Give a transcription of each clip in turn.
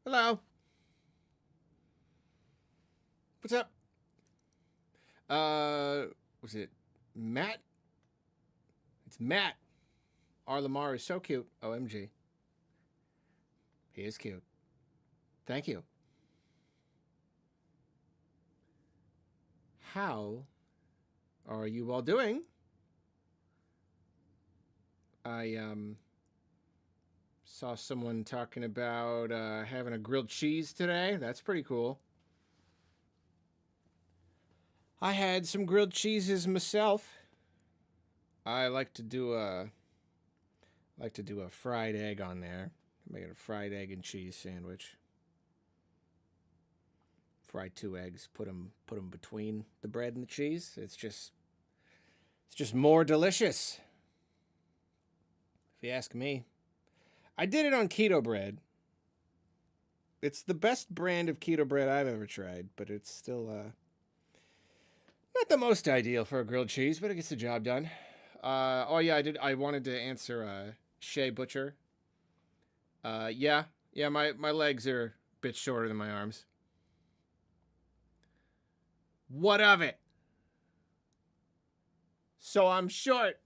Hello. What's up? Was it Matt? It's Matt. R. Lamar is so cute. OMG. He is cute. Thank you. How are you all doing? I saw someone talking about having a grilled cheese today. That's pretty cool. I had some grilled cheeses myself. I like to do a fried egg on there. Make it a fried egg and cheese sandwich. Fry 2 eggs, put them between the bread and the cheese. It's just more delicious, if you ask me. I did it on keto bread. It's the best brand of keto bread I've ever tried, but it's still not the most ideal for a grilled cheese, but it gets the job done. Oh yeah, I did. I wanted to answer Shay Butcher. Yeah. My legs are a bit shorter than my arms. What of it? So I'm short.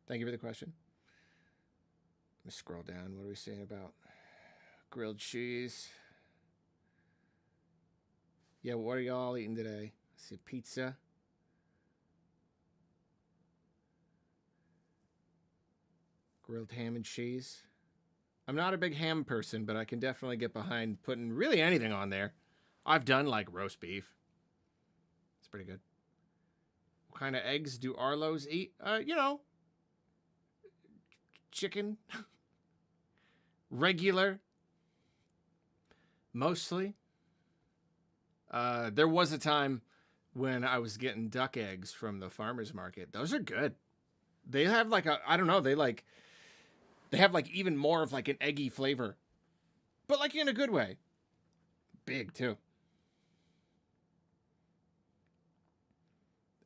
Thank you for the question. Let me scroll down. What are we saying about grilled cheese? Yeah, what are y'all eating today? Let's see, pizza. Grilled ham and cheese. I'm not a big ham person, but I can definitely get behind putting really anything on there. I've done like roast beef. It's pretty good. What kind of eggs do Arlos eat? Chicken. Regular. Mostly. There was a time when I was getting duck eggs from the farmer's market. Those are good. They have like I don't know, they have like even more of like an eggy flavor. But like in a good way. Big too.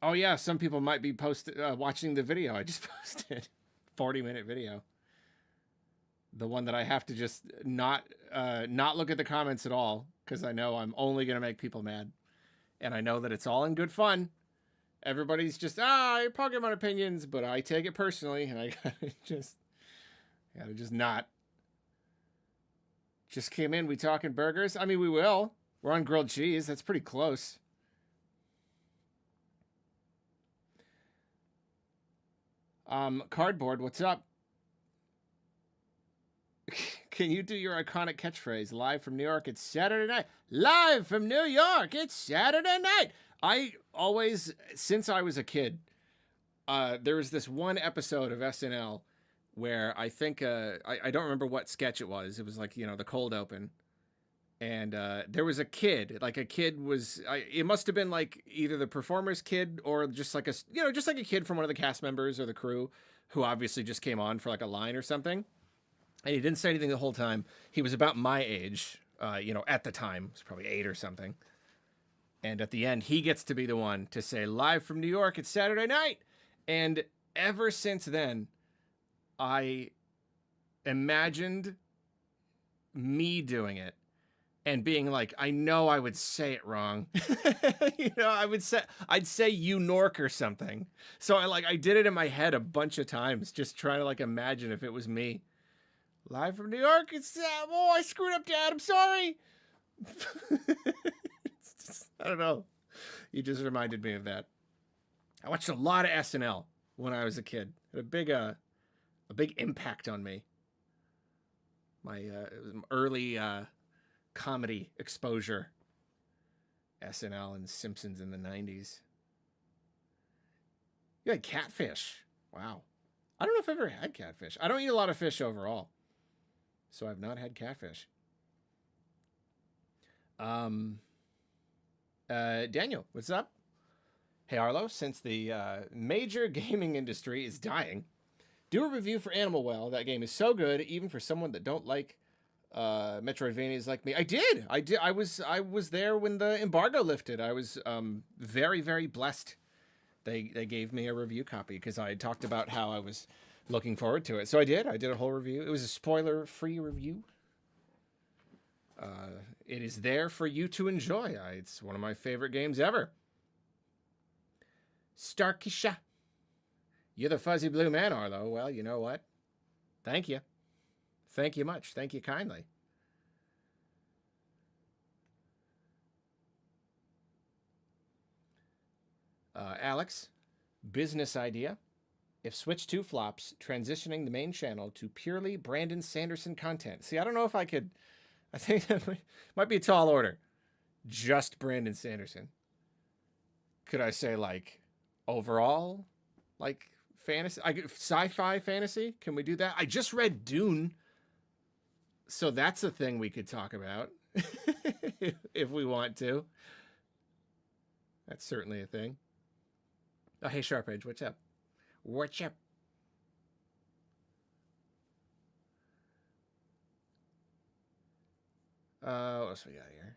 Oh yeah, some people might be watching the video I just posted. 40-minute video. The one that I have to just not look at the comments at all because I know I'm only gonna make people mad, and I know that it's all in good fun. Everybody's just Pokemon opinions, but I take it personally, and I gotta just not. Just came in. We talking burgers? I mean, we will. We're on grilled cheese. That's pretty close. Cardboard, what's up? Can you do your iconic catchphrase? Live from New York, it's Saturday night. Live from New York, it's Saturday night. I always, since I was a kid, there was this one episode of SNL where I think, I don't remember what sketch it was. It was like, the cold open. And there was a kid, it must have been like either the performer's kid or just like a kid from one of the cast members or the crew who obviously just came on for like a line or something. And he didn't say anything the whole time. He was about my age, at the time. He was probably 8 or something. And at the end, he gets to be the one to say, live from New York, it's Saturday night. And ever since then, I imagined me doing it and being like, I know I would say it wrong. I'd say you Nork or something. So I did it in my head a bunch of times, just trying to imagine if it was me. Live from New York, it's I screwed up, Dad. I'm sorry. I don't know. You just reminded me of that. I watched a lot of SNL when I was a kid. It had a big impact on me. My early comedy exposure. SNL and Simpsons in the 90s. You had catfish. Wow. I don't know if I've ever had catfish. I don't eat a lot of fish overall. So I've not had catfish. Daniel, what's up? Hey Arlo, since the major gaming industry is dying, do a review for Animal Well. That game is so good, even for someone that don't like Metroidvanias like me. I did. I was there when the embargo lifted. I was very, very blessed. They gave me a review copy because I had talked about how I was looking forward to it. So I did a whole review. It was a spoiler-free review. It is there for you to enjoy. It's one of my favorite games ever. Starkisha. You're the fuzzy blue man, Arlo. Well, you know what? Thank you. Thank you much. Thank you kindly. Alex, business idea. If Switch 2 flops, transitioning the main channel to purely Brandon Sanderson content. See, I don't know if I could. I think that might be a tall order. Just Brandon Sanderson. Could I say, like, overall, like, fantasy, sci-fi fantasy? Can we do that? I just read Dune, so that's a thing we could talk about if we want to. That's certainly a thing. Oh, hey, Sharp Edge, what's up? What's up? What else we got here?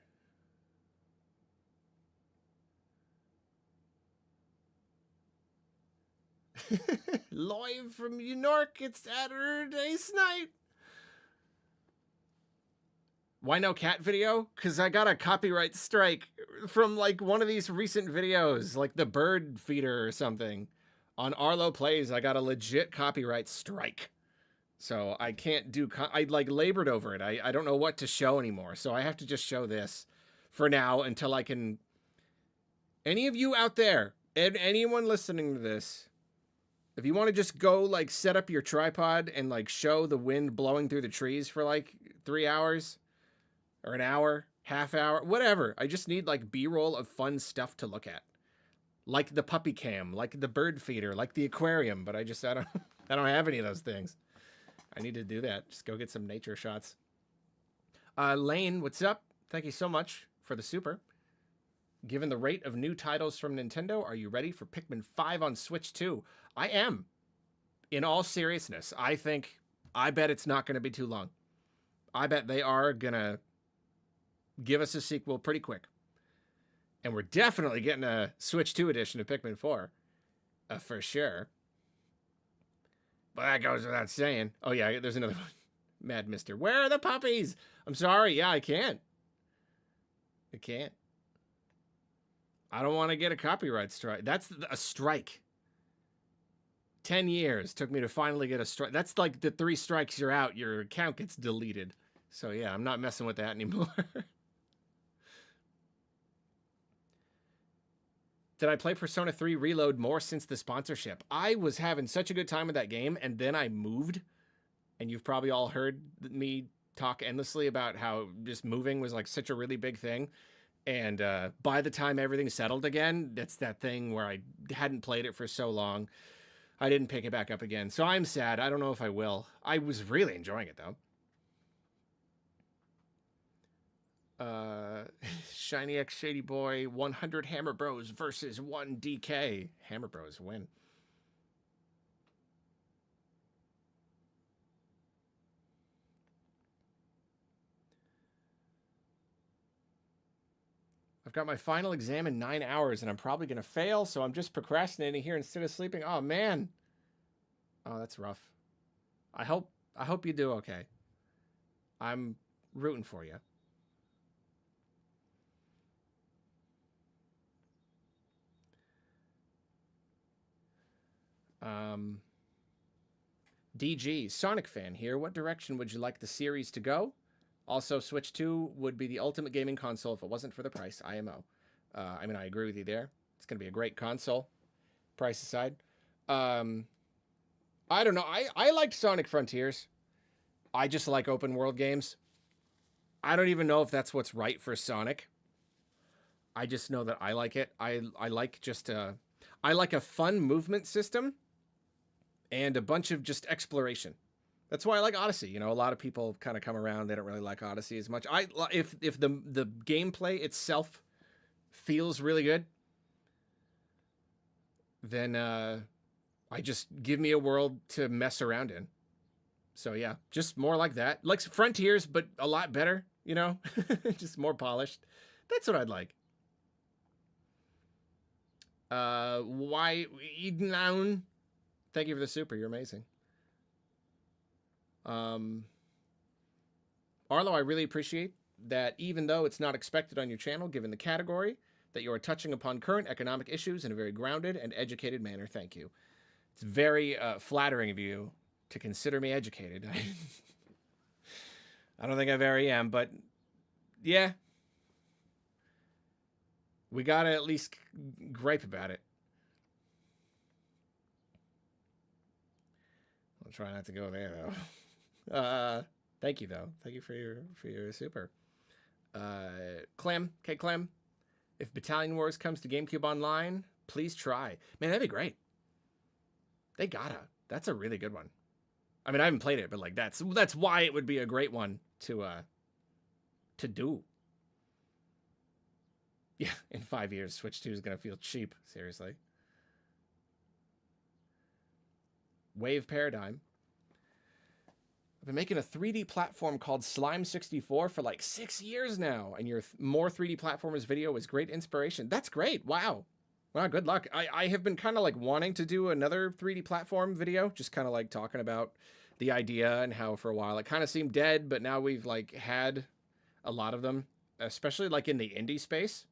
Live from New York, it's Saturday's night. Why no cat video? Because I got a copyright strike from like one of these recent videos, like the bird feeder or something. On Arlo Plays, I got a legit copyright strike. So I can't do, I like labored over it. I don't know what to show anymore. So I have to just show this for now until I can. Any of you out there, and anyone listening to this, if you want to just go like set up your tripod and like show the wind blowing through the trees for like 3 hours or an hour, half hour, whatever. I just need like B-roll of fun stuff to look at. Like the puppy cam, like the bird feeder, like the aquarium, but I don't have any of those things. I need to do that. Just go get some nature shots. Lane, what's up? Thank you so much for the super. Given the rate of new titles from Nintendo, are you ready for Pikmin 5 on Switch 2? I am. In all seriousness, I bet it's not going to be too long. I bet they are going to give us a sequel pretty quick. And we're definitely getting a Switch 2 edition of Pikmin 4. For sure. But that goes without saying. Oh, yeah, there's another one. Mad Mister. Where are the puppies? I'm sorry. Yeah, I can't. I can't. I don't want to get a copyright strike. That's a strike. 10 years took me to finally get a strike. That's like the 3 strikes you're out. Your account gets deleted. So, yeah, I'm not messing with that anymore. Did I play Persona 3 Reload more since the sponsorship? I was having such a good time with that game, and then I moved. And you've probably all heard me talk endlessly about how just moving was like such a really big thing. And by the time everything settled again, that's that thing where I hadn't played it for so long. I didn't pick it back up again. So I'm sad. I don't know if I will. I was really enjoying it, though. Shiny X Shady Boy, 100 Hammer Bros versus 1 DK. Hammer Bros win. I've got my final exam in 9 hours and I'm probably going to fail, so I'm just procrastinating here instead of sleeping. Oh, man. Oh, that's rough. I hope you do okay. I'm rooting for you. DG, Sonic fan here. What direction would you like the series to go? Also, Switch 2 would be the ultimate gaming console if it wasn't for the price, IMO. I mean, I agree with you there. It's going to be a great console, price aside. I don't know. I liked Sonic Frontiers. I just like open world games. I don't even know if that's what's right for Sonic. I just know that I like it. I like just I like a fun movement system and a bunch of just exploration. That's why I like Odyssey. You know, a lot of people kind of come around. They don't really like Odyssey as much. If the gameplay itself feels really good, then I just give me a world to mess around in. So yeah, just more like that. Like Frontiers, but a lot better, you know? Just more polished. That's what I'd like. Why Eden? Thank you for the super. You're amazing. Arlo, I really appreciate that even though it's not expected on your channel, given the category, that you are touching upon current economic issues in a very grounded and educated manner. Thank you. It's very flattering of you to consider me educated. I don't think I very am, but yeah. We gotta at least gripe about it. I'll try not to go there, though. Thank you, though. Thank you for your super. Clem, Clem. If Battalion Wars comes to GameCube Online, please try. Man, that'd be great. They gotta. That's a really good one. I mean, I haven't played it, but like that's why it would be a great one to do. Yeah, in 5 years, Switch 2 is gonna feel cheap. Seriously. Wave Paradigm. I've been making a 3D platform called Slime 64 for like 6 years now, and your more 3D platformers video was great inspiration. That's great. Wow. Well, good luck. I have been kind of like wanting to do another 3D platform video, just kind of like talking about the idea and how for a while it kind of seemed dead, but now we've like had a lot of them, especially like in the indie space.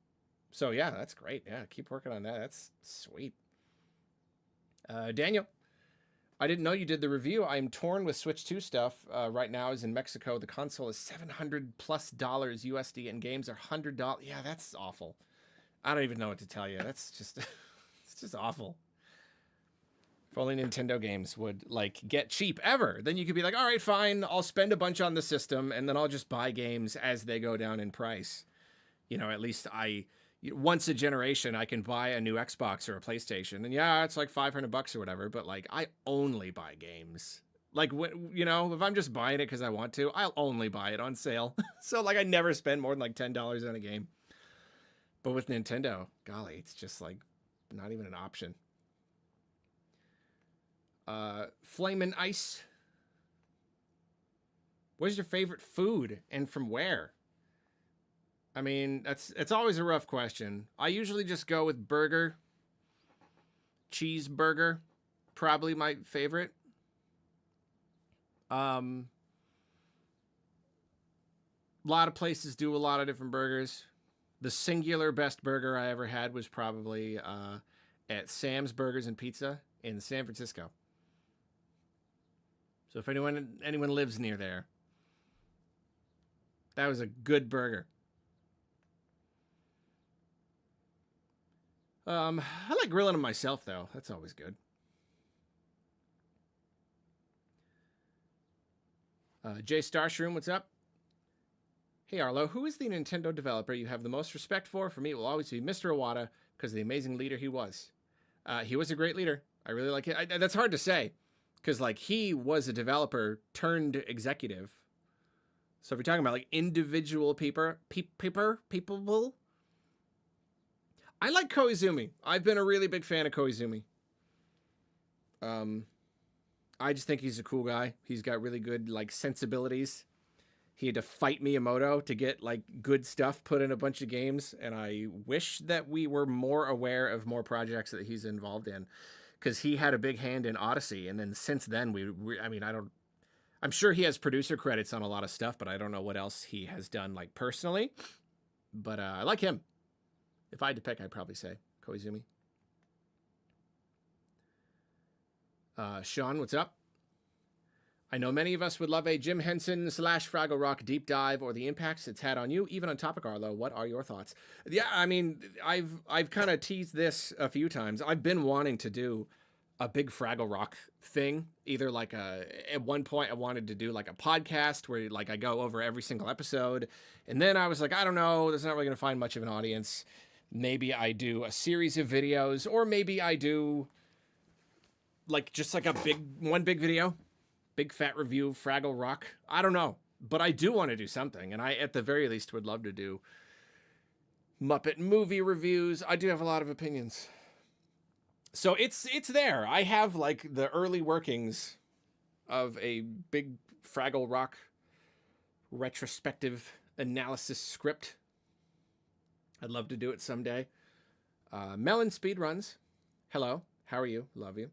So yeah, that's great. Yeah, keep working on that. That's sweet. Daniel. I didn't know you did the review. I'm torn with Switch 2 stuff. Right now is in Mexico. The console is $700+ USD and games are $100. Yeah, that's awful. I don't even know what to tell you. That's just, it's just awful. If only Nintendo games would like get cheap ever. Then you could be like, all right, fine. I'll spend a bunch on the system and then I'll just buy games as they go down in price. You know, at least once a generation, I can buy a new Xbox or a PlayStation. And yeah, it's like $500 or whatever, but like I only buy games. Like, you know, if I'm just buying it because I want to, I'll only buy it on sale. So like I never spend more than like $10 on a game. But with Nintendo, golly, it's just like not even an option. Flamin' Ice. What's your favorite food and from where? I mean, it's always a rough question. I usually just go with burger. Cheeseburger. Probably my favorite. A lot of places do a lot of different burgers. The singular best burger I ever had was probably at Sam's Burgers and Pizza in San Francisco. So if anyone lives near there, that was a good burger. I like grilling them myself, though. That's always good. Jay Starshroom, what's up? Hey, Arlo, who is the Nintendo developer you have the most respect for? For me, it will always be Mr. Iwata because of the amazing leader he was. He was a great leader. I really like it. That's hard to say because, like, he was a developer turned executive. So if you're talking about, like, individual people, I like Koizumi. I've been a really big fan of Koizumi. I just think he's a cool guy. He's got really good, like, sensibilities. He had to fight Miyamoto to get, like, good stuff put in a bunch of games, and I wish that we were more aware of more projects that he's involved in, because he had a big hand in Odyssey, and then since then, I'm sure he has producer credits on a lot of stuff, but I don't know what else he has done, like, personally, but I like him. If I had to pick, I'd probably say Koizumi. Sean, what's up? I know many of us would love a Jim Henson / Fraggle Rock deep dive or the impacts it's had on you, even on topic, Arlo. What are your thoughts? Yeah, I mean, I've kind of teased this a few times. I've been wanting to do a big Fraggle Rock thing. Either like at one point I wanted to do like a podcast where like I go over every single episode. And then I was like, I don't know, that's not really going to find much of an audience. Maybe I do a series of videos, or maybe I do like just like one big video, big fat review of Fraggle Rock. I don't know, but I do want to do something, and I at the very least would love to do Muppet movie reviews. I do have a lot of opinions, so it's there. I have like the early workings of a big Fraggle Rock retrospective analysis script. I'd love to do it someday. Melon Speedruns. Hello. How are you? Love you.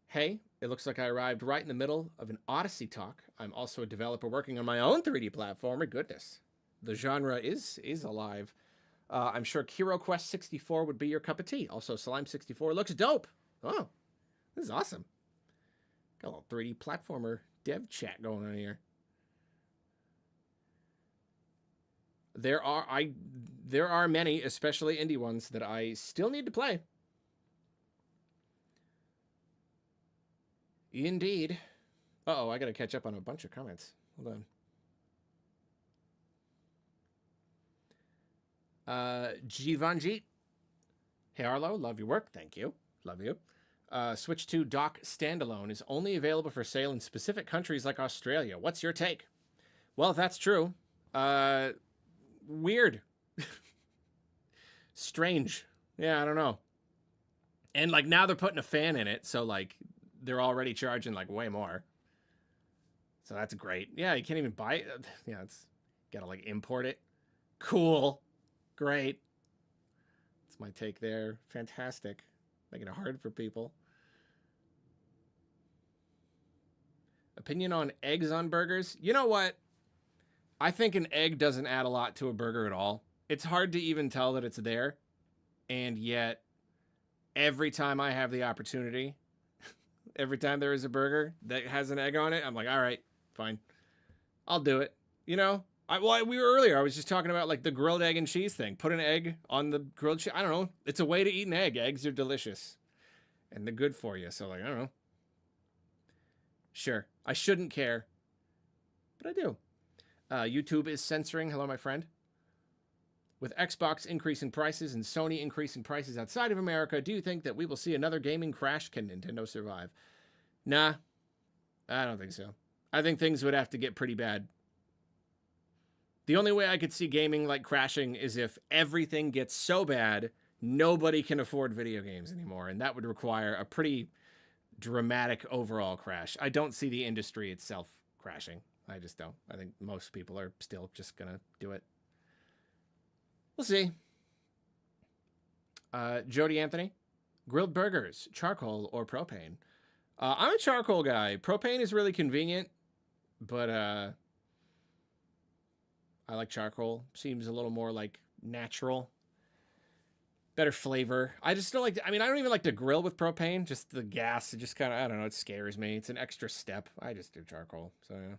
Hey, it looks like I arrived right in the middle of an Odyssey talk. I'm also a developer working on my own 3D platformer. Goodness. The genre is alive. I'm sure Hero Quest 64 would be your cup of tea. Also, Slime 64 looks dope. Oh, this is awesome. Got a little 3D platformer dev chat going on here. There are many, especially indie ones, that I still need to play. Indeed. Uh-oh, I gotta catch up on a bunch of comments. Hold on. Jivanjit. Hey Arlo, love your work. Thank you. Love you. Switch 2 Dock Standalone is only available for sale in specific countries like Australia. What's your take? Well, if that's true, weird. Strange. Yeah, I don't know. And like now they're putting a fan in it, so like they're already charging like way more. So that's great. Yeah, you can't even buy it. Yeah, it's gotta like import it. Cool. Great. That's my take there. Fantastic. Making it hard for people. Opinion on eggs on burgers? You know what? I think an egg doesn't add a lot to a burger at all. It's hard to even tell that it's there. And yet, every time I have the opportunity, every time there is a burger that has an egg on it, I'm like, all right, fine. I'll do it. You know? I was just talking about like the grilled egg and cheese thing. Put an egg on the grilled cheese. I don't know. It's a way to eat an egg. Eggs are delicious. And they're good for you. So like, I don't know. Sure. I shouldn't care. But I do. YouTube is censoring. Hello, my friend. With Xbox increasing prices and Sony increasing prices outside of America, do you think that we will see another gaming crash? Can Nintendo survive? Nah. I don't think so. I think things would have to get pretty bad. The only way I could see gaming like crashing is if everything gets so bad, nobody can afford video games anymore. And that would require a pretty dramatic overall crash. I don't see the industry itself crashing. I just don't. I think most people are still just going to do it. We'll see. Jody Anthony, grilled burgers, charcoal or propane? I'm a charcoal guy. Propane is really convenient, but I like charcoal. Seems a little more like natural. Better flavor. I just don't like, I don't even like to grill with propane. Just the gas, it just kind of, I don't know, it scares me. It's an extra step. I just do charcoal. So, yeah.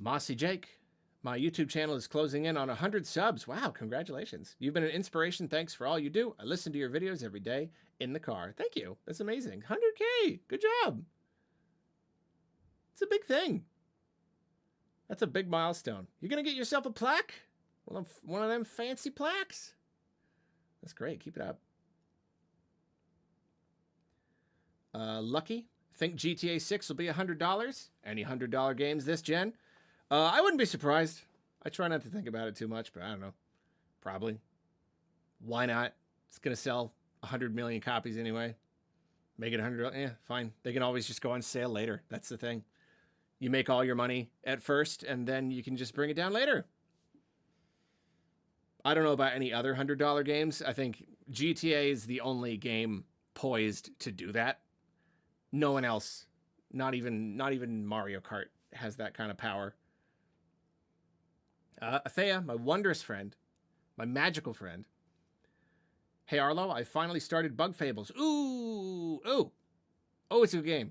Mossy Jake, my YouTube channel is closing in on 100 subs. Wow, congratulations. You've been an inspiration. Thanks for all you do. I listen to your videos every day in the car. Thank you. That's amazing. 100K. Good job. It's a big thing. That's a big milestone. You're going to get yourself a plaque? One of them fancy plaques? That's great. Keep it up. Lucky. Think GTA 6 will be $100? Any $100 games this gen? I wouldn't be surprised. I try not to think about it too much, but I don't know. Probably. Why not? It's going to sell 100 million copies anyway. Make it $100. Yeah, fine. They can always just go on sale later. That's the thing. You make all your money at first, and then you can just bring it down later. I don't know about any other $100 games. I think GTA is the only game poised to do that. No one else, not even Mario Kart, has that kind of power. Athea, my wondrous friend, my magical friend. Hey Arlo, I finally started Bug Fables. Ooh, it's a good game.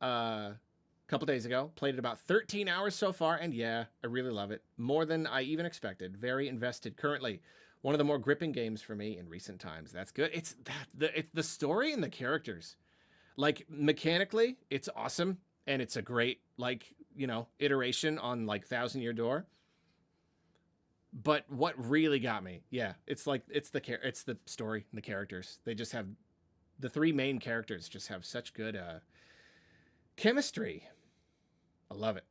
A couple days ago, played it about 13 hours so far, and yeah, I really love it. More than I even expected. Very invested currently. One of the more gripping games for me in recent times. That's good. It's the story and the characters. Like, mechanically, it's awesome, and it's a great, like, iteration on, like, Thousand Year Door. But what really got me, it's the story and the characters. They just have, the three main characters just have such good chemistry. I love it.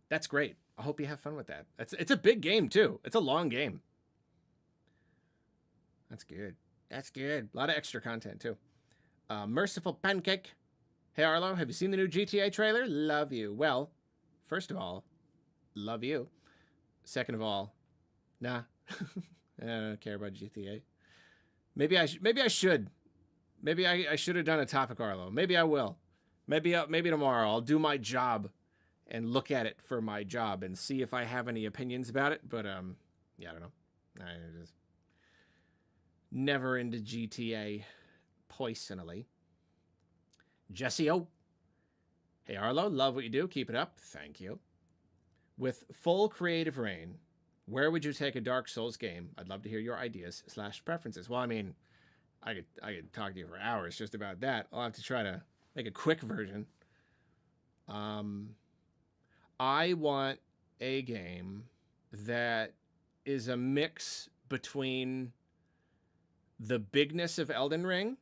That's great. I hope you have fun with that. It's a big game, too. It's a long game. That's good. That's good. A lot of extra content, too. Merciful Pancake. Hey, Arlo, have you seen the new GTA trailer? Love you. Well, first of all, love you. Second of all, nah. I don't care about GTA. Maybe I should. Maybe I should have done a topic, Arlo. Maybe I will. Maybe tomorrow I'll do my job and look at it for my job and see if I have any opinions about it. But yeah, I don't know. I just never into GTA personally. Jesse O. Hey Arlo, love what you do. Keep it up. Thank you. With full creative reign, where would you take a Dark Souls game? I'd love to hear your ideas / preferences. Well, I mean, I could talk to you for hours just about that. I'll have to try to make a quick version. I want a game that is a mix between the bigness of Elden Ring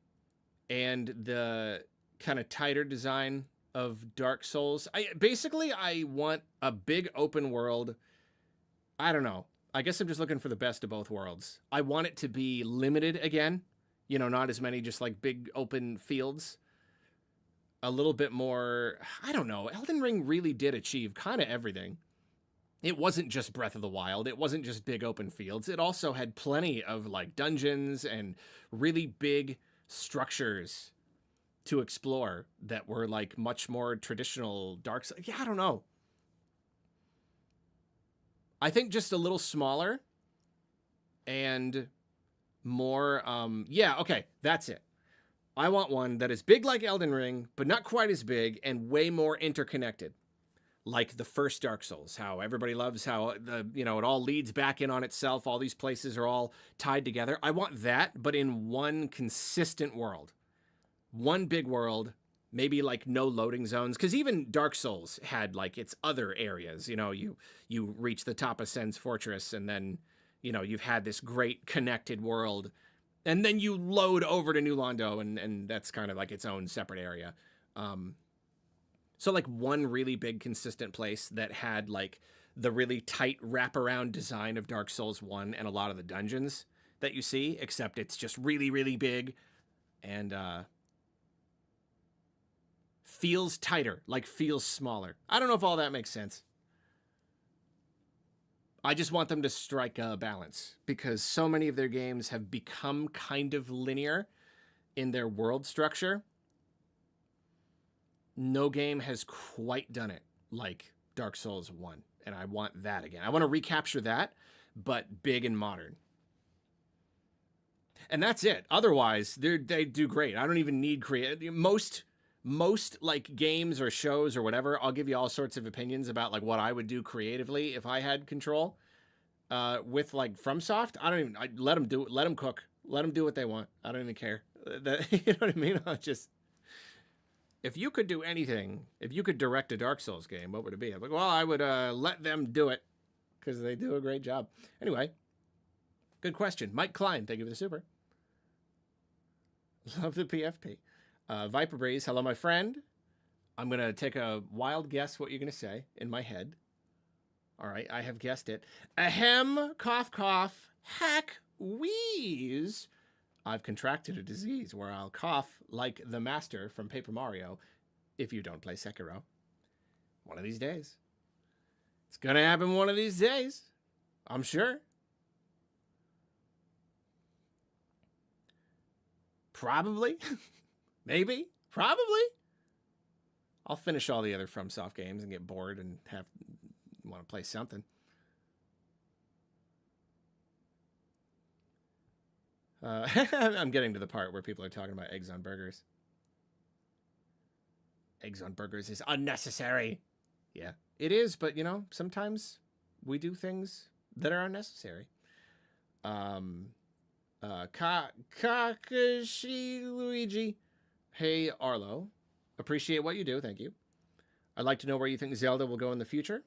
and the kind of tighter design of Dark Souls. I want a big open world. I don't know. I guess I'm just looking for the best of both worlds. I want it to be limited again. You know, not as many just like big open fields. A little bit more, I don't know. Elden Ring really did achieve kind of everything. It wasn't just Breath of the Wild. It wasn't just big open fields. It also had plenty of like dungeons and really big structures to explore that were like much more traditional Dark Souls. Yeah, I don't know. I think just a little smaller and more, yeah, okay, that's it. I want one that is big like Elden Ring, but not quite as big and way more interconnected. Like the first Dark Souls, how everybody loves how it all leads back in on itself. All these places are all tied together. I want that, but in one consistent world. One big world, maybe like no loading zones. Because even Dark Souls had like its other areas. You know, you reach the top of Sen's Fortress and then, you know, you've had this great connected world. And then you load over to New Londo and that's kind of like its own separate area. So like one really big consistent place that had like the really tight wraparound design of Dark Souls 1 and a lot of the dungeons that you see, except it's just really, really big and feels tighter, like feels smaller. I don't know if all that makes sense. I just want them to strike a balance because so many of their games have become kind of linear in their world structure. No game has quite done it like Dark Souls 1, and I want that again. I want to recapture that, but big and modern. And that's it. Otherwise, they do great. I don't even need most like games or shows or whatever. I'll give you all sorts of opinions about like what I would do creatively if I had control. With like FromSoft, I let them do it. Let them cook. Let them do what they want. I don't even care. You know what I mean? If you could do anything, if you could direct a Dark Souls game, what would it be? I'm like, well, I would let them do it because they do a great job. Anyway, good question. Mike Klein, thank you for the super. Love the PFP. Viper Breeze, hello, my friend. I'm going to take a wild guess what you're going to say in my head. All right, I have guessed it. Ahem, cough, cough, hack, wheeze. I've contracted a disease where I'll cough like the master from Paper Mario if you don't play Sekiro. One of these days. It's going to happen one of these days. I'm sure. Probably. Maybe. Probably. I'll finish all the other FromSoft games and get bored and want to play something. I'm getting to the part where people are talking about eggs on burgers. Eggs on burgers is unnecessary. Yeah, it is, but you know, sometimes we do things that are unnecessary. Kakashi Luigi. Hey, Arlo. Appreciate what you do. Thank you. I'd like to know where you think Zelda will go in the future.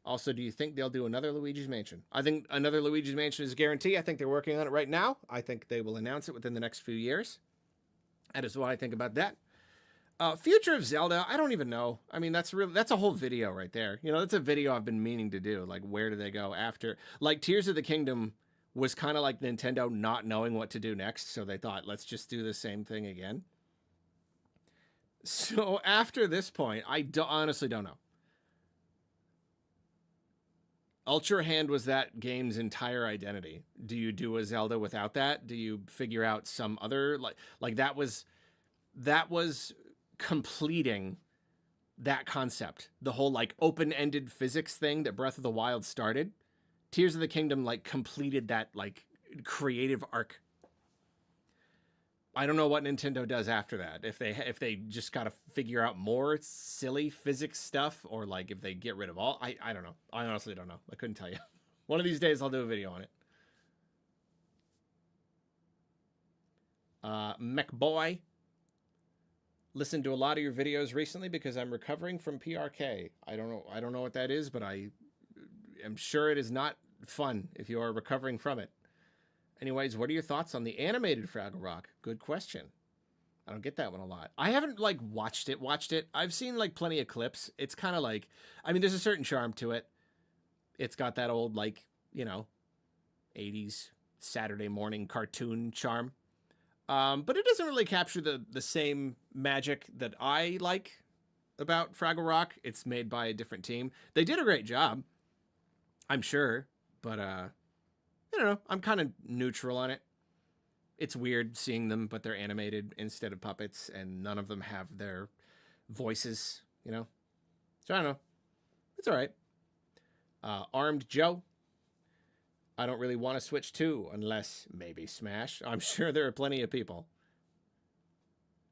Also, do you think they'll do another Luigi's Mansion? I think another Luigi's Mansion is a guarantee. I think they're working on it right now. I think they will announce it within the next few years. That is what I think about that. Future of Zelda, I don't even know. I mean, that's a whole video right there. You know, that's a video I've been meaning to do. Like, where do they go after? Like, Tears of the Kingdom was kind of like Nintendo not knowing what to do next, so they thought, let's just do the same thing again. So after this point, I honestly don't know. Ultra Hand was that game's entire identity. Do you do a Zelda without that? Do you figure out some other like that was completing that concept, the whole like open-ended physics thing that Breath of the Wild started. Tears of the Kingdom like completed that like creative arc. I don't know what Nintendo does after that. If they just got to figure out more silly physics stuff, or like if they get rid of all. I don't know. I honestly don't know. I couldn't tell you. One of these days I'll do a video on it. Mech Boy. Listened to a lot of your videos recently because I'm recovering from PRK. I don't know what that is, but I am sure it is not fun if you are recovering from it. Anyways, what are your thoughts on the animated Fraggle Rock? Good question. I don't get that one a lot. I haven't like watched it. I've seen like plenty of clips. It's kind of like, I mean, there's a certain charm to it. It's got that old like, 80s Saturday morning cartoon charm. But it doesn't really capture the same magic that I like about Fraggle Rock. It's made by a different team. They did a great job, I'm sure, but I don't know. I'm kind of neutral on it. It's weird seeing them, but they're animated instead of puppets, and none of them have their voices, So I don't know. It's all right. Armed Joe. I don't really want to Switch 2 unless maybe Smash. I'm sure there are plenty of people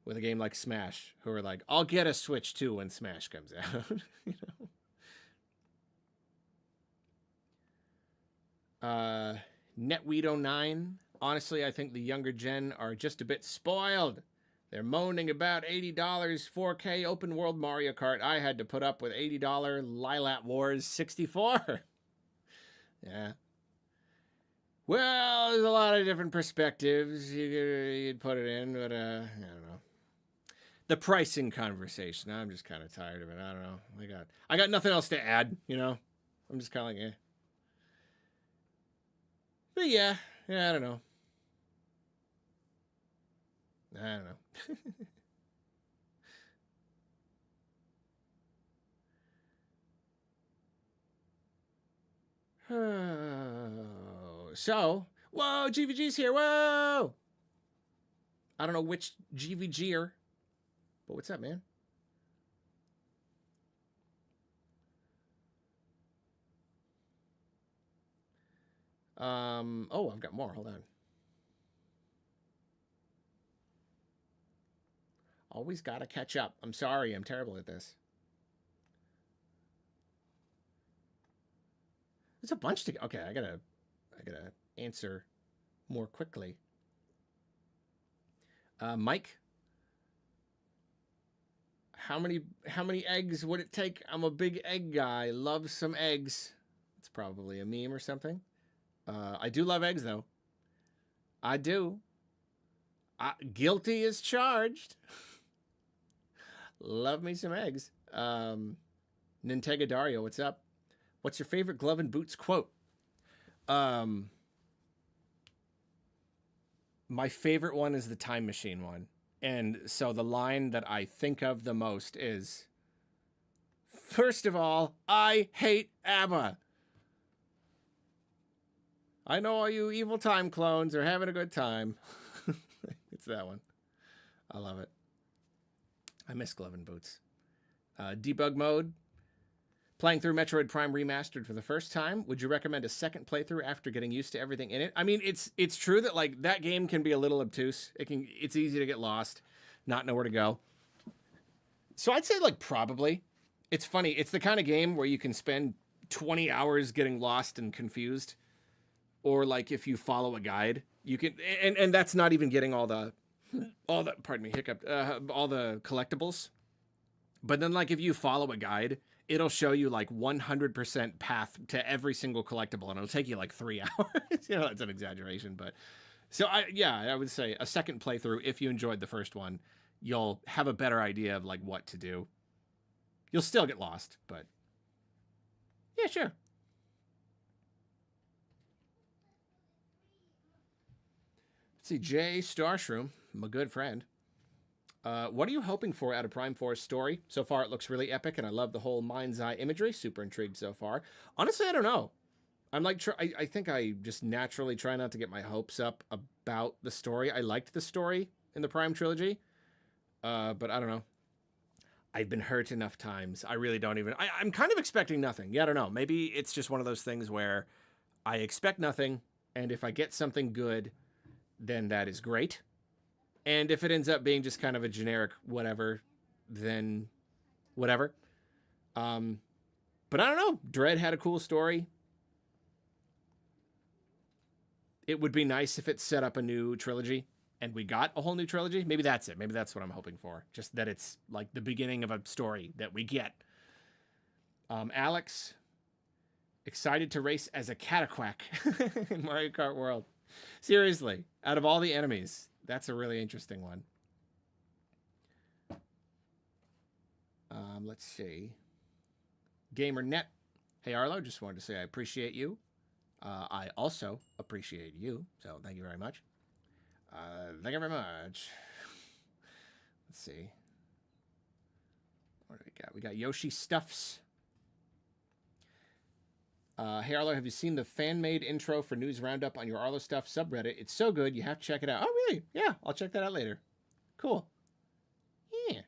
with a game like Smash who are like, I'll get a Switch 2 when Smash comes out. Netweed09. Honestly, I think the younger gen are just a bit spoiled. They're moaning about $80 4K open world Mario Kart. I had to put up with $80 Lylat Wars 64. Yeah. Well, there's a lot of different perspectives you'd put it in, but I don't know. The pricing conversation, I'm just kind of tired of it. I don't know. I got nothing else to add, I'm just kind of like, eh. But yeah, I don't know. I don't know. So, whoa, GVG's here. Whoa. I don't know which GVGer, but what's up, man? Oh, I've got more. Hold on. Always gotta catch up. I'm sorry. I'm terrible at this. There's a bunch to... Okay, I gotta answer more quickly. Mike, how many eggs would it take? I'm a big egg guy. Love some eggs. It's probably a meme or something. I do love eggs, though. I do. Guilty as charged. Love me some eggs. Nintega Dario, what's up? What's your favorite Glove and Boots quote? My favorite one is the time machine one. And so the line that I think of the most is, first of all, I hate ABBA. I know all you evil time clones are having a good time. It's that one. I love it. I miss Glove and Boots. Debug mode. Playing through Metroid Prime Remastered for the first time. Would you recommend a second playthrough after getting used to everything in it? I mean, it's true that like that game can be a little obtuse. It's easy to get lost, not know where to go. So I'd say like probably. It's funny. It's the kind of game where you can spend 20 hours getting lost and confused. Or like if you follow a guide, you can, and that's not even getting all the pardon me, hiccup, all the collectibles. But then like if you follow a guide, it'll show you like 100% path to every single collectible, and it'll take you like 3 hours. That's an exaggeration, but so I would say a second playthrough. If you enjoyed the first one, you'll have a better idea of like what to do. You'll still get lost, but yeah, sure. Let's see, Jay Starshroom, my good friend. What are you hoping for out of Prime 4's story? So far, it looks really epic, and I love the whole mind's eye imagery. Super intrigued so far. Honestly, I don't know. I'm like, I think I just naturally try not to get my hopes up about the story. I liked the story in the Prime trilogy, but I don't know. I've been hurt enough times. I really don't even. I'm kind of expecting nothing. Yeah, I don't know. Maybe it's just one of those things where I expect nothing, and if I get something good, then that is great. And if it ends up being just kind of a generic whatever, then whatever. But I don't know. Dread had a cool story. It would be nice if it set up a new trilogy and we got a whole new trilogy. Maybe that's it. Maybe that's what I'm hoping for. Just that it's like the beginning of a story that we get. Alex, excited to race as a Cataquack in Mario Kart World. Seriously, out of all the enemies, that's a really interesting one. Let's see. GamerNet. Hey, Arlo, just wanted to say I appreciate you. I also appreciate you, so thank you very much. Thank you very much. Let's see. What do we got? We got Yoshi Stuffs. Hey, Arlo, have you seen the fan-made intro for News Roundup on your Arlo Stuff subreddit? It's so good, you have to check it out. Oh, really? Yeah, I'll check that out later. Cool. Yeah.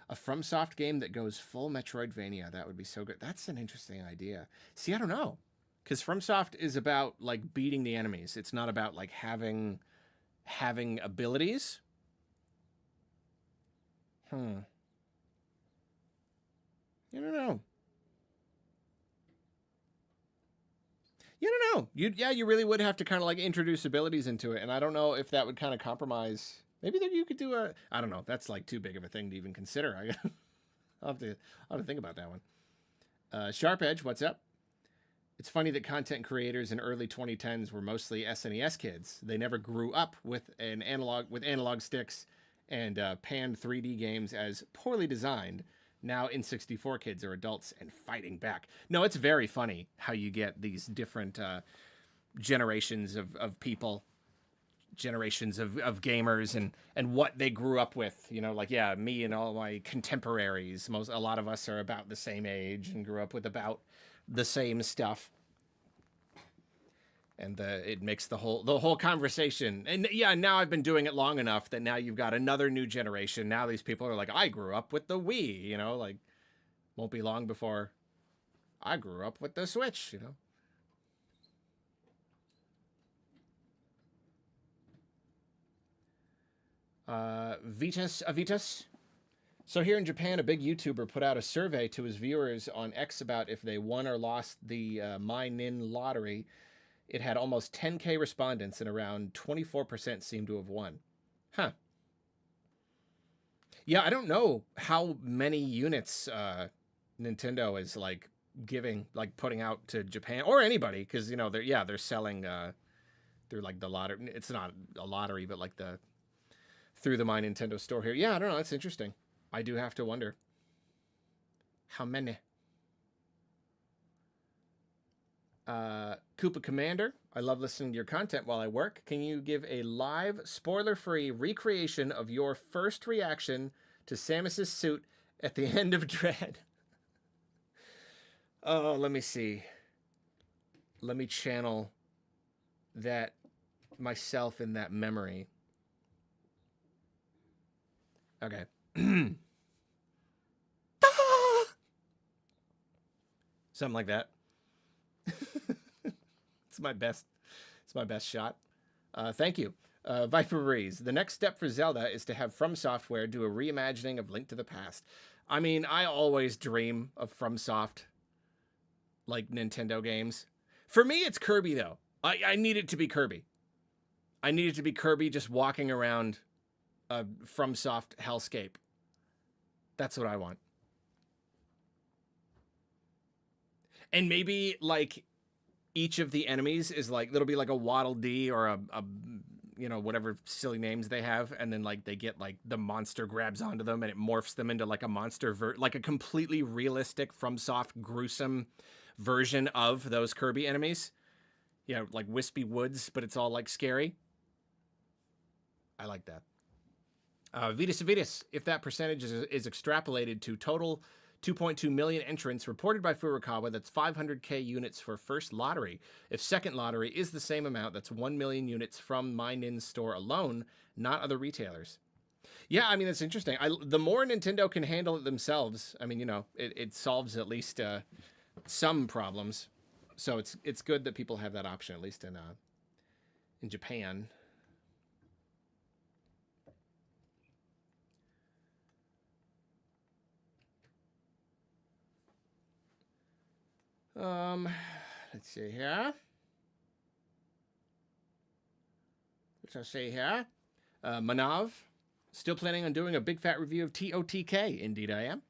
A FromSoft game that goes full Metroidvania. That would be so good. That's an interesting idea. See, I don't know. Because FromSoft is about, like, beating the enemies. It's not about, like, having abilities. You don't know. You don't know. You really would have to kind of, like, introduce abilities into it. And I don't know if that would kind of compromise... Maybe that you could do a... I don't know. That's like too big of a thing to even consider. I'll have to think about that one. Sharp Edge, what's up? It's funny that content creators in early 2010s were mostly SNES kids. They never grew up with analog sticks and panned 3D games as poorly designed. Now N64 kids are adults and fighting back. No, it's very funny how you get these different generations of people, generations of gamers and what they grew up with. You know, like, yeah, me and all my contemporaries, a lot of us are about the same age and grew up with about the same stuff. And it makes the whole conversation. And yeah, now I've been doing it long enough that now you've got another new generation. Now these people are like, I grew up with the Wii, you know, like, won't be long before I grew up with the Switch, you know. Vitas. So here in Japan, a big YouTuber put out a survey to his viewers on X about if they won or lost the My Nin lottery. It had almost 10K respondents, and around 24% seemed to have won. Huh. Yeah, I don't know how many units Nintendo is like giving, like putting out to Japan or anybody, because you know they're selling through like the lottery. It's not a lottery, but like through the My Nintendo store here. Yeah, I don't know. That's interesting. I do have to wonder how many. Koopa Commander, I love listening to your content while I work. Can you give a live, spoiler-free recreation of your first reaction to Samus's suit at the end of Dread? Oh, let me see. Let me channel that myself in that memory. Okay. Something like that. It's my best shot. Thank you. Viper Breeze. The next step for Zelda is to have From Software do a reimagining of Link to the Past. I mean, I always dream of FromSoft, like Nintendo games. For me, it's Kirby, though. I need it to be Kirby. I need it to be Kirby just walking around a FromSoft hellscape. That's what I want. And maybe, like, each of the enemies is like, it'll be like a Waddle Dee or a you know, whatever silly names they have, and then like they get like the monster grabs onto them and it morphs them into like a monster like a completely realistic FromSoft gruesome version of those Kirby enemies. You know, like Wispy Woods, but it's all like scary. I like that. Vitas, if that percentage is extrapolated to total 2.2 million entrants reported by Furukawa. That's 500K units for first lottery. If second lottery is the same amount, that's 1 million units from MyNin store alone, not other retailers. Yeah, I mean, that's interesting. The more Nintendo can handle it themselves, I mean, you know, it solves at least some problems. So it's good that people have that option, at least in Japan. Let's see here. Let's see here. Manav, still planning on doing a big fat review of TOTK. Indeed, I am.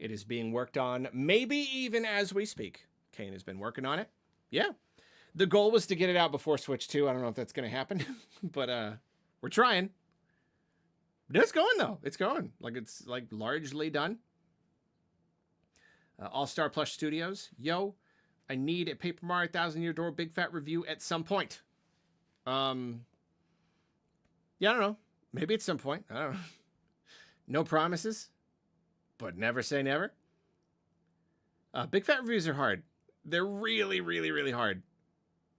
It is being worked on, maybe even as we speak. Kane has been working on it. Yeah. The goal was to get it out before Switch 2. I don't know if that's going to happen, but we're trying. But it's going, though. It's going. Like, it's, like, largely done. All-Star Plush Studios. Yo, I need a Paper Mario 1000-Year Door big fat review at some point. Yeah, I don't know. Maybe at some point. I don't know. No promises, but never say never. Big fat reviews are hard. They're really, really, really hard.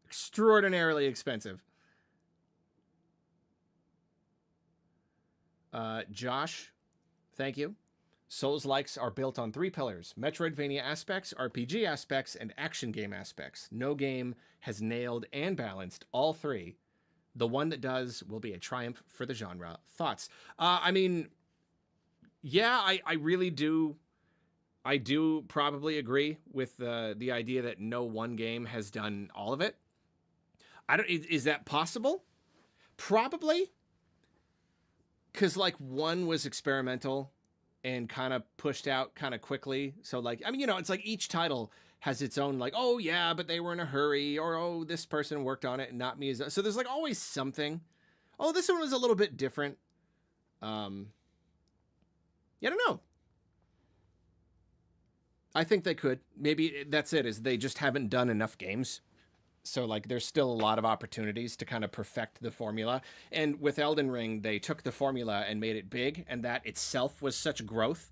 Extraordinarily expensive. Josh, thank you. Souls-likes are built on 3 pillars: Metroidvania aspects, RPG aspects, and action game aspects. No game has nailed and balanced all 3. The one that does will be a triumph for the genre. Thoughts? I mean, yeah, I really do. I do probably agree with the idea that no one game has done all of it. Is that possible? Probably. Because, like, one was experimental and kind of pushed out kind of quickly. So, like, I mean, you know, it's like each title has its own, like, oh, yeah, but they were in a hurry, or, oh, this person worked on it and not me. So there's, like, always something. Oh, this one was a little bit different. Yeah, I don't know. I think they could. Maybe that's it, is they just haven't done enough games. So, like, there's still a lot of opportunities to kind of perfect the formula. And with Elden Ring, they took the formula and made it big, and that itself was such growth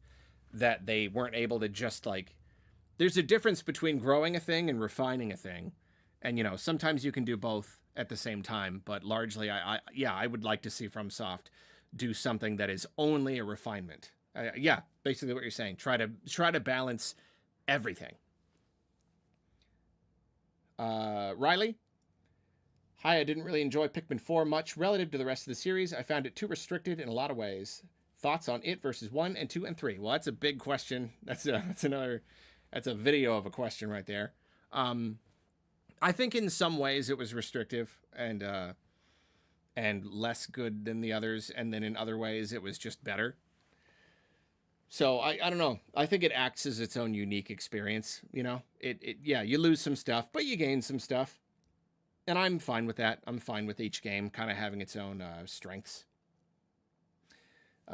that they weren't able to just, like... There's a difference between growing a thing and refining a thing. And, you know, sometimes you can do both at the same time, but largely, I would like to see FromSoft do something that is only a refinement. Yeah, basically what you're saying. Try to balance everything. Riley? Hi, I didn't really enjoy Pikmin 4 much relative to the rest of the series. I found it too restricted in a lot of ways. Thoughts on it versus 1 and 2 and 3? Well, that's a big question. That's a video of a question right there. I think in some ways it was restrictive and less good than the others, and then in other ways it was just better. So I don't know. I think it acts as its own unique experience. You know, yeah, you lose some stuff, but you gain some stuff, and I'm fine with that. I'm fine with each game kind of having its own strengths.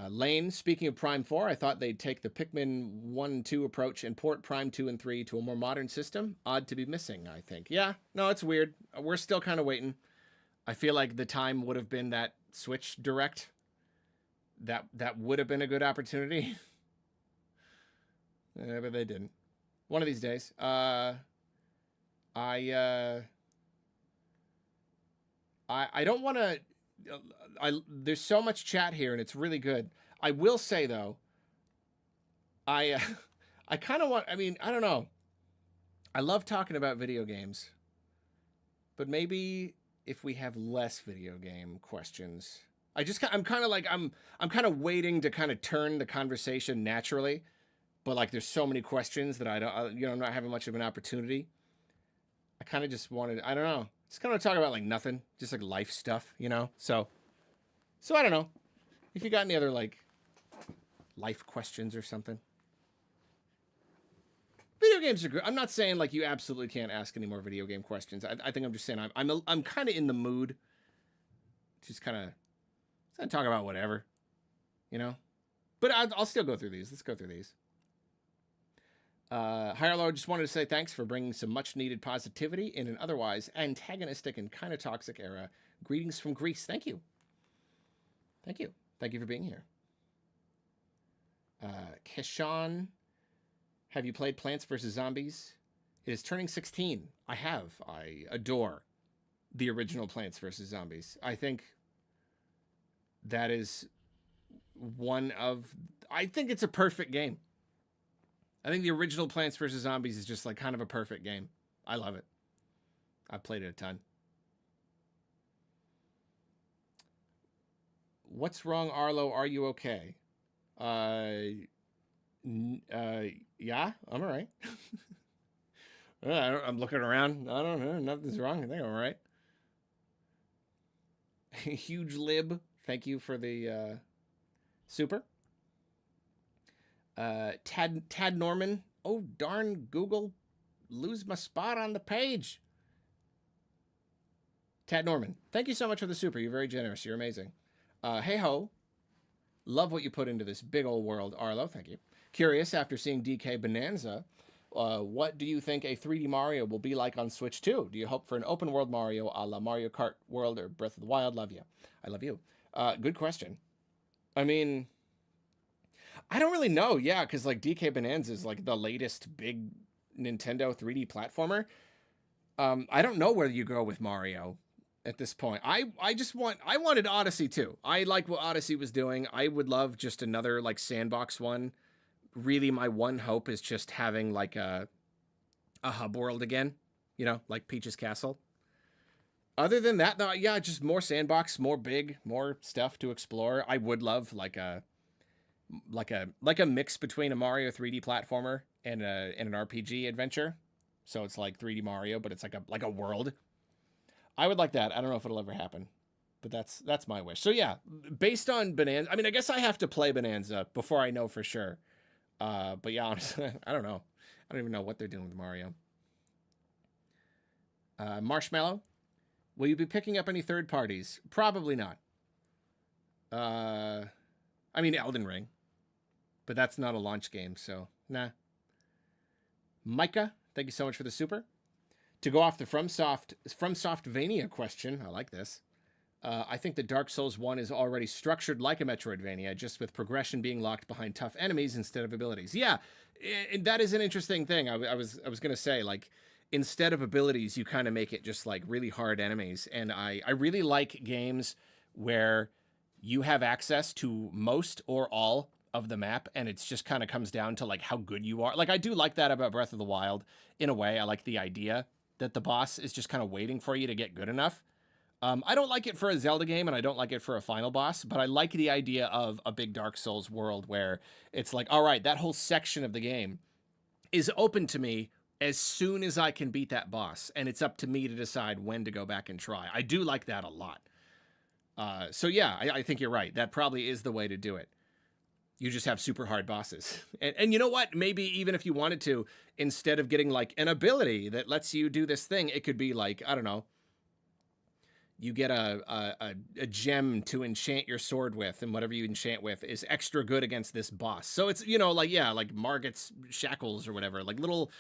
Lane, speaking of Prime 4, I thought they'd take the Pikmin 1 and 2 approach and port Prime 2 and 3 to a more modern system. Odd to be missing, I think. Yeah, no, it's weird. We're still kind of waiting. I feel like the time would have been that Switch Direct. That would have been a good opportunity. But they didn't. One of these days. I don't want to... there's so much chat here, and it's really good. I will say, though, I kind of want... I mean, I don't know. I love talking about video games. But maybe if we have less video game questions... I'm kind of waiting to kind of turn the conversation naturally. But, like, there's so many questions that I'm not having much of an opportunity. I kind of just wanted, I don't know. Just kind of talk about, like, nothing. Just, like, life stuff, you know? So I don't know. If you got any other, like, life questions or something. Video games are good. I'm not saying, like, you absolutely can't ask any more video game questions. I think I'm just saying I'm kind of in the mood. Just kind of talk about whatever, you know? But I'll still go through these. Let's go through these. Higher Lord, just wanted to say thanks for bringing some much-needed positivity in an otherwise antagonistic and kind of toxic era. Greetings from Greece. Thank you. Thank you. Thank you for being here. Keshan, Have you played Plants vs. Zombies? It is turning 16. I have. I adore the original Plants vs. Zombies. I think that is one of. I think it's a perfect game. I think the original Plants vs. Zombies is just like kind of a perfect game. I love it. I've played it a ton. What's wrong, Arlo? Are you okay? Yeah, I'm all right. I'm looking around. I don't know. Nothing's wrong. I think I'm all right. Huge lib. Thank you for the super. Tad Norman. Oh, darn Google. Lose my spot on the page. Tad Norman. Thank you so much for the super. You're very generous. You're amazing. Hey ho. Love what you put into this big old world, Arlo. Thank you. Curious, after seeing DK Bonanza, what do you think a 3D Mario will be like on Switch 2? Do you hope for an open world Mario a la Mario Kart World or Breath of the Wild? Love you. I love you. Good question. I mean, I don't really know. Yeah, because like DK Bonanza is like the latest big Nintendo 3D platformer. I don't know where you go with Mario at this point. I wanted Odyssey too. I like what Odyssey was doing. I would love just another like sandbox one. Really, my one hope is just having like a hub world again, you know, like Peach's Castle. Other than that, though, yeah, just more sandbox, more big, more stuff to explore. I would love like a mix between a Mario 3D platformer and an RPG adventure. So it's like 3D Mario, but it's like a world. I would like that. I don't know if it'll ever happen, but that's my wish. So yeah, based on Bonanza, I mean, I guess I have to play Bonanza before I know for sure. But yeah, honestly, I don't know. I don't even know what they're doing with Mario. Marshmallow, will you be picking up any third parties? Probably not. I mean, Elden Ring, but that's not a launch game, so nah. Micah, thank you so much for the super. To go off the FromSoftvania question, I like this. I think that Dark Souls 1 is already structured like a Metroidvania, just with progression being locked behind tough enemies instead of abilities. Yeah, and that is an interesting thing. I was going to say, like, instead of abilities, you kind of make it just, like, really hard enemies. And I really like games where you have access to most or all of the map, and it's just kind of comes down to, like, how good you are. Like, I do like that about Breath of the Wild. In a way, I like the idea that the boss is just kind of waiting for you to get good enough. I don't like it for a Zelda game, and I don't like it for a final boss, but I like the idea of a big Dark Souls world where it's like, all right, that whole section of the game is open to me as soon as I can beat that boss, and it's up to me to decide when to go back and try. I do like that a lot. So yeah, I think you're right. That probably is the way to do it. You just have super hard bosses. And you know what? Maybe even if you wanted to, instead of getting like an ability that lets you do this thing, it could be like, I don't know, you get a gem to enchant your sword with, and whatever you enchant with is extra good against this boss. So it's, you know, like, yeah, like Margit's shackles or whatever, like little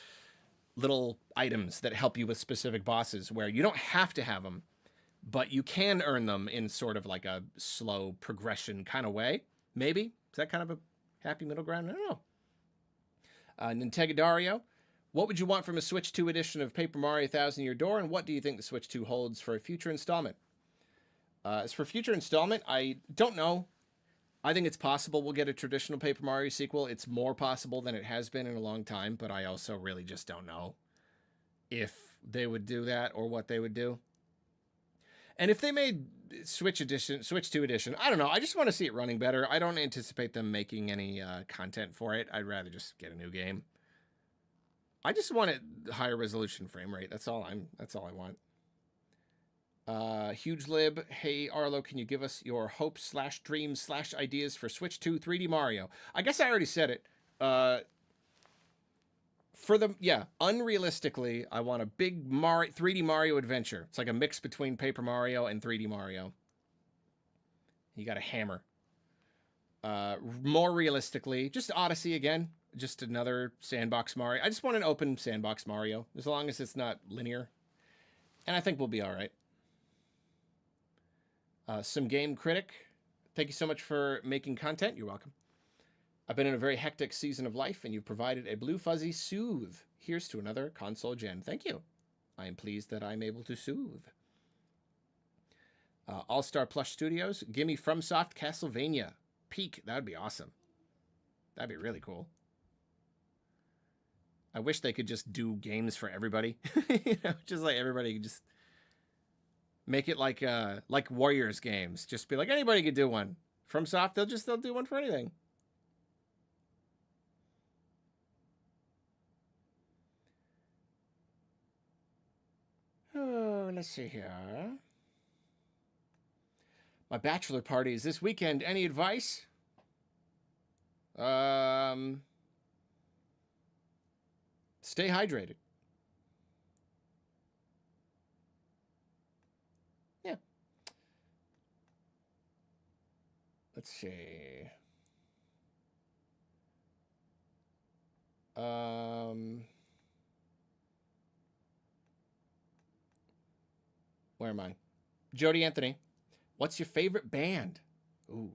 items that help you with specific bosses where you don't have to have them, but you can earn them in sort of like a slow progression kind of way. Maybe. Is that kind of a happy middle ground? I don't know. Nintegaдаrio, what would you want from a Switch 2 edition of Paper Mario Thousand Year Door, and what do you think the Switch 2 holds for a future installment? As for future installment, I don't know. I think it's possible we'll get a traditional Paper Mario sequel. It's more possible than it has been in a long time, but I also really just don't know if they would do that or what they would do. And if they made Switch 2 edition, I don't know. I just want to see it running better. I don't anticipate them making any content for it. I'd rather just get a new game. I just want it higher resolution frame rate. That's all I want. Huge Lib, hey Arlo, can you give us your hopes / dreams / ideas for Switch 2 3D Mario? I guess I already said it. Unrealistically, I want a big 3D Mario adventure. It's like a mix between Paper Mario and 3D Mario. You got a hammer. More realistically, just Odyssey again. Just another sandbox Mario. I just want an open sandbox Mario, as long as it's not linear. And I think we'll be all right. Some Game Critic, thank you so much for making content. You're welcome. I've been in a very hectic season of life, and you've provided a blue fuzzy soothe. Here's to another console gen. Thank you. I am pleased that I'm able to soothe. All Star Plush Studios, gimme FromSoft Castlevania. Peak. That would be awesome. That'd be really cool. I wish they could just do games for everybody. Just like everybody could just make it like Warriors games. Just be like anybody could do one. FromSoft, they'll do one for anything. Oh, let's see here. My bachelor party is this weekend. Any advice? Stay hydrated. Yeah. Let's see. Where am I? Jody Anthony. What's your favorite band? Ooh.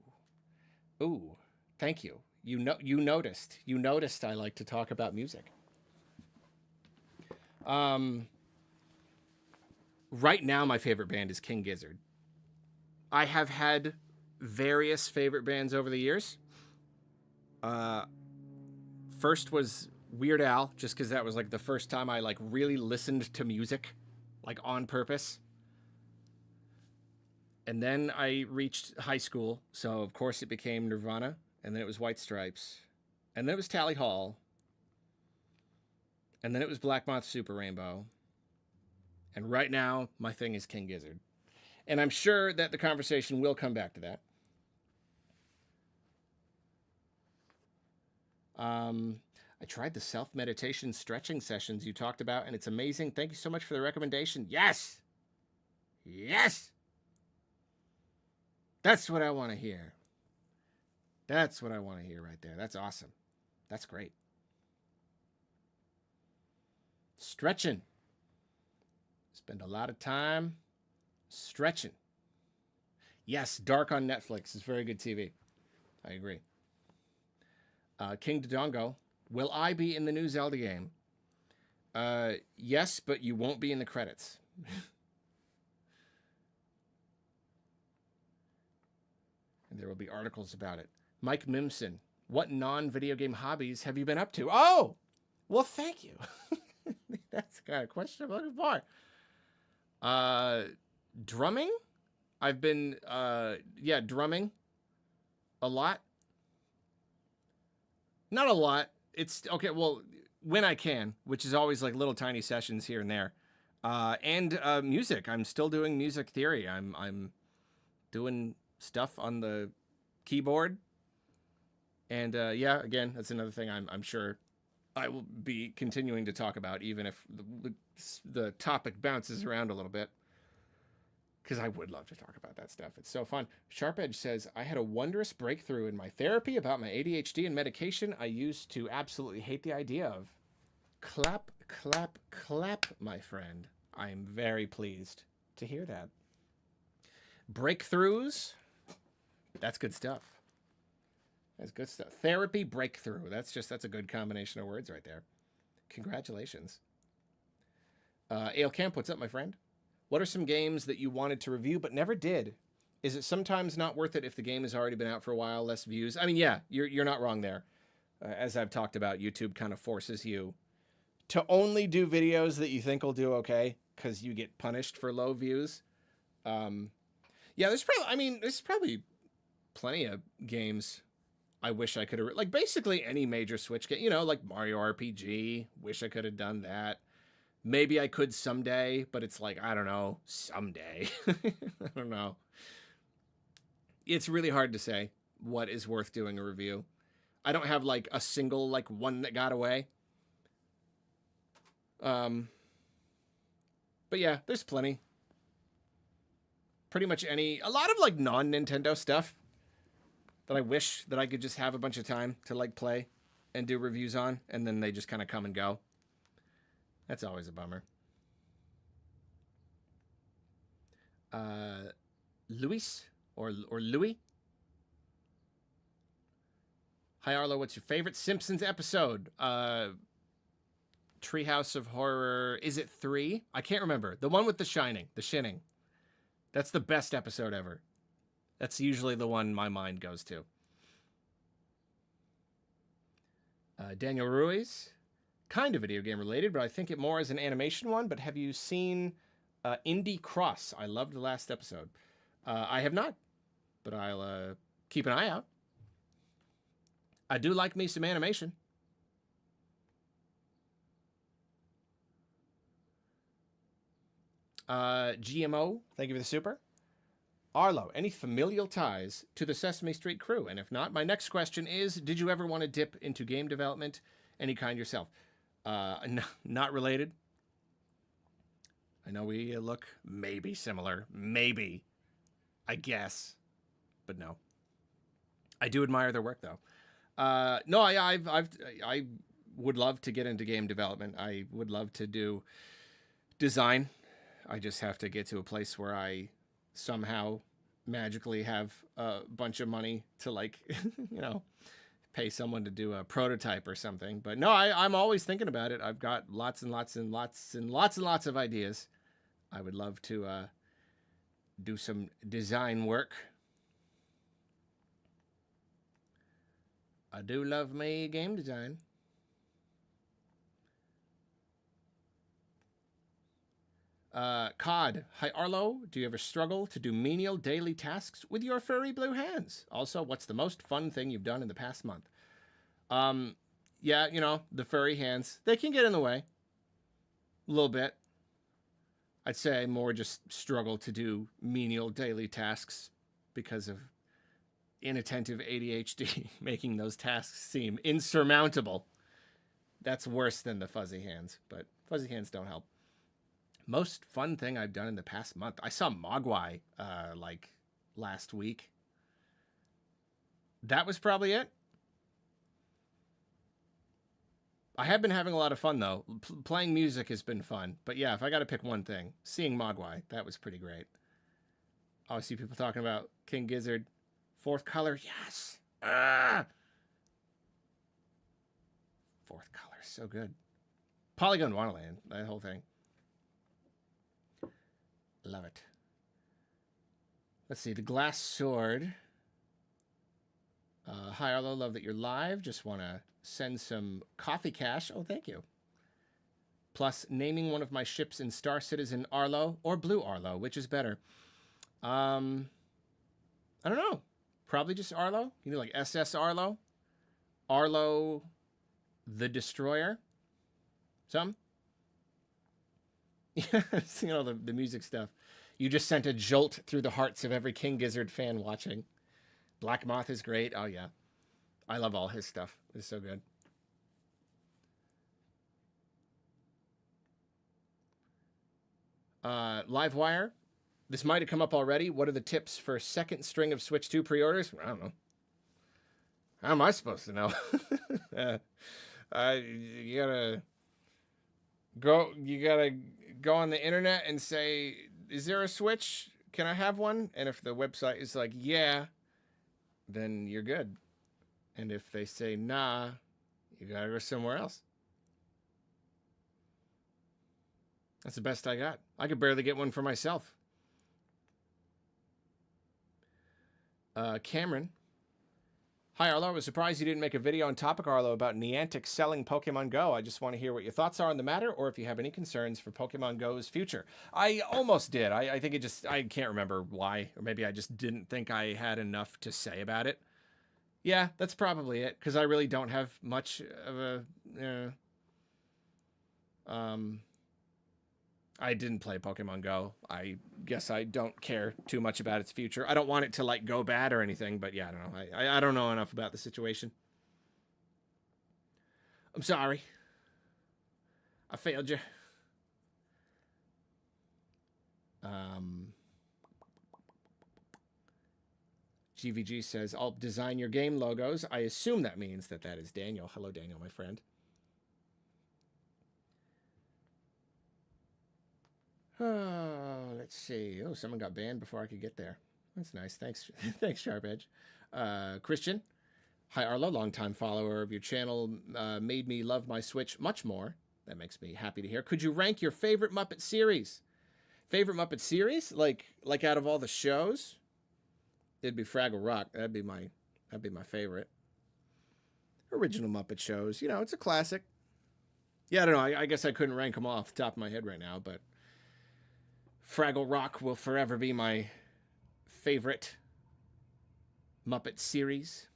Thank you. You noticed. You noticed I like to talk about music. Right now, my favorite band is King Gizzard. I have had various favorite bands over the years. First was Weird Al, just because that was like the first time I like really listened to music, like on purpose. And then I reached high school, so of course it became Nirvana, and then it was White Stripes, and then it was Tally Hall, and then it was Black Moth Super Rainbow, and right now my thing is King Gizzard. And I'm sure that the conversation will come back to that. I tried the self-meditation stretching sessions you talked about, and it's amazing. Thank you so much for the recommendation. Yes! Yes! That's what I want to hear. That's what I want to hear right there. That's awesome. That's great. Stretching. Spend a lot of time stretching. Yes, Dark on Netflix is very good TV. I agree. King Dodongo. Will I be in the new Zelda game? Yes, but you won't be in the credits. And there will be articles about it. Mike Mimson. What non-video game hobbies have you been up to? Oh! Well, thank you. That's the kind of question I'm looking for. Drumming? I've been, drumming. A lot. Not a lot. It's, okay, well, when I can, which is always like little tiny sessions here and there. And music. I'm still doing music theory. I'm doing stuff on the keyboard. And again, that's another thing I'm sure I will be continuing to talk about, even if the topic bounces around a little bit. Because I would love to talk about that stuff. It's so fun. Sharp Edge says, I had a wondrous breakthrough in my therapy about my ADHD and medication I used to absolutely hate the idea of. Clap, clap, clap, my friend. I am very pleased to hear that. Breakthroughs. That's good stuff. That's good stuff. Therapy breakthrough. That's a good combination of words right there. Congratulations. Ale Camp, what's up, my friend? What are some games that you wanted to review but never did? Is it sometimes not worth it if the game has already been out for a while, less views? I mean, yeah, you're not wrong there. As I've talked about, YouTube kind of forces you to only do videos that you think will do okay because you get punished for low views. There's probably plenty of games I wish I could have, like basically any major Switch game, like Mario RPG. Wish I could have done that. Maybe I could someday, but it's like, I don't know, someday. I don't know. It's really hard to say what is worth doing a review. I don't have like a single like one that got away. But yeah, there's plenty. Pretty much a lot of like non-Nintendo stuff that I wish that I could just have a bunch of time to like play and do reviews on, and then they just kind of come and go. That's always a bummer. Luis or Louis? Hi, Arlo. What's your favorite Simpsons episode? Treehouse of Horror. Is it 3? I can't remember. The one with the shining, the shinning. That's the best episode ever. That's usually the one my mind goes to. Daniel Ruiz. Kind of video game related, but I think it more as an animation one. But have you seen Indie Cross? I loved the last episode. I have not, but I'll keep an eye out. I do like me some animation. GMO, thank you for the super. Arlo, any familial ties to the Sesame Street crew? And if not, my next question is, did you ever want to dip into game development, any kind yourself? Not related. I know we look maybe similar. Maybe. I guess. But no. I do admire their work, though. No, I would love to get into game development. I would love to do design. I just have to get to a place where I somehow magically have a bunch of money to, like, you know, pay someone to do a prototype or something. But no, I'm always thinking about it. I've got lots and lots and lots and lots and lots of ideas. I would love to do some design work. I do love me game design. COD. Hi, Arlo. Do you ever struggle to do menial daily tasks with your furry blue hands? Also, what's the most fun thing you've done in the past month? Yeah, you know, the furry hands. They can get in the way. A little bit. I'd say I more just struggle to do menial daily tasks because of inattentive ADHD, making those tasks seem insurmountable. That's worse than the fuzzy hands, but fuzzy hands don't help. Most fun thing I've done in the past month. I saw Mogwai like last week. That was probably it. I have been having a lot of fun, though. Playing music has been fun. But yeah, if I got to pick one thing, seeing Mogwai, that was pretty great. Oh, I see people talking about King Gizzard. Fourth color, yes. Fourth color, so good. Polygon Wonderland, that whole thing. Love it. Let's see, the Glass Sword. Hi, Arlo, love that you're live. Just want to send some coffee cash. Oh, thank you. Plus, naming one of my ships in Star Citizen Arlo or Blue Arlo, which is better? I don't know. Probably just Arlo. You know, like SS Arlo? Arlo the Destroyer? Some? You know, the music stuff. You just sent a jolt through the hearts of every King Gizzard fan watching. Black Moth is great. Oh, yeah. I love all his stuff. It's so good. Livewire. This might have come up already. What are the tips for second string of Switch 2 pre-orders? I don't know. How am I supposed to know? You gotta go on the internet and say, is there a Switch? Can I have one? And if the website is like, yeah, then you're good. And if they say, nah, you gotta go somewhere else. That's the best I got. I could barely get one for myself. Cameron. Hi, Arlo. I was surprised you didn't make a video on Topic, Arlo, about Niantic selling Pokemon Go. I just want to hear what your thoughts are on the matter, or if you have any concerns for Pokemon Go's future. I almost did. I think I can't remember why. Or maybe I just didn't think I had enough to say about it. Yeah, that's probably it, because I really don't have much of a... I didn't play Pokemon Go. I guess I don't care too much about its future. I don't want it to, like, go bad or anything, but yeah, I don't know. I don't know enough about the situation. I'm sorry. I failed you. GVG says, I'll design your game logos. I assume that means that is Daniel. Hello, Daniel, my friend. Oh, let's see. Oh, someone got banned before I could get there. That's nice. Thanks. Thanks, Sharp Edge. Christian. Hi, Arlo, longtime follower of your channel, made me love my Switch much more. That makes me happy to hear. Could you rank your favorite Muppet series? Favorite Muppet series? Like out of all the shows? It'd be Fraggle Rock. That'd be my favorite. Original Muppet shows. You know, it's a classic. Yeah, I don't know. I guess I couldn't rank them off the top of my head right now, but Fraggle Rock will forever be my favorite Muppet series.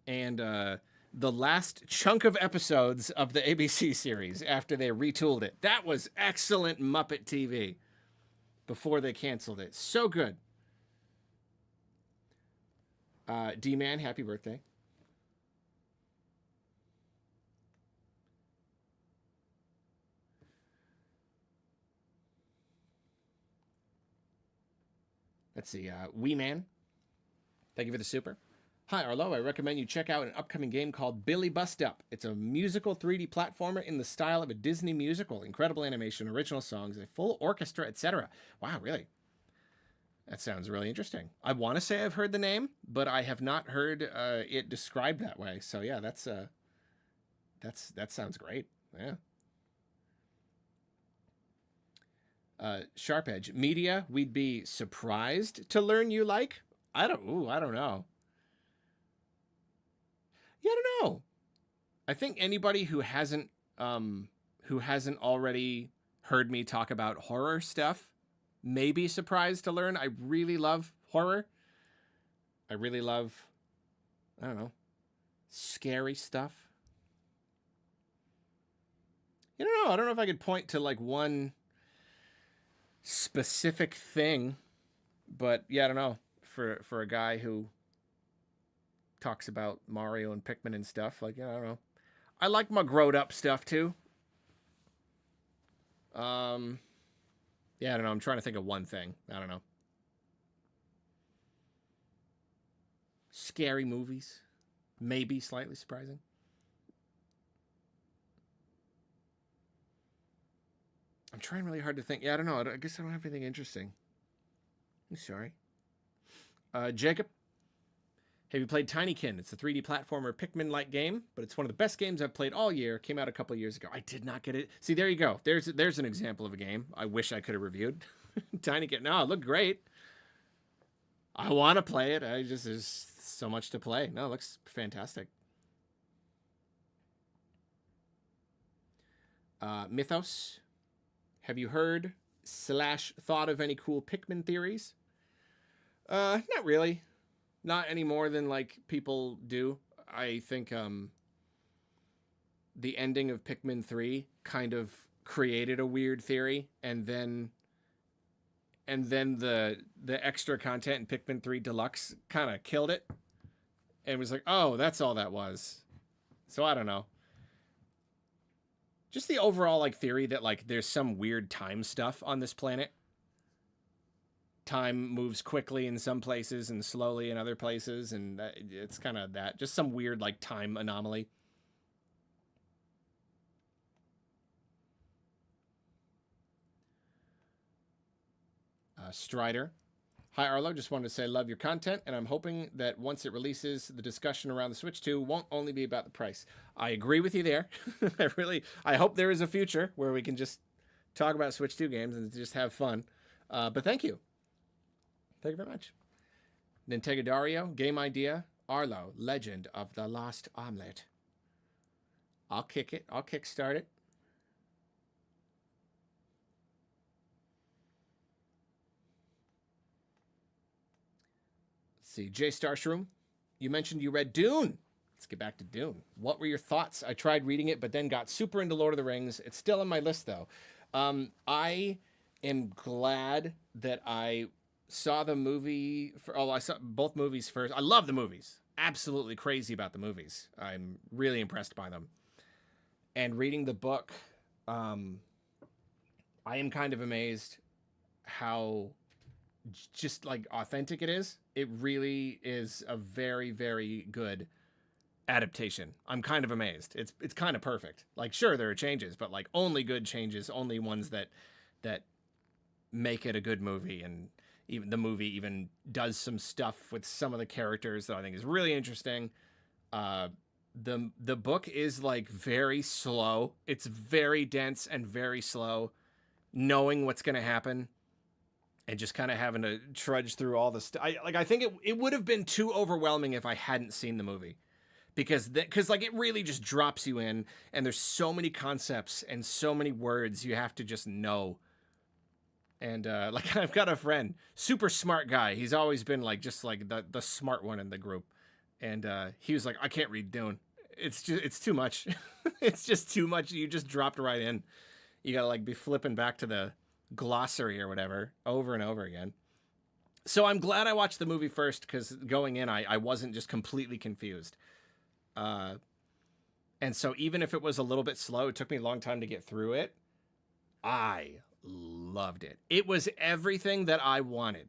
And the last chunk of episodes of the ABC series after they retooled it. That was excellent Muppet TV before they canceled it. So good. D-Man, happy birthday. Let's see. Wee Man, thank you for the super. Hi, Arlo. I recommend you check out an upcoming game called Billy Bust Up. It's a musical 3D platformer in the style of a Disney musical. Incredible animation, original songs, a full orchestra, etc. Wow, really? That sounds really interesting. I want to say I've heard the name, but I have not heard it described that way. So yeah, that sounds great. Yeah. Sharp Edge Media. We'd be surprised to learn you like. I don't know. Yeah, I don't know. I think anybody who hasn't already heard me talk about horror stuff may be surprised to learn I really love horror. I really love, I don't know, scary stuff. You don't know. I don't know if I could point to like one specific thing, but yeah, I don't know. For a guy who talks about Mario and Pikmin and stuff, like, yeah, I don't know. I like my growed up stuff too. Yeah, I don't know. I'm trying to think of one thing. I don't know. Scary movies, maybe slightly surprising. I'm trying really hard to think. Yeah, I don't know. I guess I don't have anything interesting. I'm sorry. Jacob, have you played Tinykin? It's a 3D platformer Pikmin-like game, but it's one of the best games I've played all year. Came out a couple years ago. I did not get it. See, there you go. There's an example of a game I wish I could have reviewed. Tinykin. No, it looked great. I want to play it. There's so much to play. No, it looks fantastic. Mythos. Have you heard / thought of any cool Pikmin theories? Not really. Not any more than like people do. I think the ending of Pikmin 3 kind of created a weird theory, and then the extra content in Pikmin 3 Deluxe kind of killed it. And was like, "Oh, that's all that was." So I don't know. Just the overall like theory that like there's some weird time stuff on this planet. Time moves quickly in some places and slowly in other places, and it's kind of that. Just some weird like time anomaly. Strider. Hi, Arlo. Just wanted to say I love your content, and I'm hoping that once it releases, the discussion around the Switch 2 won't only be about the price. I agree with you there. I hope there is a future where we can just talk about Switch 2 games and just have fun. But thank you. Thank you very much. Nintendo Dario, game idea, Arlo, Legend of the Lost Omelette. I'll kick it. I'll kickstart it. See, J Starshroom, you mentioned you read Dune. Let's get back to Dune. What were your thoughts? I tried reading it, but then got super into Lord of the Rings. It's still on my list, though. I am glad that I saw the movie. I saw both movies first. I love the movies. Absolutely crazy about the movies. I'm really impressed by them. And reading the book, I am kind of amazed how just like authentic it is. It really is a very, very good adaptation. I'm kind of amazed. It's kind of perfect. Like, sure, there are changes, but like only good changes, only ones that make it a good movie. And Even the movie even does some stuff with some of the characters that I think is really interesting. Uh, the book is like very slow. It's very dense and very slow, knowing what's going to happen and just kind of having to trudge through all the stuff. I think it would have been too overwhelming if I hadn't seen the movie, because like it really just drops you in, and there's so many concepts and so many words you have to just know. And like I've got a friend, super smart guy. He's always been like just like the smart one in the group, and he was like, I can't read Dune. It's too much. It's just too much. You just dropped right in. You gotta like be flipping back to the glossary or whatever over and over again. So I'm glad I watched the movie first, because going in, I wasn't just completely confused. Uh, and so even if it was a little bit slow, it took me a long time to get through it. I loved it. It was everything that I wanted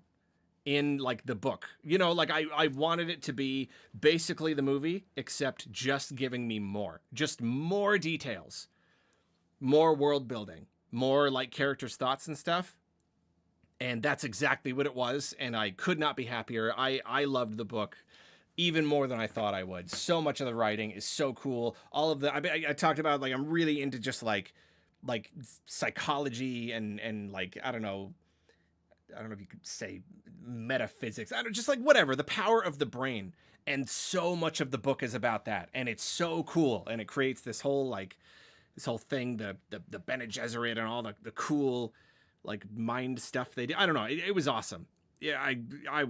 in like the book. You know, like I wanted it to be basically the movie, except just giving me more, just more details, more world building, more like characters' thoughts and stuff. And that's exactly what it was. And I could not be happier. I loved the book even more than I thought I would. So much of the writing is so cool. All of the, I talked about, like, I'm really into just like psychology and like, I don't know if you could say metaphysics. I don't, just like whatever, the power of the brain. And so much of the book is about that. And it's so cool. And it creates this whole like, this whole thing, the Bene Gesserit and all the cool like mind stuff they did. I don't know. It was awesome. Yeah, I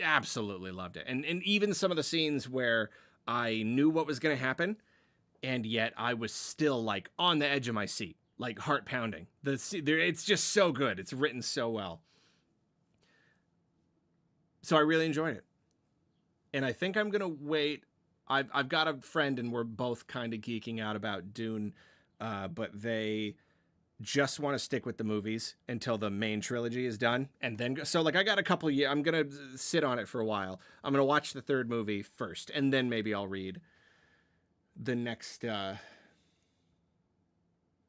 absolutely loved it. And even some of the scenes where I knew what was going to happen, and yet I was still like on the edge of my seat, like heart pounding. It's just so good. It's written so well. So I really enjoyed it. And I think I'm going to wait. I've got a friend, and we're both kind of geeking out about Dune, but they just want to stick with the movies until the main trilogy is done, and then so like I got a couple years. I'm gonna sit on it for a while. I'm gonna watch the third movie first, and then maybe I'll read the next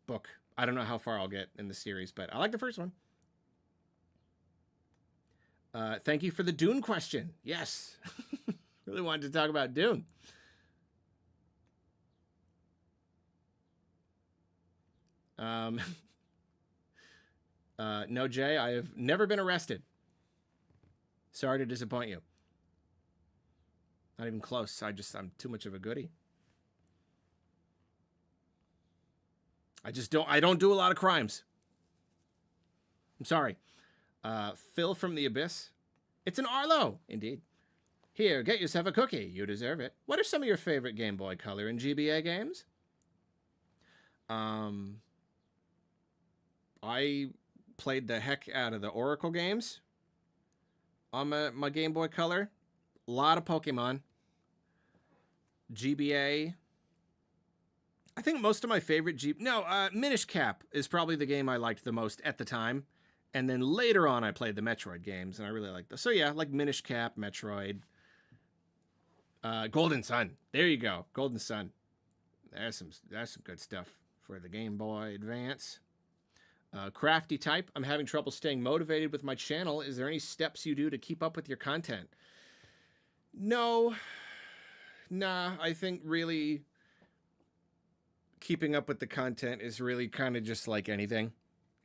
book. I don't know how far I'll get in the series, but I like the first one. Thank you for the Dune question. Yes, really wanted to talk about Dune. No, Jay, I have never been arrested. Sorry to disappoint you. Not even close. I'm too much of a goodie. I don't do a lot of crimes. I'm sorry. Phil from the Abyss. It's an Arlo, indeed. Here, get yourself a cookie. You deserve it. What are some of your favorite Game Boy Color and GBA games? I played the heck out of the Oracle games on my Game Boy Color. A lot of Pokemon. GBA. I think most of my favorite Minish Cap is probably the game I liked the most at the time. And then later on, I played the Metroid games, and I really liked those. So yeah, like Minish Cap, Metroid. Golden Sun. There you go. Golden Sun. That's some good stuff for the Game Boy Advance. Crafty type. I'm having trouble staying motivated with my channel. Is there any steps you do to keep up with your content? No. Nah, I think really keeping up with the content is really kind of just like anything.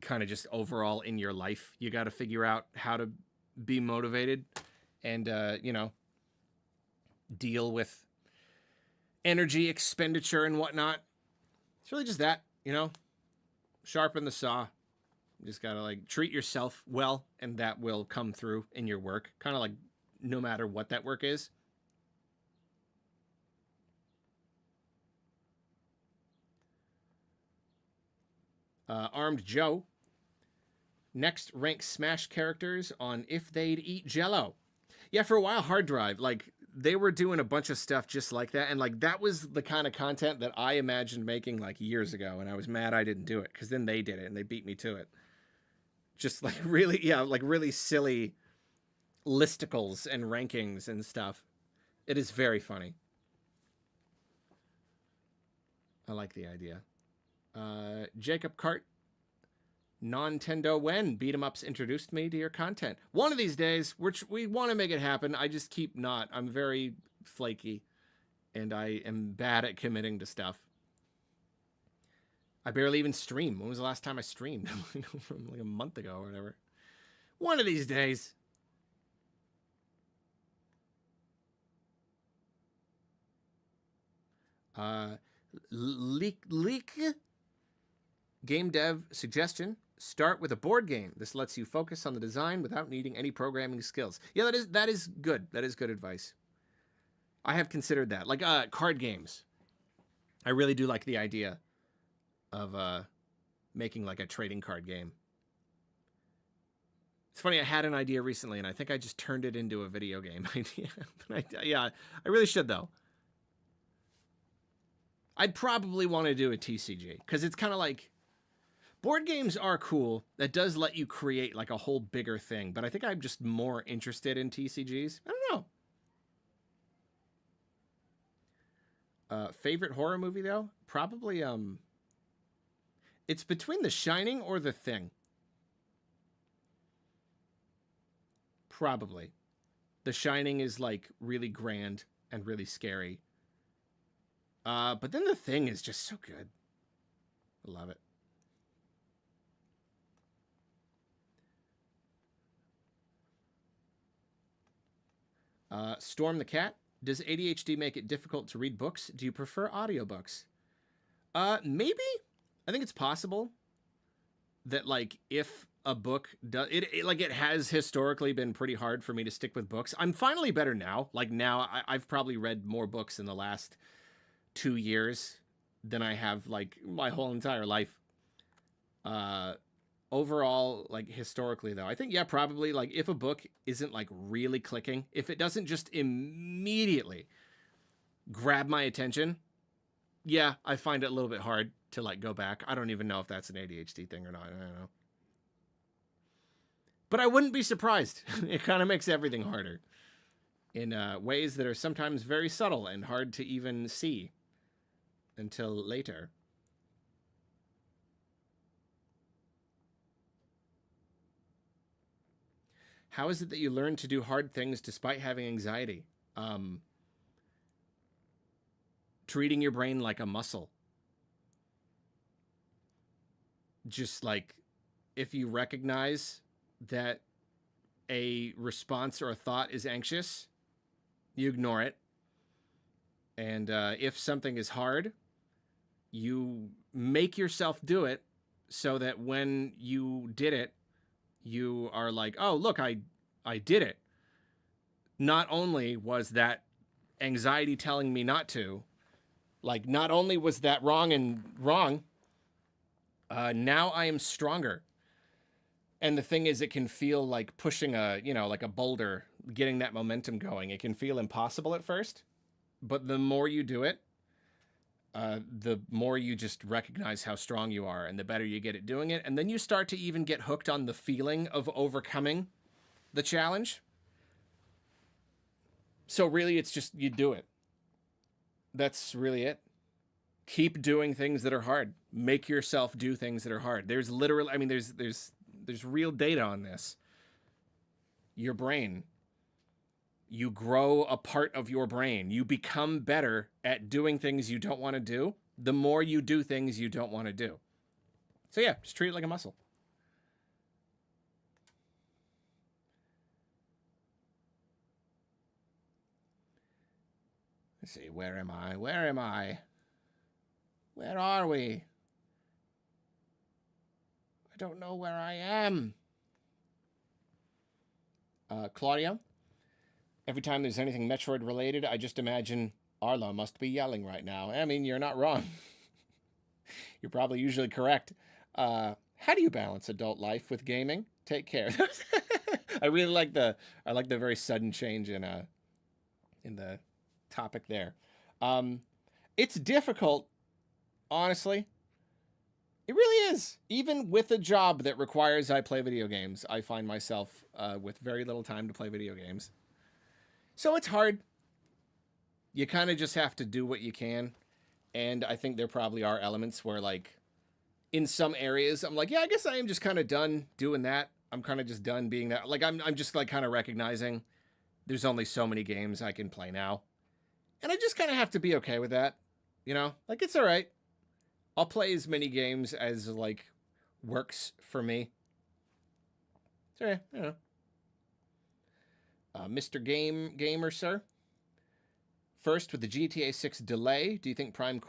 Kind of just overall in your life. You got to figure out how to be motivated and, deal with energy expenditure and whatnot. It's really just that, sharpen the saw. You just gotta like treat yourself well, and that will come through in your work. Kind of like no matter what that work is. Armed Joe. Next, rank Smash characters on if they'd eat Jello. Yeah, for a while, Hard Drive, like, they were doing a bunch of stuff just like that, and like that was the kind of content that I imagined making like years ago, and I was mad I didn't do it, because then they did it and they beat me to it. Just like really, yeah, like really silly listicles and rankings and stuff. It is very funny. I like the idea. Jacob Cart. Nintendo when beat 'em ups introduced me to your content. One of these days, which we want to make it happen. I just keep not. I'm very flaky, and I am bad at committing to stuff. I barely even stream. When was the last time I streamed? From like a month ago or whatever. One of these days. Leak game dev suggestion: start with a board game. This lets you focus on the design without needing any programming skills. Yeah, that is good. That is good advice. I have considered that. Like card games. I really do like the idea of making like a trading card game. It's funny, I had an idea recently and I think I just turned it into a video game idea. Yeah, I really should though. I'd probably want to do a TCG because it's kind of like board games are cool. That does let you create like a whole bigger thing, but I think I'm just more interested in TCGs. I don't know. Favorite horror movie though? Probably it's between The Shining or The Thing. Probably. The Shining is like really grand and really scary. But then The Thing is just so good. I love it. Storm the Cat. Does ADHD make it difficult to read books? Do you prefer audiobooks? Maybe. I think it's possible that like if a book does it like it has historically been pretty hard for me to stick with books. I'm finally better now. Like now I've probably read more books in the last 2 years than I have like my whole entire life. Overall, like historically though, I think yeah, probably like if a book isn't like really clicking, if it doesn't just immediately grab my attention, yeah, I find it a little bit hard to like go back. I don't even know if that's an ADHD thing or not. I don't know. But I wouldn't be surprised. It kind of makes everything harder in ways that are sometimes very subtle and hard to even see until later. How is it that you learn to do hard things despite having anxiety? Treating your brain like a muscle. Just like if you recognize that a response or a thought is anxious, you ignore it. And if something is hard, you make yourself do it so that when you did it, you are like, oh, look, I did it. Not only was that anxiety telling me not to, like, not only was that wrong, now I am stronger. And the thing is, it can feel like pushing like a boulder, getting that momentum going. It can feel impossible at first, but the more you do it, the more you just recognize how strong you are and the better you get at doing it. And then you start to even get hooked on the feeling of overcoming the challenge. So really, it's just you do it. That's really it. Keep doing things that are hard. Make yourself do things that are hard. There's literally, I mean, there's real data on this. Your brain. You grow a part of your brain. You become better at doing things you don't want to do the more you do things you don't want to do. So yeah, just treat it like a muscle. Let's see, where am I? Where am I? Where are we? I don't know where I am. Claudia, every time there's anything Metroid related, I just imagine Arlo must be yelling right now. I mean, you're not wrong. You're probably usually correct. How do you balance adult life with gaming? Take care. I really like the very sudden change in the topic there. It's difficult, honestly. It really is. Even with a job that requires I play video games, I find myself with very little time to play video games. So it's hard. You kind of just have to do what you can. And I think there probably are elements where, like, in some areas, I'm like, yeah, I guess I am just kind of done doing that. I'm kind of just done being that. Like, I'm just like kind of recognizing there's only so many games I can play now. And I just kind of have to be okay with that. You know, like it's all right. I'll play as many games as like works for me. So, you know. Mr. Gamer, sir. First, with the GTA 6 delay, do you think Prime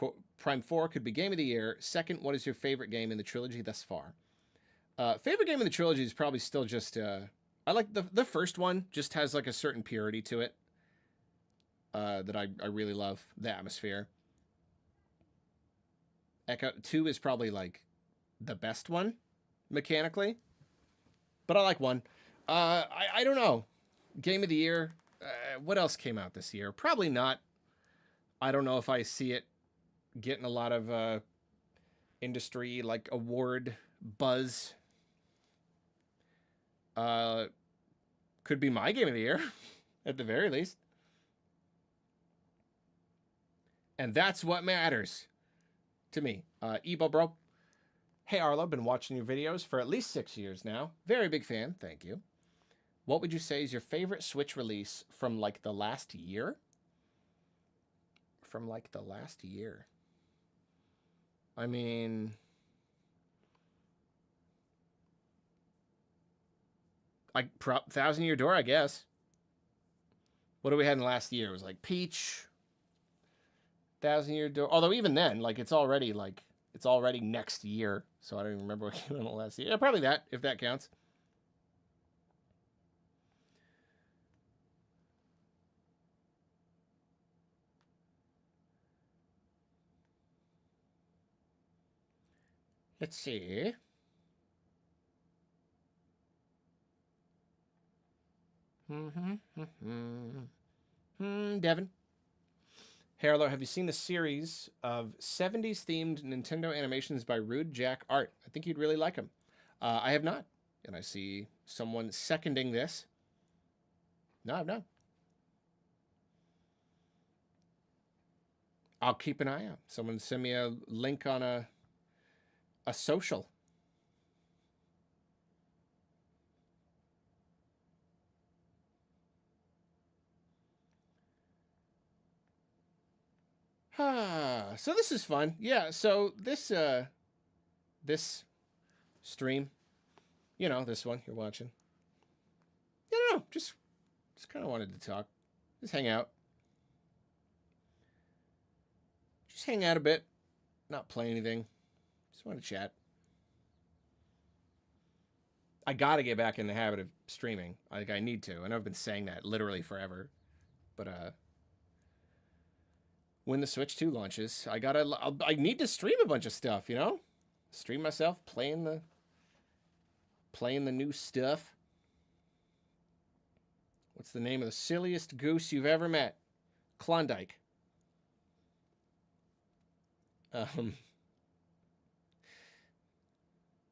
4 could be Game of the Year? Second, what is your favorite game in the trilogy thus far? Favorite game in the trilogy is probably still just... I like the first one, just has like a certain purity to it that I really love, the atmosphere. Echo 2 is probably like the best one, mechanically. But I like 1. I don't know. Game of the Year, what else came out this year? Probably not. I don't know if I see it getting a lot of industry like award buzz. Could be my Game of the Year at the very least. And that's what matters to me. Ebo Bro. Hey Arlo, been watching your videos for at least 6 years now. Very big fan, thank you. What would you say is your favorite Switch release from like the last year? From like the last year. I mean, like Thousand Year Door, I guess. What do we had in the last year? It was like Peach, Thousand Year Door. Although even then, like it's already next year. So I don't even remember what came out the last year. Yeah, probably that, if that counts. Let's see. Devin. Harlow, have you seen the series of 70s themed Nintendo animations by Rude Jack Art? I think you'd really like them. I have not. And I see someone seconding this. No, I've not. I'll keep an eye out. Someone send me a link on a social. So this is fun. Yeah, so this stream, you know, this one you're watching. Yeah, no, just kind of wanted to talk. Just hang out. Just hang out a bit. Not play anything. Just want to chat. I gotta get back in the habit of streaming. Like I need to. I know I've been saying that literally forever. But when the Switch 2 launches, I need to stream a bunch of stuff, you know? Stream myself playing the new stuff. What's the name of the silliest goose you've ever met? Klondike.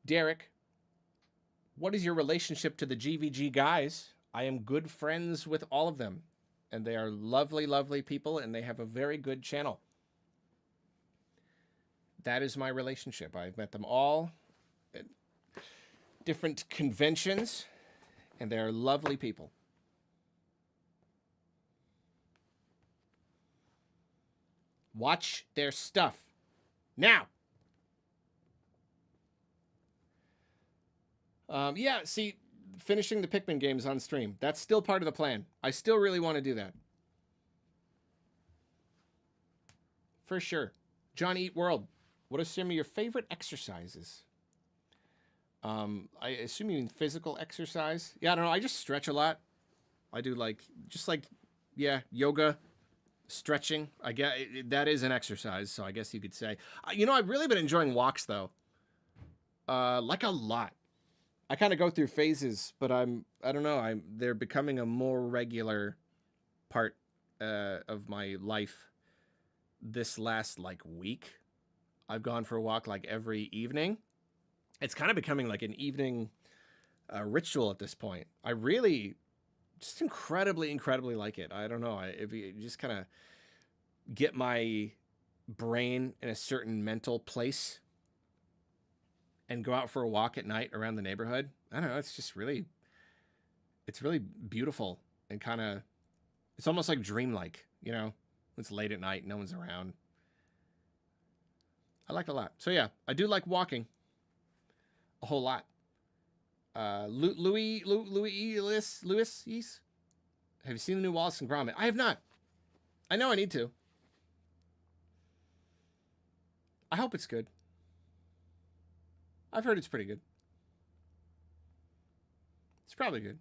Derek, what is your relationship to the GVG guys? I am good friends with all of them, and they are lovely, lovely people, and they have a very good channel. That is my relationship. I've met them all at different conventions, and they're lovely people. Watch their stuff. Now! Yeah, see, finishing the Pikmin games on stream. That's still part of the plan. I still really want to do that. For sure. Johnny Eat World. What are some of your favorite exercises? I assume you mean physical exercise. Yeah, I don't know. I just stretch a lot. I do yoga, stretching. I guess that is an exercise, so I guess you could say. I've really been enjoying walks though. Like a lot. I kind of go through phases, but I don't know. They're becoming a more regular part of my life. This last week, I've gone for a walk every evening. It's kind of becoming like an evening ritual at this point. I really just incredibly, incredibly like it. I don't know. If you just kind of get my brain in a certain mental place, and go out for a walk at night around the neighborhood. I don't know. It's just really, it's really beautiful and kind of, it's almost like dreamlike, you know? It's late at night, no one's around. I like it a lot. So yeah, I do like walking a whole lot. Louis, have you seen the new Wallace and Gromit? I have not. I know I need to. I hope it's good. I've heard it's pretty good. It's probably good.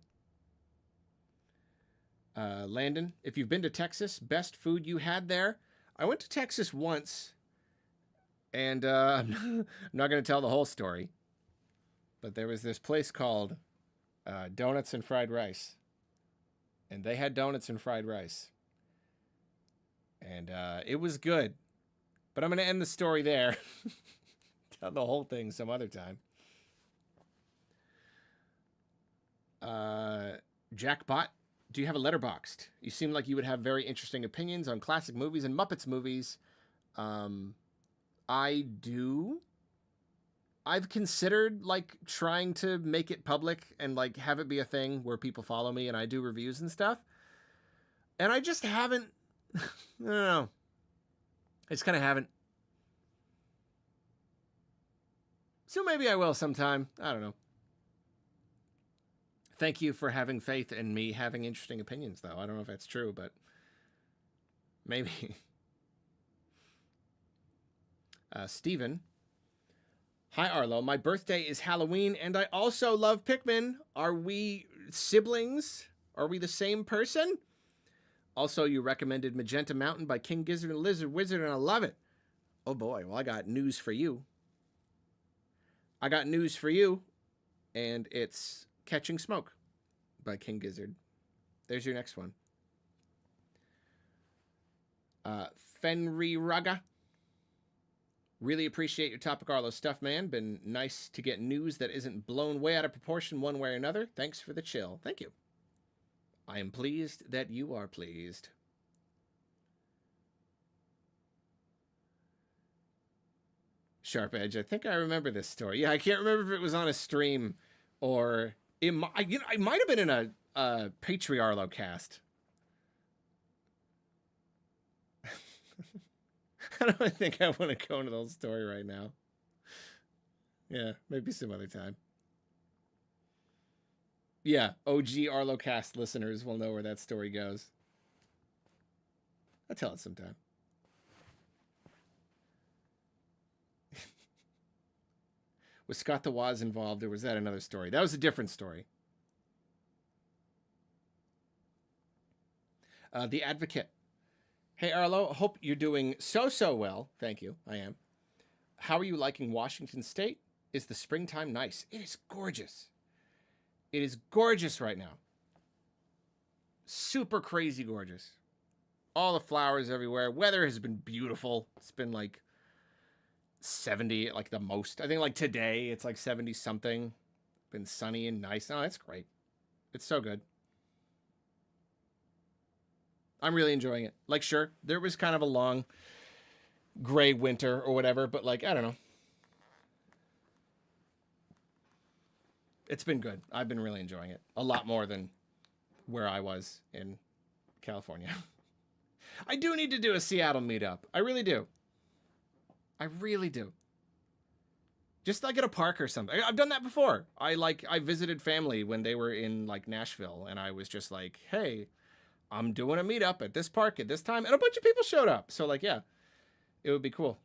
Landon, if you've been to Texas, best food you had there? I went to Texas once, and I'm not going to tell the whole story, but there was this place called Donuts and Fried Rice, and they had donuts and fried rice, and it was good, but I'm going to end the story there. Tell the whole thing some other time. Jackbot, do you have a Letterboxd? You seem like you would have very interesting opinions on classic movies and Muppets movies. I do. I've considered like trying to make it public and like have it be a thing where people follow me and I do reviews and stuff. And I just haven't. I don't know. I just kind of haven't. So maybe I will sometime. I don't know. Thank you for having faith in me having interesting opinions, though. I don't know if that's true, but maybe. Steven. Hi, Arlo. My birthday is Halloween, and I also love Pikmin. Are we siblings? Are we the same person? Also, you recommended Magenta Mountain by King Gizzard and Lizard Wizard, and I love it. Oh, boy. Well, I got news for you. And it's Catching Smoke by King Gizzard. There's your next one. Fenry Raga. Really appreciate your Topic Arlo stuff, man. Been nice to get news that isn't blown way out of proportion one way or another. Thanks for the chill. Thank you. I am pleased that you are pleased. Sharp Edge. I think I remember this story. Yeah, I can't remember if it was on a stream or it might have been in a Patriarlo cast. I don't think I want to go into the whole story right now. Yeah, maybe some other time. Yeah, OG Arlo cast listeners will know where that story goes. I'll tell it sometime. Was Scott the Woz involved, or was that another story? That was a different story. The Advocate. Hey, Arlo, hope you're doing so well. Thank you, I am. How are you liking Washington State? Is the springtime nice? It is gorgeous. It is gorgeous right now. Super crazy gorgeous. All the flowers everywhere. Weather has been beautiful. It's been like 70 like the most. I think like today it's like 70 something. Been sunny and nice. Oh, that's great. It's so good. I'm really enjoying it. Like, sure, there was kind of a long gray winter or whatever, but like, I don't know. It's been good. I've been really enjoying it. A lot more than where I was in California. I do need to do a Seattle meetup. I really do. I really do. Just like at a park or something. I've done that before. I visited family when they were in like Nashville, and I was just like, hey, I'm doing a meetup at this park at this time, and a bunch of people showed up. So like, yeah, it would be cool.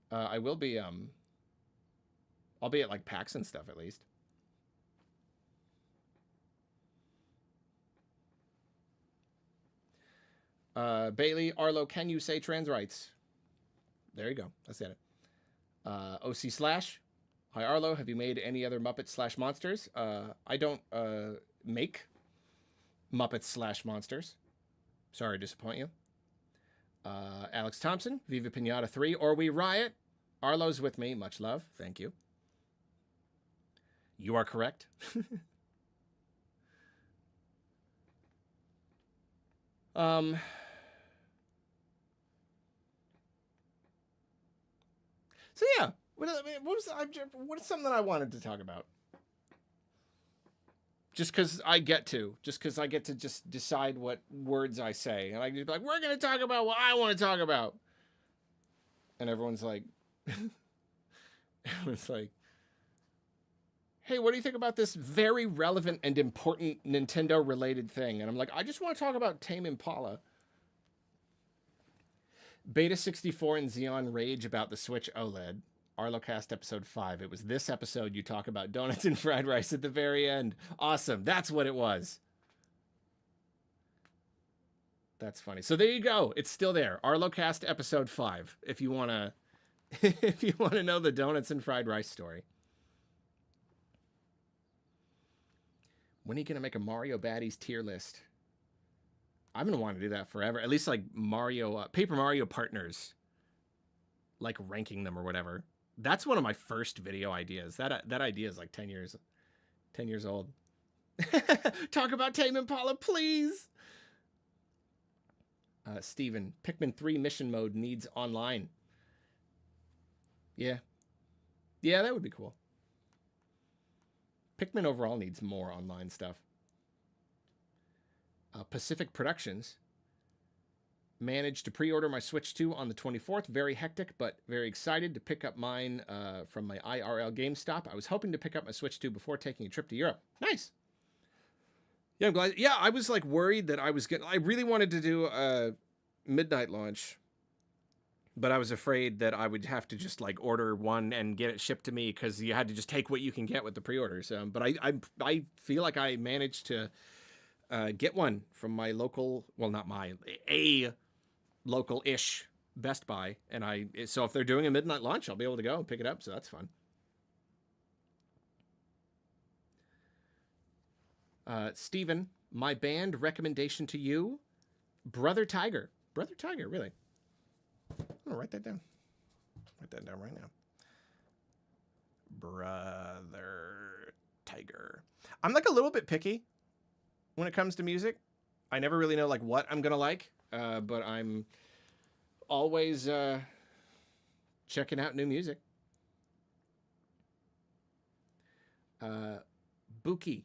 I will be I'll be at like PAX and stuff at least. Bailey, Arlo, can you say trans rights? There you go. I said it. OC Slash. Hi, Arlo. Have you made any other Muppets / monsters? I don't make Muppets / monsters. Sorry to disappoint you. Alex Thompson. Viva Pinata 3. Or We Riot. Arlo's with me. Much love. Thank you. You are correct. So yeah, What's something that I wanted to talk about? Just because I get to just decide what words I say, and I just be like, we're gonna talk about what I want to talk about, and everyone's like, everyone's like, hey, what do you think about this very relevant and important Nintendo related thing? And I'm like, I just want to talk about Tame Impala. Beta 64 and Xeon rage about the Switch OLED. Arlocast episode 5. It was this episode you talk about donuts and fried rice at the very end. Awesome. That's what it was. That's funny. So there you go. It's still there. Arlocast episode 5. If you want to if you want to know the donuts and fried rice story. When are you going to make a Mario Baddies tier list? I've been wanting to do that forever. At least like Mario, Paper Mario partners. Like ranking them or whatever. That's one of my first video ideas. That idea is like 10 years old. Talk about Tame Impala, please. Steven, Pikmin 3 mission mode needs online. Yeah. Yeah, that would be cool. Pikmin overall needs more online stuff. Pacific Productions. Managed to pre-order my Switch 2 on the 24th. Very hectic, but very excited to pick up mine from my IRL GameStop. I was hoping to pick up my Switch 2 before taking a trip to Europe. Nice. Yeah, I'm glad. Yeah, I was like worried that I really wanted to do a midnight launch, but I was afraid that I would have to just like order one and get it shipped to me because you had to just take what you can get with the pre-orders. But I feel like I managed to get one from my local, well, not my, a local-ish Best Buy, and so if they're doing a midnight launch, I'll be able to go and pick it up, so that's fun. Steven, my band recommendation to you, Brother Tiger. Brother Tiger, really. I'm gonna write that down. Write that down right now. Brother Tiger. I'm like a little bit picky when it comes to music. I never really know like what I'm gonna like, but I'm always checking out new music. Buki,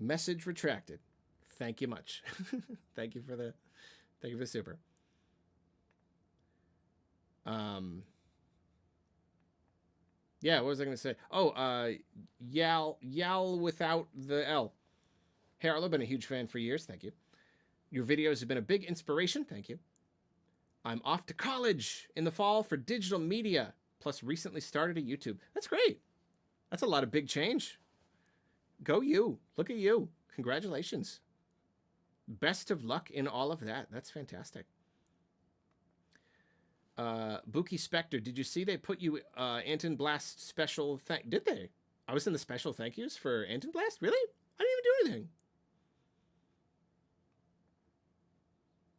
message retracted. Thank you much. Thank you for the super. Yeah, what was I gonna say? Oh, Yal without the L. Hey, Arlo, been a huge fan for years. Thank you. Your videos have been a big inspiration. Thank you. I'm off to college in the fall for digital media, plus recently started a YouTube. That's great. That's a lot of big change. Go you. Look at you. Congratulations. Best of luck in all of that. That's fantastic. Buki Spectre, did you see they put you Anton Blast special did they? I was in the special thank yous for Anton Blast? Really? I didn't even do anything.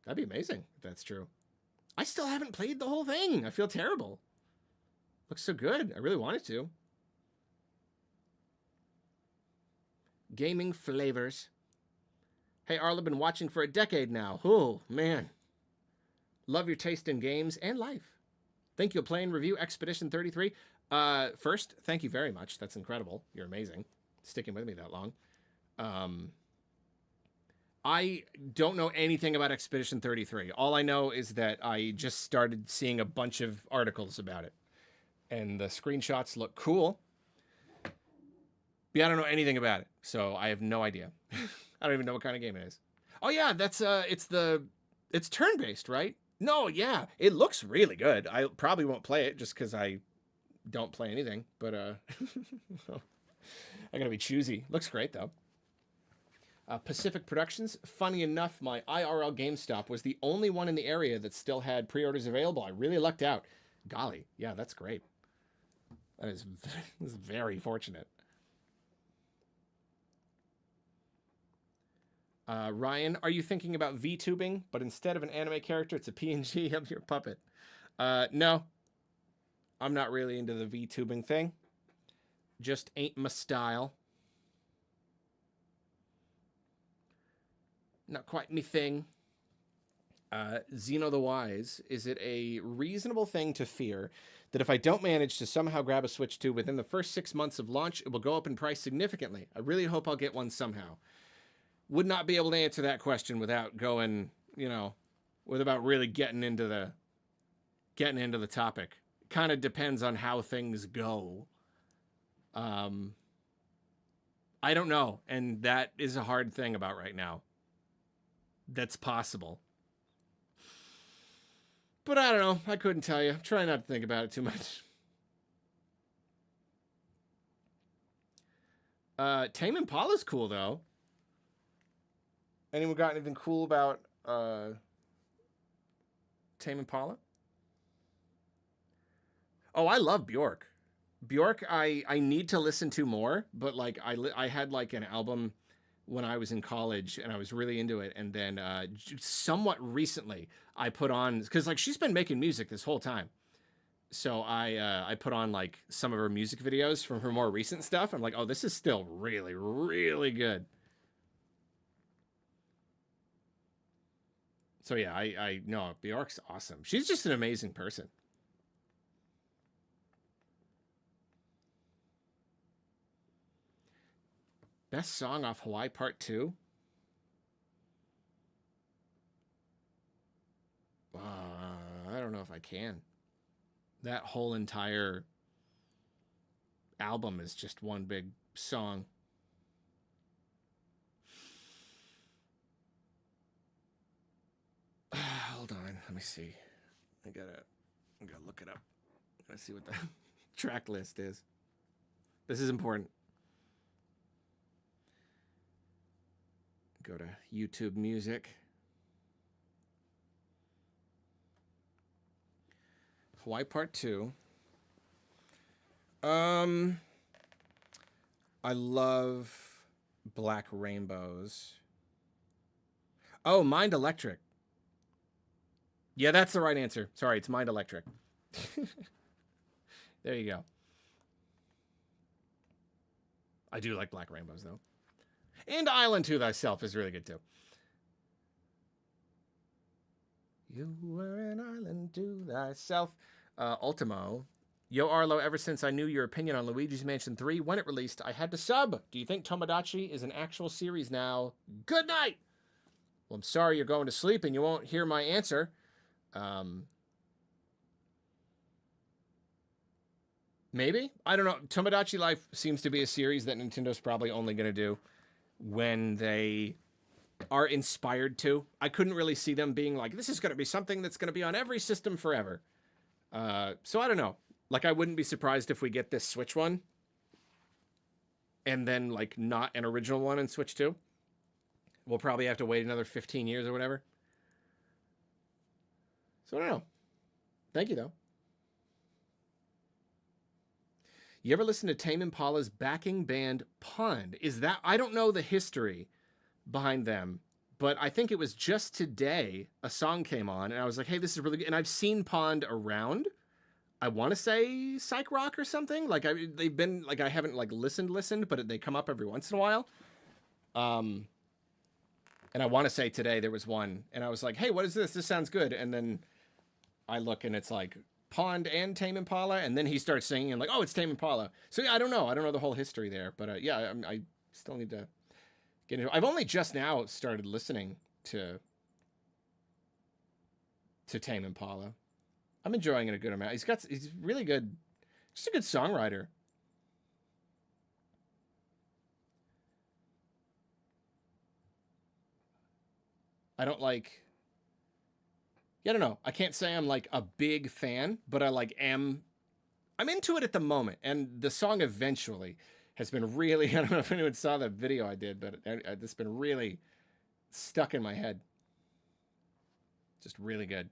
That'd be amazing if that's true. I still haven't played the whole thing. I feel terrible. Looks so good. I really wanted to. Gaming flavors. Hey, Arlo, been watching for a decade now. Oh, man. Love your taste in games and life. Think you'll play and review Expedition 33? First, thank you very much. That's incredible. You're amazing. Sticking with me that long. I don't know anything about Expedition 33. All I know is that I just started seeing a bunch of articles about it. And the screenshots look cool. But I don't know anything about it. So I have no idea. I don't even know what kind of game it is. Oh yeah, that's it's turn-based, right? No, yeah. It looks really good. I probably won't play it just because I don't play anything. But I gotta be choosy. Looks great though. Pacific Productions. Funny enough, my IRL GameStop was the only one in the area that still had pre-orders available. I really lucked out. Golly, yeah, that's great. That is very fortunate. Ryan, are you thinking about VTubing, but instead of an anime character, it's a PNG of your puppet? No. I'm not really into the VTubing thing. Just ain't my style. Not quite me thing. Xeno the Wise, is it a reasonable thing to fear that if I don't manage to somehow grab a Switch 2 within the first 6 months of launch, it will go up in price significantly. I really hope I'll get one somehow. Would not be able to answer that question without going, without really getting into the topic. Kind of depends on how things go. I don't know, and that is a hard thing about right now. That's possible. But I don't know. I couldn't tell you. Try not to think about it too much. Tame Impala's cool, though. Anyone got anything cool about Tame Impala? Oh, I love Bjork. Bjork, I need to listen to more, but like I had like an album when I was in college and I was really into it, and then somewhat recently I put on, because like she's been making music this whole time, so I put on like some of her music videos from her more recent stuff. I'm like, oh, this is still really, really good. So yeah, I know Bjork's awesome. She's just an amazing person. Best song off Hawaii Part 2? I don't know if I can. That whole entire album is just one big song. Hold on, let me see. I gotta look it up. I gotta see what the track list is. This is important. Go to YouTube Music. Hawaii Part 2. I love Black Rainbows. Oh, Mind Electric. Yeah, that's the right answer. Sorry, it's Mind Electric. There you go. I do like Black Rainbows, though. And Island to Thyself is really good, too. You were an island to thyself. Ultimo. Yo, Arlo, ever since I knew your opinion on Luigi's Mansion 3, when it released, I had to sub. Do you think Tomodachi is an actual series now? Good night! Well, I'm sorry you're going to sleep and you won't hear my answer. Maybe? I don't know. Tomodachi Life seems to be a series that Nintendo's probably only going to do when they are inspired to. I couldn't really see them being like, this is going to be something that's going to be on every system forever. So I don't know. Like, I wouldn't be surprised if we get this Switch one and then, like, not an original one in Switch 2. We'll probably have to wait another 15 years or whatever. So I don't know. Thank you, though. You ever listen to Tame Impala's backing band Pond? Is that... I don't know the history behind them, but I think it was just today a song came on, and I was like, hey, this is really good. And I've seen Pond around. I want to say Psych Rock or something. Like, they've been... Like, I haven't, like, listened, but they come up every once in a while. And I want to say today there was one, and I was like, hey, what is this? This sounds good. And then I look, and it's like... Pond and Tame Impala, and then he starts singing and like, oh, it's Tame Impala. So yeah, I don't know the whole history there, but yeah, I still need to get into it. I've only just now started listening to Tame Impala. I'm enjoying it a good amount. He's really good, just a good songwriter. I don't like... Yeah, I don't know. I can't say I'm like a big fan, but I like I'm into it at the moment. And the song Eventually has been really, I don't know if anyone saw the video I did, but it's been really stuck in my head. Just really good.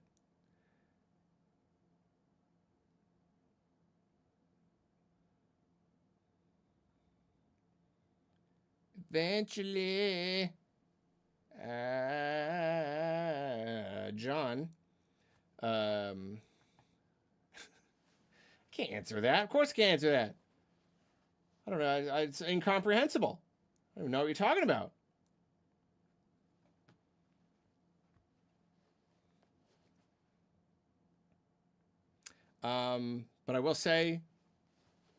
Eventually, John. Can't answer that. Of course, I can't answer that. I don't know. It's incomprehensible. I don't know what you're talking about. But But I will say,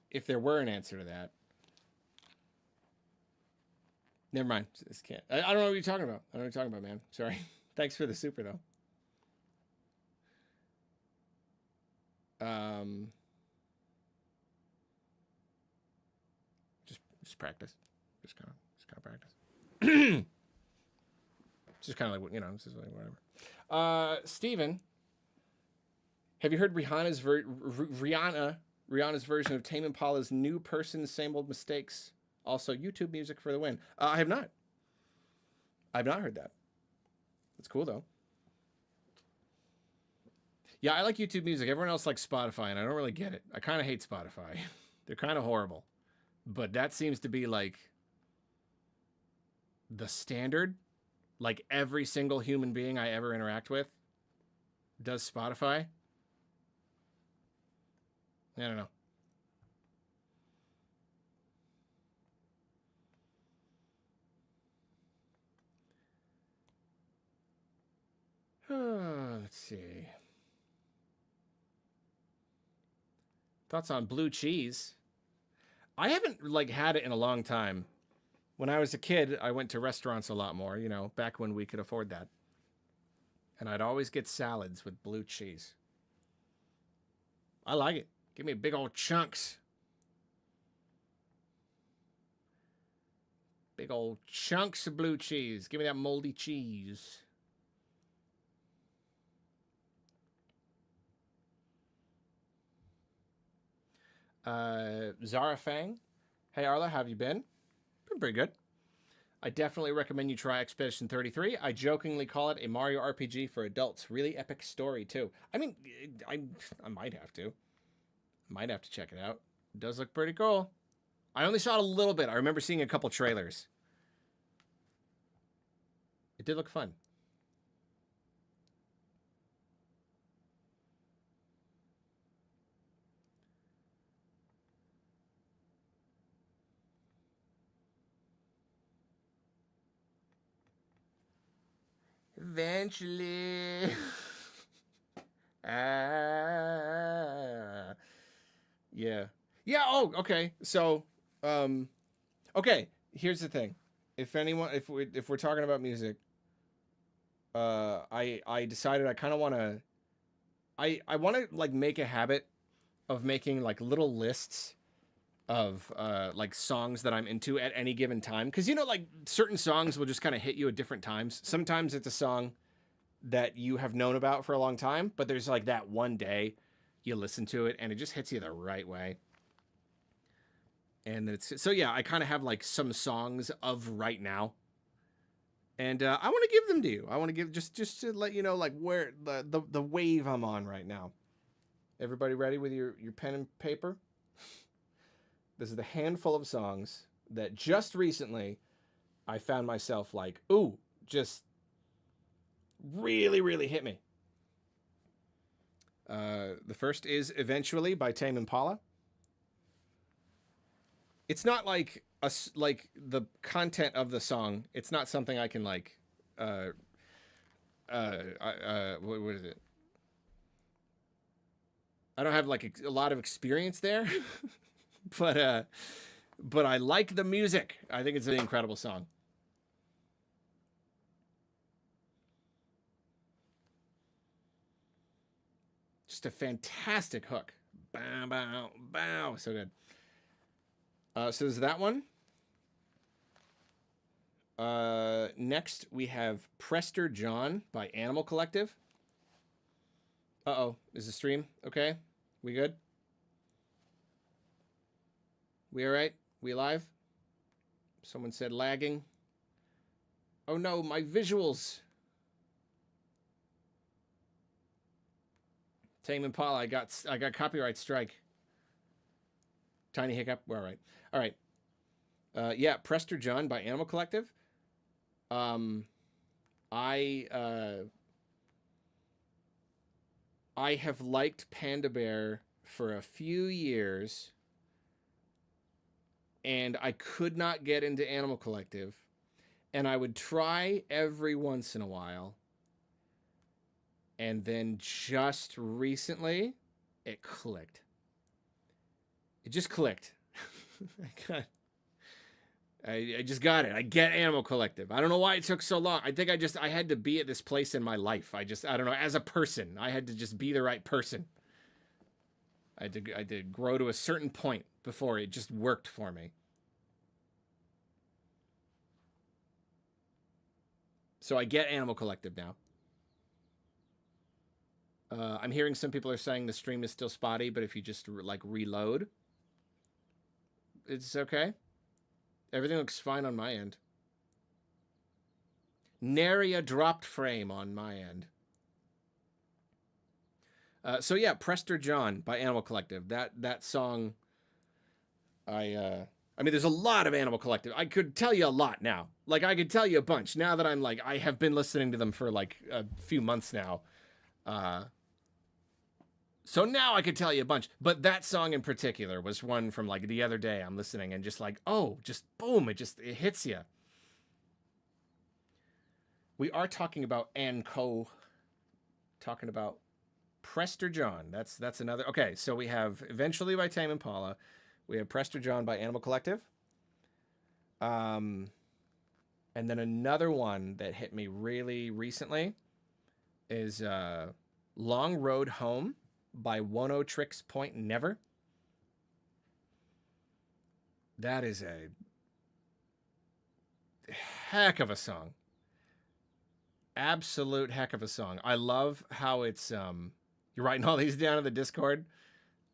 if there were an answer to that, never mind. This can't. I don't know what you're talking about. I don't know what you're talking about, man. Sorry. Thanks for the super though. Just practice. Just kind of practice. Just kind of like, you know, this is like whatever. Steven, have you heard Rihanna's version of Tame Impala's New Person, Same Old Mistakes? Also, YouTube music for the win. I have not. I've not heard that. It's cool though. Yeah, I like YouTube music. Everyone else likes Spotify, and I don't really get it. I kind of hate Spotify. They're kind of horrible. But that seems to be like the standard. Like every single human being I ever interact with does Spotify. I don't know. Let's see. Thoughts on blue cheese? I haven't like had it in a long time. When I was a kid, I went to restaurants a lot more, you know, back when we could afford that. And I'd always get salads with blue cheese. I like it. Give me big old chunks. Big old chunks of blue cheese. Give me that moldy cheese. Zara Fang. Hey, Arla, how have you been? Been pretty good. I definitely recommend you try Expedition 33. I jokingly call it a Mario RPG for adults. Really epic story, too. I mean, I might have to. Might have to check it out. It does look pretty cool. I only saw it a little bit. I remember seeing a couple trailers. It did look fun. Eventually. Yeah. Yeah, oh, okay. So, okay, here's the thing. If we're talking about music, I decided I kind of want to I want to like make a habit of making like little lists of like songs that I'm into at any given time, because you know like certain songs will just kind of hit you at different times. Sometimes it's a song that you have known about for a long time, but there's like that one day you listen to it and it just hits you the right way. And it's so yeah, I kind of have like some songs of right now, and I want to give them to you. I want to give just to let you know like where the wave I'm on right now. Everybody ready with your pen and paper? This is the handful of songs that just recently I found myself like, ooh, just really, really hit me. The first is Eventually by Tame Impala. It's not like like the content of the song. It's not something I can like, what is it? I don't have like a lot of experience there, but I like the music. I think it's an incredible song. Just a fantastic hook. Bow, bow, bow. So good. So there's that one. Next, we have Prester John by Animal Collective. Uh-oh. Is the stream okay? We good? We all right? We live? Someone said lagging. Oh no, my visuals. Tame Impala, I got copyright strike. Tiny hiccup. We're all right. All right. Yeah, Prester John by Animal Collective. I have liked Panda Bear for a few years, and I could not get into Animal Collective, and I would try every once in a while, and then just recently, it clicked. It just clicked. I got I just got it. I get Animal Collective. I don't know why it took so long. I think I had to be at this place in my life. I don't know, as a person, I had to just be the right person. I had to grow to a certain point before it just worked for me. So I get Animal Collective now. I'm hearing some people are saying the stream is still spotty, but if you just like reload, it's okay. Everything looks fine on my end. Nary a dropped frame on my end. So yeah, Prester John by Animal Collective. That song. I mean, there's a lot of Animal Collective. I could tell you a lot now. Like I could tell you a bunch now that I'm like I have been listening to them for like a few months now. So now I could tell you a bunch, but that song in particular was one from like the other day. I'm listening and just like, oh, just boom, it hits you. We are talking about Anco, talking about Prester John. That's another. Okay, so we have Eventually by Tame Impala. We have Prester John by Animal Collective. And then another one that hit me really recently is Long Road Home by Oneohtrix Point Never. That is a heck of a song. Absolute heck of a song. I love how it's you're writing all these down in the Discord.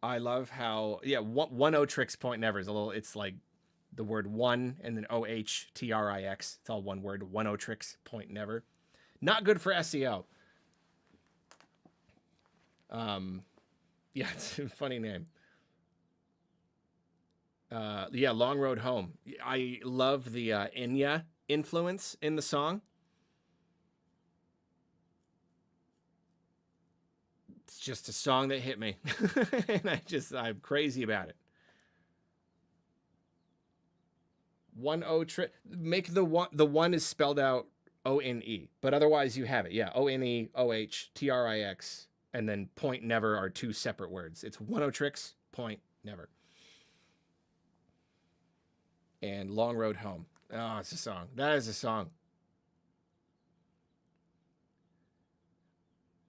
I love how Oneohtrix Point Never is a little, it's like the word one and then OHTRIX. It's all one word. Oneohtrix Point Never. Not good for SEO. Yeah, it's a funny name. Yeah, Long Road Home. I love the Enya influence in the song. It's just a song that hit me. And I'm crazy about it. Make the one is spelled out O-N-E, but otherwise you have it. Yeah, ONEOHTRIX. And then Point Never are two separate words. It's Oneohtrix Point Never. And Long Road Home. Oh, it's a song. That is a song.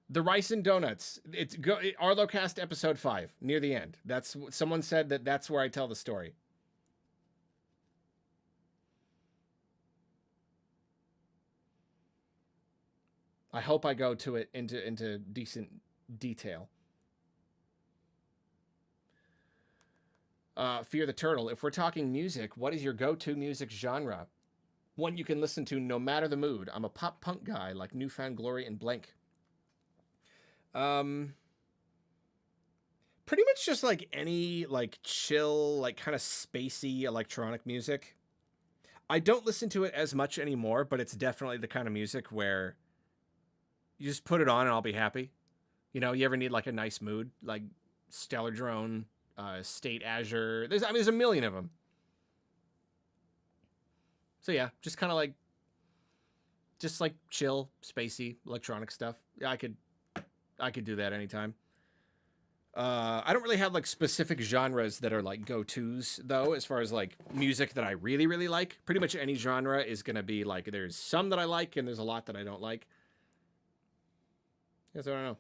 The Rice and Donuts. It's Arlocast episode 5, near the end. That's someone said that's where I tell the story. I hope I go to it into decent detail. Fear the Turtle. If we're talking music, what is your go-to music genre? One you can listen to no matter the mood. I'm a pop punk guy like New Found Glory and Blank. Pretty much just like any like chill, like kind of spacey electronic music. I don't listen to it as much anymore, but it's definitely the kind of music where you just put it on and I'll be happy. You know, you ever need like a nice mood, like Stellar Drone, State Azure. There's a million of them. So yeah, just kind of like, just like chill, spacey electronic stuff. Yeah, I could do that anytime. I don't really have like specific genres that are like go-tos though, as far as like music that I really, really like. Pretty much any genre is going to be like, there's some that I like and there's a lot that I don't like. Yes, I don't know.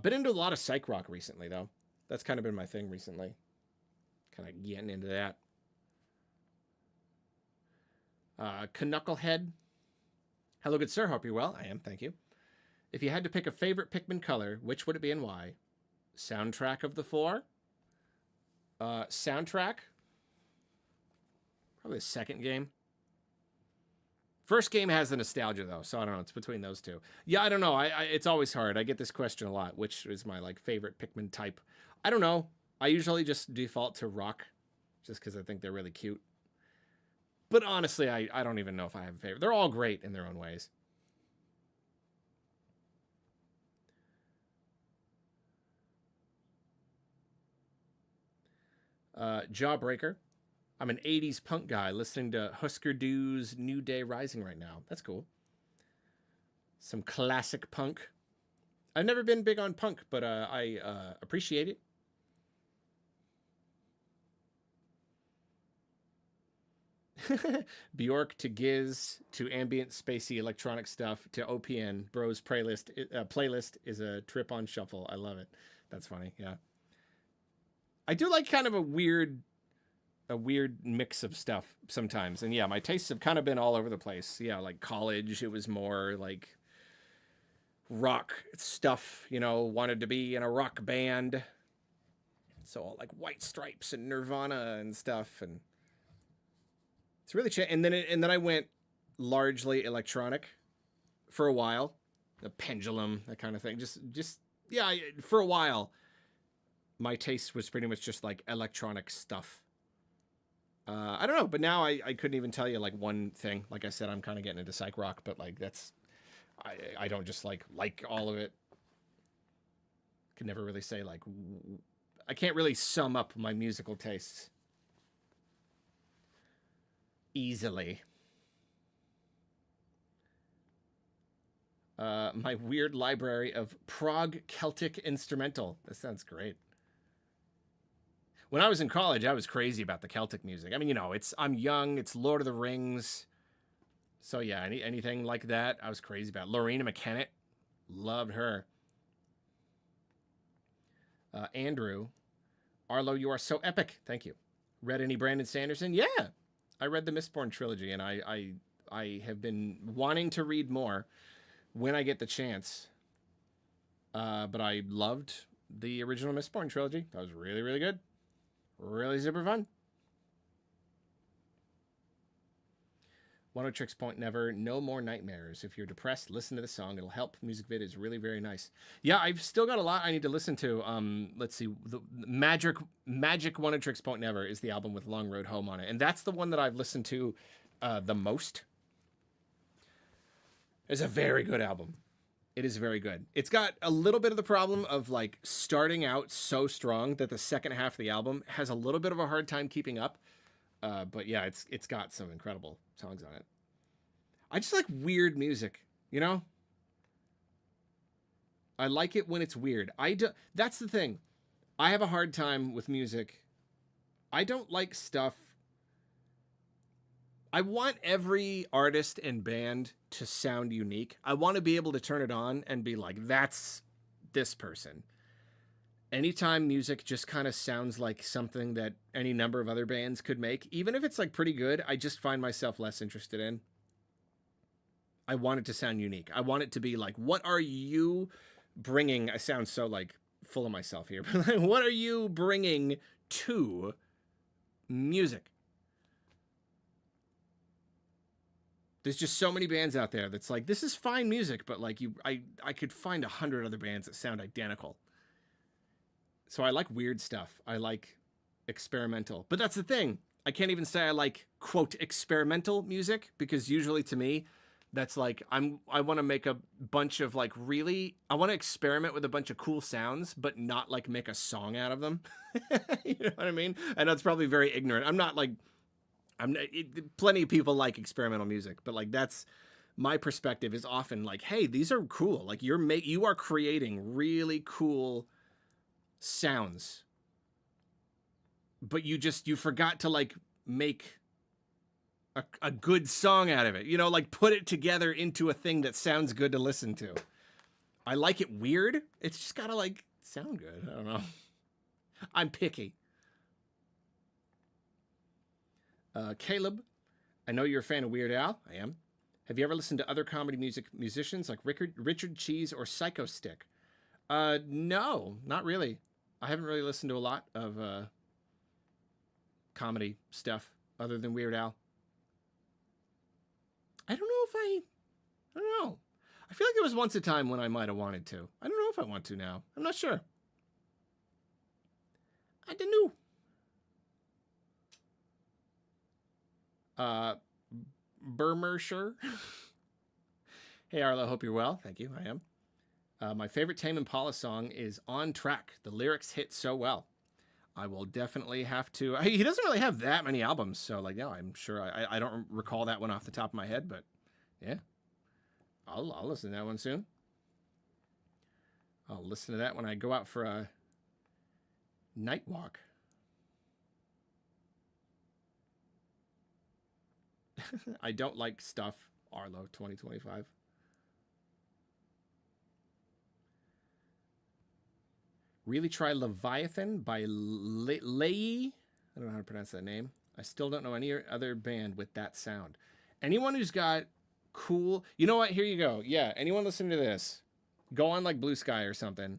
Been into a lot of psych rock recently though. That's kind of been my thing recently. Kind of getting into that. Knucklehead. Hello, good sir. Hope you're well. I am. Thank you. If you had to pick a favorite Pikmin color, which would it be and why? Soundtrack of the 4? Soundtrack? Probably the second game. First game has the nostalgia though, so I don't know. It's between those two. Yeah, I don't know. It's always hard. I get this question a lot. Which is my like favorite Pikmin type? I don't know. I usually just default to rock, just because I think they're really cute. But honestly, I don't even know if I have a favorite. They're all great in their own ways. Jawbreaker. I'm an 80s punk guy listening to Husker Du's New Day Rising right now. That's cool. Some classic punk. I've never been big on punk, but I appreciate it. Bjork to Giz to ambient spacey electronic stuff to OPN Bros playlist is a trip on shuffle. I love it. That's funny. Yeah, I do like kind of a weird mix of stuff sometimes. And yeah, my tastes have kind of been all over the place. Yeah, like college, it was more like rock stuff. You know, wanted to be in a rock band, so like White Stripes and Nirvana and stuff, and it's really and then I went largely electronic for a while, the pendulum, that kind of thing. Just yeah, for a while, my taste was pretty much just like electronic stuff. I don't know, but now I couldn't even tell you like one thing. Like I said, I'm kind of getting into psych rock, but like that's I don't just like all of it. Can never really say like I can't really sum up my musical tastes easily. My weird library of prog Celtic instrumental. That sounds great. When I was in college, I was crazy about the Celtic music. I mean, you know, I'm young. It's Lord of the Rings. So yeah, anything like that, I was crazy about. Lorena McKennitt, loved her. Andrew, Arlo, you are so epic. Thank you. Read any Brandon Sanderson? Yeah, I read the Mistborn trilogy, and I have been wanting to read more when I get the chance. But I loved the original Mistborn trilogy. That was really, really good. Really super fun. One of Tricks Point Never, No More Nightmares. If you're depressed, listen to the song. It'll help. Music vid is really, very nice. Yeah, I've still got a lot I need to listen to. Let's see. The Magic One of Tricks Point Never is the album with Long Road Home on it. And that's the one that I've listened to the most. It's a very good album. It is very good. It's got a little bit of the problem of like starting out so strong that the second half of the album has a little bit of a hard time keeping up. But yeah, it's got some incredible songs on it. I just like weird music, you know? I like it when it's weird. That's the thing. I have a hard time with music. I don't like stuff. I want every artist and band to sound unique. I want to be able to turn it on and be like, that's this person. Anytime music just kind of sounds like something that any number of other bands could make, even if it's like pretty good, I just find myself less interested in. I want it to sound unique. I want it to be like, what are you bringing? I sound so like full of myself here, but like, what are you bringing to music? There's just so many bands out there that's like, this is fine music, but like I could find 100 other bands that sound identical. So I like weird stuff. I like experimental. But that's the thing. I can't even say I like, quote, experimental music, because usually to me, that's like, I want to make a bunch of like I want to experiment with a bunch of cool sounds, but not like make a song out of them. You know what I mean? I know it's probably very ignorant. Plenty of people like experimental music, but like that's my perspective is often like, hey, these are cool. Like you are creating really cool sounds, but you forgot to like make a good song out of it, you know, like put it together into a thing that sounds good to listen to. I like it weird. It's just gotta like sound good. I don't know. I'm picky. Caleb, I know you're a fan of Weird Al. I am. Have you ever listened to other comedy musicians like Richard Cheese or Psycho Stick? No, not really. I haven't really listened to a lot of comedy stuff other than Weird Al. I don't know. I feel like there was once a time when I might have wanted to. I don't know if I want to now. I'm not sure. I don't know. Burmersher. Hey, Arlo, hope you're well. Thank you. I am. My favorite Tame Impala song is On Track. The lyrics hit so well. I will definitely have to. He doesn't really have that many albums, so like, yeah, I'm sure I don't recall that one off the top of my head, but yeah, I'll listen to that one soon. I'll listen to that when I go out for a night walk. I don't like stuff, Arlo 2025. Really try Leviathan by Leahy. I don't know how to pronounce that name. I still don't know any other band with that sound. Anyone who's got cool... You know what? Here you go. Yeah, anyone listening to this, go on like Blue Sky or something,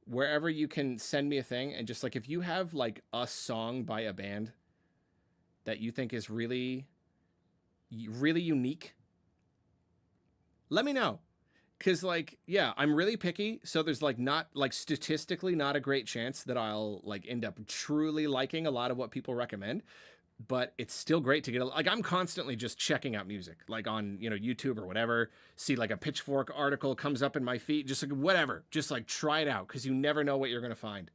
wherever you can send me a thing, and just like if you have like a song by a band that you think is really, really unique, let me know. Because, like, yeah, I'm really picky, so there's, like, not, like, statistically not a great chance that I'll, like, end up truly liking a lot of what people recommend, but it's still great to get, like, I'm constantly just checking out music, like, on, you know, YouTube or whatever, see, like, a Pitchfork article comes up in my feed, just, like, whatever, just, like, try it out, because you never know what you're going to find.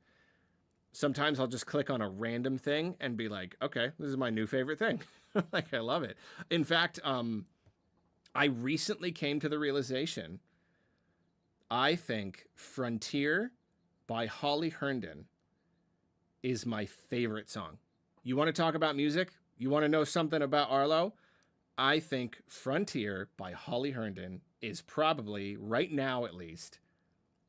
Sometimes I'll just click on a random thing and be like, okay, this is my new favorite thing. Like, I love it. In fact, I recently came to the realization... I think Frontier by Holly Herndon is my favorite song. You want to talk about music? You want to know something about Arlo? I think Frontier by Holly Herndon is probably, right now at least,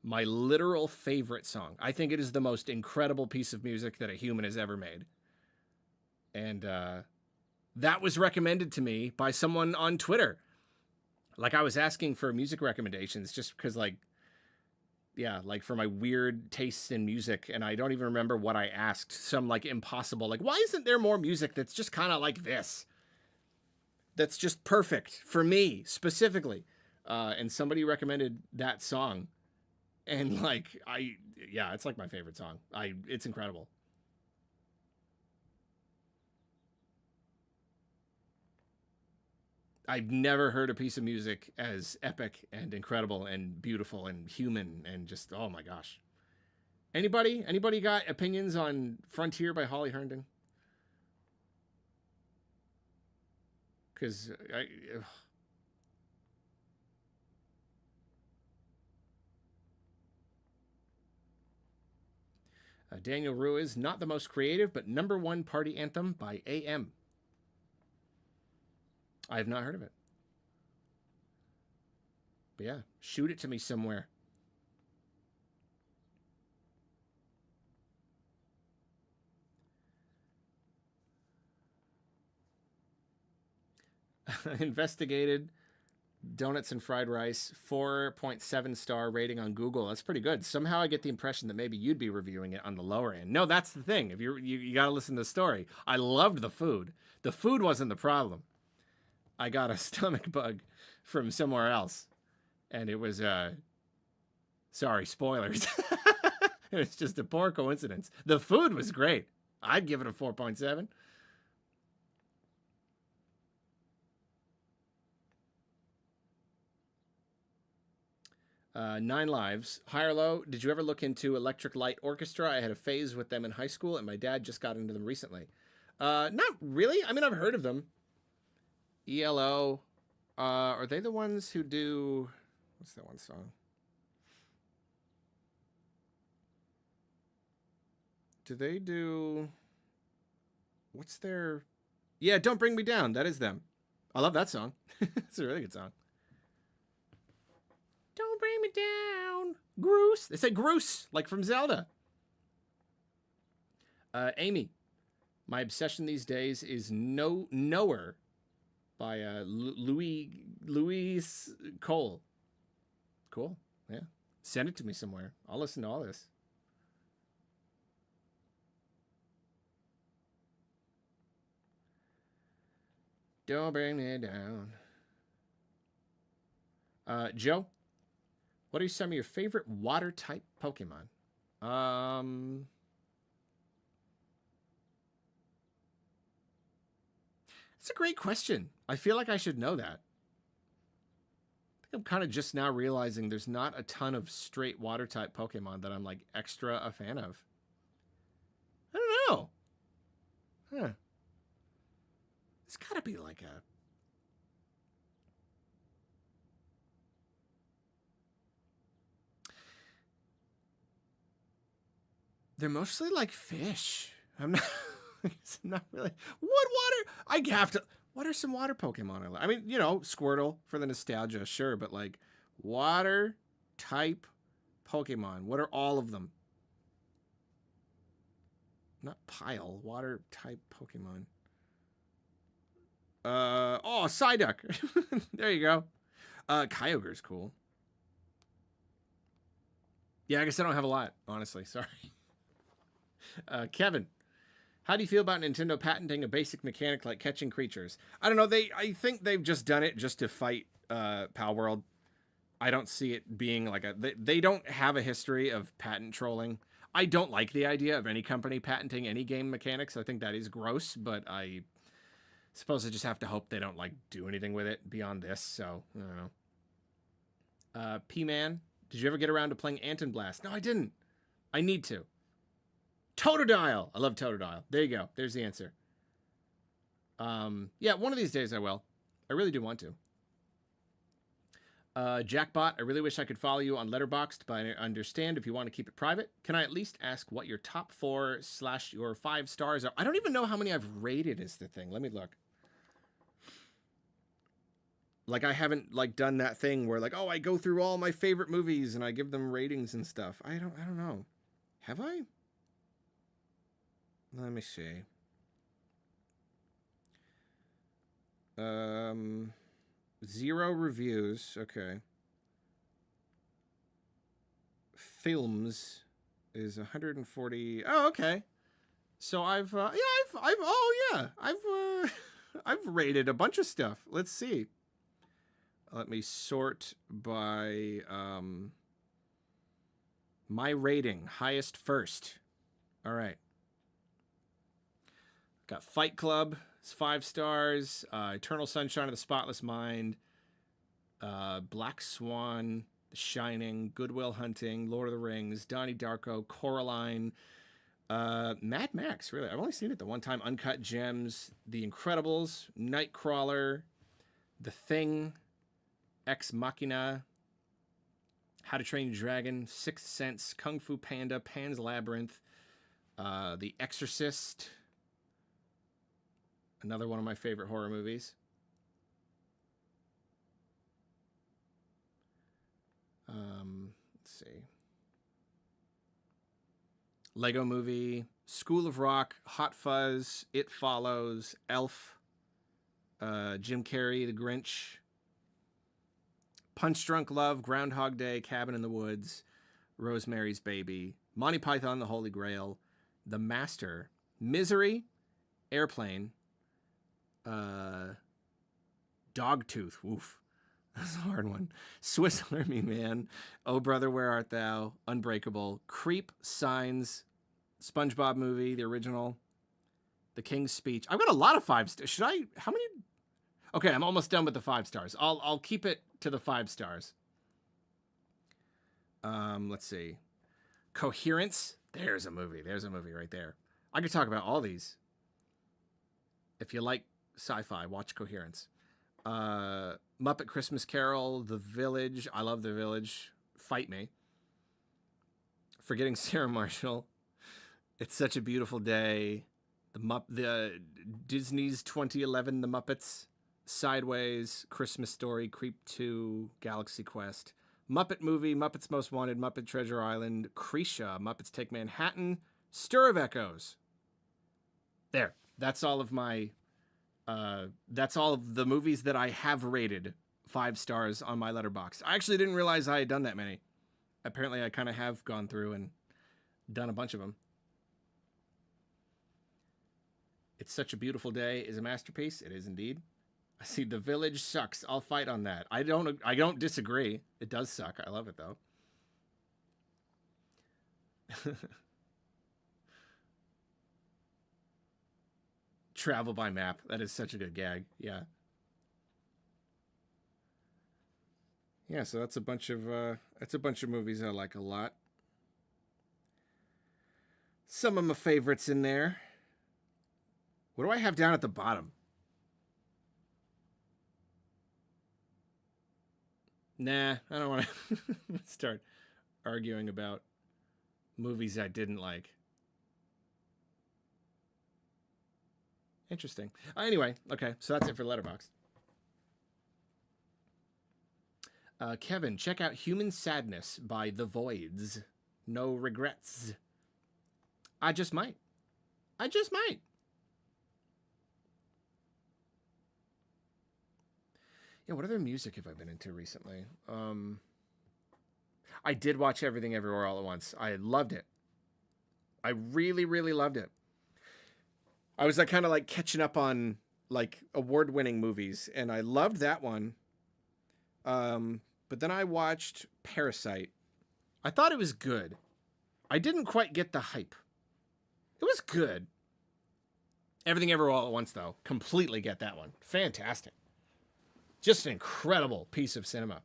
my literal favorite song. I think it is the most incredible piece of music that a human has ever made. And that was recommended to me by someone on Twitter. Like, I was asking for music recommendations just because, like, yeah, like for my weird tastes in music, and I don't even remember what I asked. Some like impossible, like, why isn't there more music that's just kind of like this? That's just perfect for me specifically. And somebody recommended that song, and like yeah, it's like my favorite song. It's incredible. I've never heard a piece of music as epic and incredible and beautiful and human and just, oh my gosh. Anybody got opinions on Frontier by Holly Herndon? Because Daniel Ruiz, not the most creative, but #1 party anthem by AM. I have not heard of it. But yeah, shoot it to me somewhere. Investigated donuts and fried rice, 4.7 star rating on Google. That's pretty good. Somehow I get the impression that maybe you'd be reviewing it on the lower end. No, that's the thing. If you got to listen to the story. I loved the food. The food wasn't the problem. I got a stomach bug from somewhere else, and it was sorry, spoilers. It was just a poor coincidence. The food was great. I'd give it a 4.7. Nine Lives. High or low, did you ever look into Electric Light Orchestra? I had a phase with them in high school, and my dad just got into them recently. Not really. I mean, I've heard of them. ELO. Are they the ones who do... What's that one song? Do they do... What's their... Yeah, Don't Bring Me Down. That is them. I love that song. It's a really good song. Don't bring me down. Groose. They say Groose, like from Zelda. Amy. My obsession these days is Knower by Louise Cole. Cool. Yeah. Send it to me somewhere. I'll listen to all this. Don't bring me down. Joe, what are some of your favorite water type Pokemon? It's a great question. I feel like I should know that. I think I'm kind of just now realizing there's not a ton of straight water type Pokemon that I'm like extra a fan of. I don't know. Huh. It's gotta be like a... They're mostly like fish. I'm not. It's not really. What water? I have to. What are some water Pokemon? I mean, you know, Squirtle for the nostalgia, sure, but like water type Pokemon. What are all of them? Not pile. Water type Pokemon. Oh, Psyduck. There you go. Kyogre's cool. Yeah, I guess I don't have a lot, honestly. Sorry. Kevin, how do you feel about Nintendo patenting a basic mechanic like catching creatures? I don't know. I think they've just done it just to fight Pal World. I don't see it being like they don't have a history of patent trolling. I don't like the idea of any company patenting any game mechanics. I think that is gross, but I suppose I just have to hope they don't like do anything with it beyond this. So I don't know. P-Man, did you ever get around to playing Anton Blast? No, I didn't. I need to. Totodile. I love Totodile. There you go. There's the answer. Yeah, one of these days I will. I really do want to. Jackbot, I really wish I could follow you on Letterboxd, but I understand if you want to keep it private. Can I at least ask what your top 4 / your 5 stars are? I don't even know how many I've rated is the thing. Let me look. Like, I haven't, like, done that thing where, like, oh, I go through all my favorite movies and I give them ratings and stuff. I don't know. Have I? Let me see. 0 reviews. Okay. Films is 140. Oh, okay. So I've I've rated a bunch of stuff. Let's see. Let me sort by my rating, highest first. All right. Got Fight Club. It's 5 stars. Eternal Sunshine of the Spotless Mind. Black Swan. The Shining. Good Will Hunting. Lord of the Rings. Donnie Darko. Coraline. Mad Max, really. I've only seen it the one time. Uncut Gems. The Incredibles. Nightcrawler. The Thing. Ex Machina. How to Train Your Dragon. Sixth Sense. Kung Fu Panda. Pan's Labyrinth. The Exorcist. Another one of my favorite horror movies. Let's see. Lego Movie, School of Rock, Hot Fuzz, It Follows, Elf, Jim Carrey, The Grinch, Punch Drunk Love, Groundhog Day, Cabin in the Woods, Rosemary's Baby, Monty Python, The Holy Grail, The Master, Misery, Airplane, Dogtooth, woof, that's a hard one. Swiss Army Man, Oh Brother, Where Art Thou, Unbreakable, Creep, Signs, SpongeBob Movie, the original, The King's Speech. I've got a lot of 5 stars. Should I? How many? Okay, I'm almost done with the 5 stars. I'll keep it to the 5 stars. Let's see. Coherence. There's a movie. There's a movie right there. I could talk about all these. If you like sci-fi, watch Coherence. Muppet Christmas Carol, The Village. I love The Village. Fight Me. Forgetting Sarah Marshall. It's Such a Beautiful Day. The Disney's 2011 The Muppets. Sideways, Christmas Story, Creep 2, Galaxy Quest, Muppet Movie, Muppets Most Wanted, Muppet Treasure Island, Krisha, Muppets Take Manhattan, Stir of Echoes. There. That's all of my that's all of the movies that I have rated 5 stars on my Letterboxd. I actually didn't realize I had done that many. Apparently I kind of have gone through and done a bunch of them. It's Such a Beautiful Day is a masterpiece. It is indeed. I see The Village sucks. I'll fight on that. I don't disagree. It does suck. I love it though. Travel by Map. That is such a good gag. Yeah. Yeah, so that's a bunch of movies I like a lot. Some of my favorites in there. What do I have down at the bottom? Nah, I don't want to start arguing about movies I didn't like. Interesting. Anyway, okay, so that's it for Letterboxd. Kevin, check out Human Sadness by The Voids. No regrets. I just might. I just might. Yeah, what other music have I been into recently? I did watch Everything Everywhere All at Once. I loved it. I really, really loved it. I was like kind of like catching up on like award-winning movies, and I loved that one. But then I watched Parasite. I thought it was good. I didn't quite get the hype. It was good. Everything Everywhere All at Once, though, completely get that one. Fantastic. Just an incredible piece of cinema.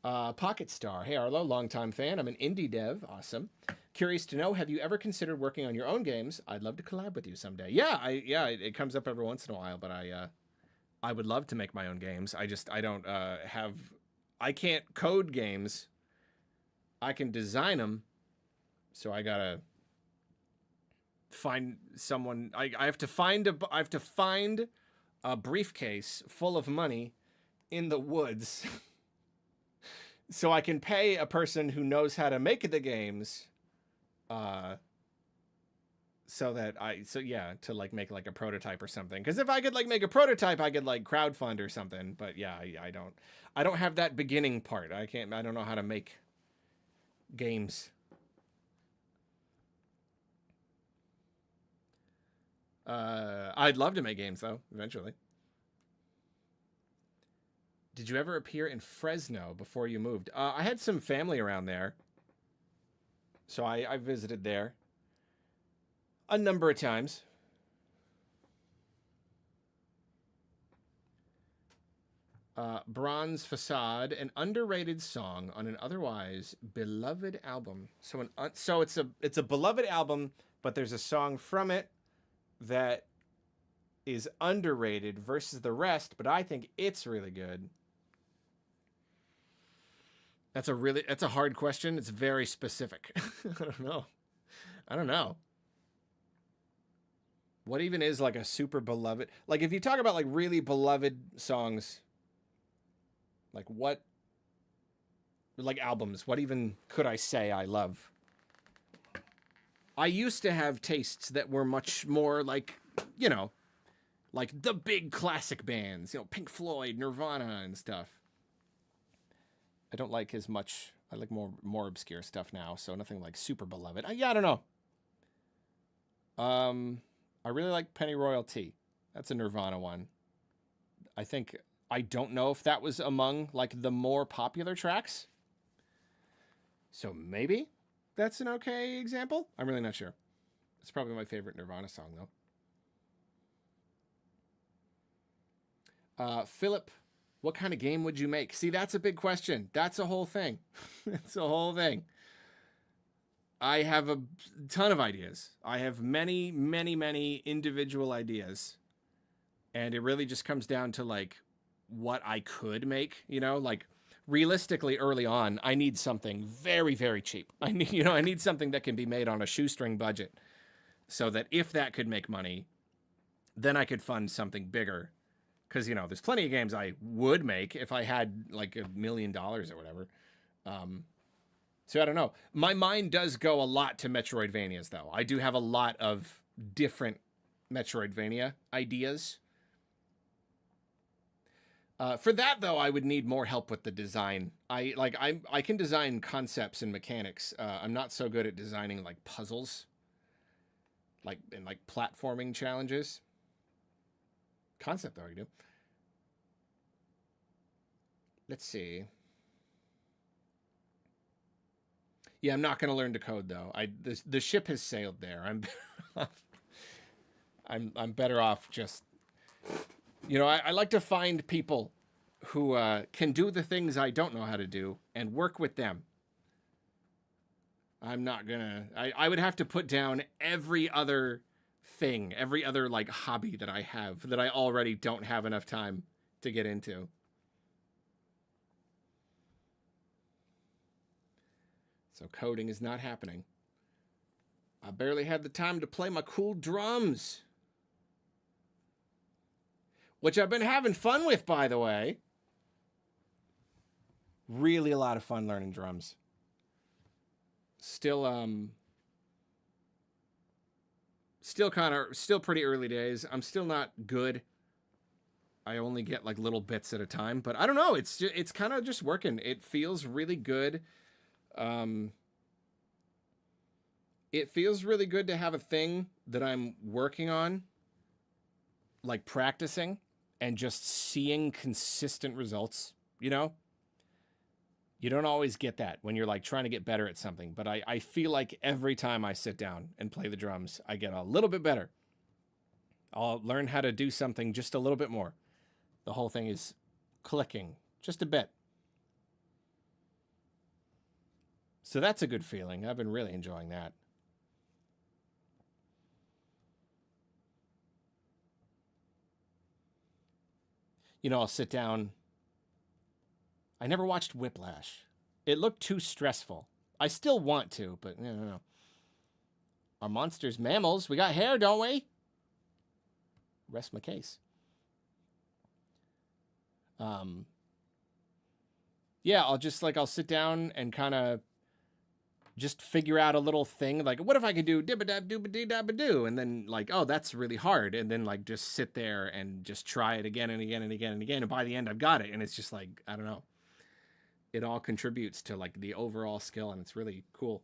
Pocket Star. Hey, Arlo, longtime fan. I'm an indie dev. Awesome. Curious to know, have you ever considered working on your own games? I'd love to collab with you someday. Yeah, it comes up every once in a while, but I would love to make my own games. I don't I can't code games. I can design them. So I gotta find someone. I have to find a briefcase full of money in the woods so I can pay a person who knows how to make the games to like make like a prototype or something. Because if I could like make a prototype, I could like crowdfund or something. But yeah, I don't have that beginning part. I don't know how to make games. I'd love to make games though, eventually. Did you ever appear in Fresno before you moved? I had some family around there, so I visited there a number of times. Bronze Facade, an underrated song on an otherwise beloved album. So it's a beloved album, but there's a song from it that is underrated versus the rest, but I think it's really good. That's a hard question. It's very specific. I don't know. What even is like a super beloved? Like if you talk about like really beloved songs, like what, like albums, what even could I say I love? I used to have tastes that were much more like, like the big classic bands, Pink Floyd, Nirvana and stuff. I don't like as much. I like more obscure stuff now, so nothing like super beloved. I don't know. I really like Penny Royalty. That's a Nirvana one. I don't know if that was among like the more popular tracks. So maybe that's an okay example. I'm really not sure. It's probably my favorite Nirvana song though. Philip, what kind of game would you make? See, that's a big question. That's a whole thing. It's a whole thing. I have a ton of ideas. I have many, many, many individual ideas. And it really just comes down to like what I could make, like realistically early on, I need something very, very cheap. I need something that can be made on a shoestring budget so that if that could make money, then I could fund something bigger. Because, there's plenty of games I would make if I had like $1 million or whatever. So I don't know. My mind does go a lot to Metroidvanias, though. I do have a lot of different Metroidvania ideas. For that, though, I would need more help with the design. I can design concepts and mechanics. I'm not so good at designing like puzzles, like platforming challenges. Concept, though, I do. Let's see. Yeah, I'm not going to learn to code though. The ship has sailed there. I'm better off just. I like to find people who can do the things I don't know how to do and work with them. I'm not gonna. I would have to put down every other thing, every other like hobby that I have that I already don't have enough time to get into. So coding is not happening. I barely had the time to play my cool drums. which I've been having fun with, by the way. Really a lot of fun learning drums. Still, still pretty early days. I'm still not good. I only get like little bits at a time, but I don't know. It's kind of just working. It feels really good. Um, it feels really good to have a thing that I'm working on, like practicing and just seeing consistent results, you know? You don't always get that when you're like trying to get better at something, but I feel like every time I sit down and play the drums, I get a little bit better. I'll learn how to do something just a little bit more. The whole thing is clicking just a bit. So that's a good feeling. I've been really enjoying that. You know, I'll sit down. I never watched Whiplash. It looked too stressful. I still want to, but no. Are monsters mammals? We got hair, don't we? Rest my case. Yeah, I'll sit down and kind of just figure out a little thing like, what if I could do dibba-dab-dooba-dee-dabba-doo, and then like, oh, that's really hard, and then like just sit there and just try it again and again and again and again, and by the end I've got it, and it's just like, I don't know, it all contributes to like the overall skill, and it's really cool.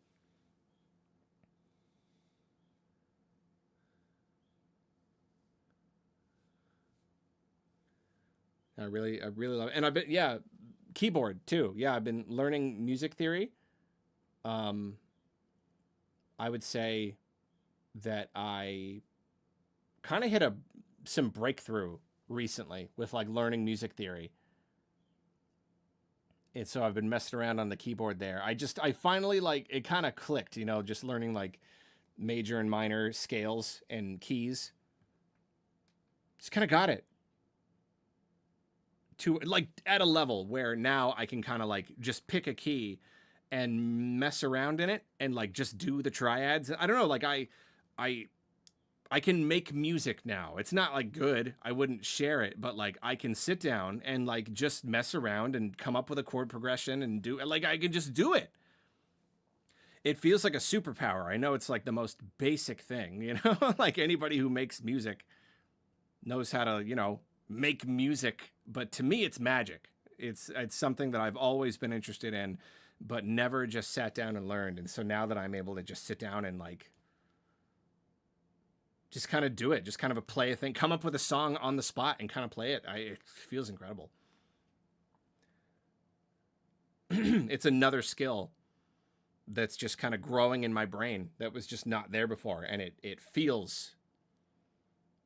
I really love it. And I've been, yeah, keyboard too. Yeah, I've been learning music theory. Um, I would say that I kind of hit some breakthrough recently with like learning music theory. And so I've been messing around on the keyboard there. I finally like it kind of clicked, you know, just learning like major and minor scales and keys. Just kind of got it to like at a level where now I can kind of like just pick a key and mess around in it and like just do the triads. I don't know, like I I can make music now. It's not like good. I wouldn't share it, but like I can sit down and like just mess around and come up with a chord progression and do like I can just do it. It feels like a superpower. I know it's like the most basic thing, you know? Like anybody who makes music knows how to, you know, make music, but to me it's magic. It's something that I've always been interested in, but never just sat down and learned. And so now that I'm able to just sit down and like just kind of do it, just kind of play a thing, come up with a song on the spot and kind of play it. It feels incredible. It's another skill that's just kind of growing in my brain that was just not there before, and it feels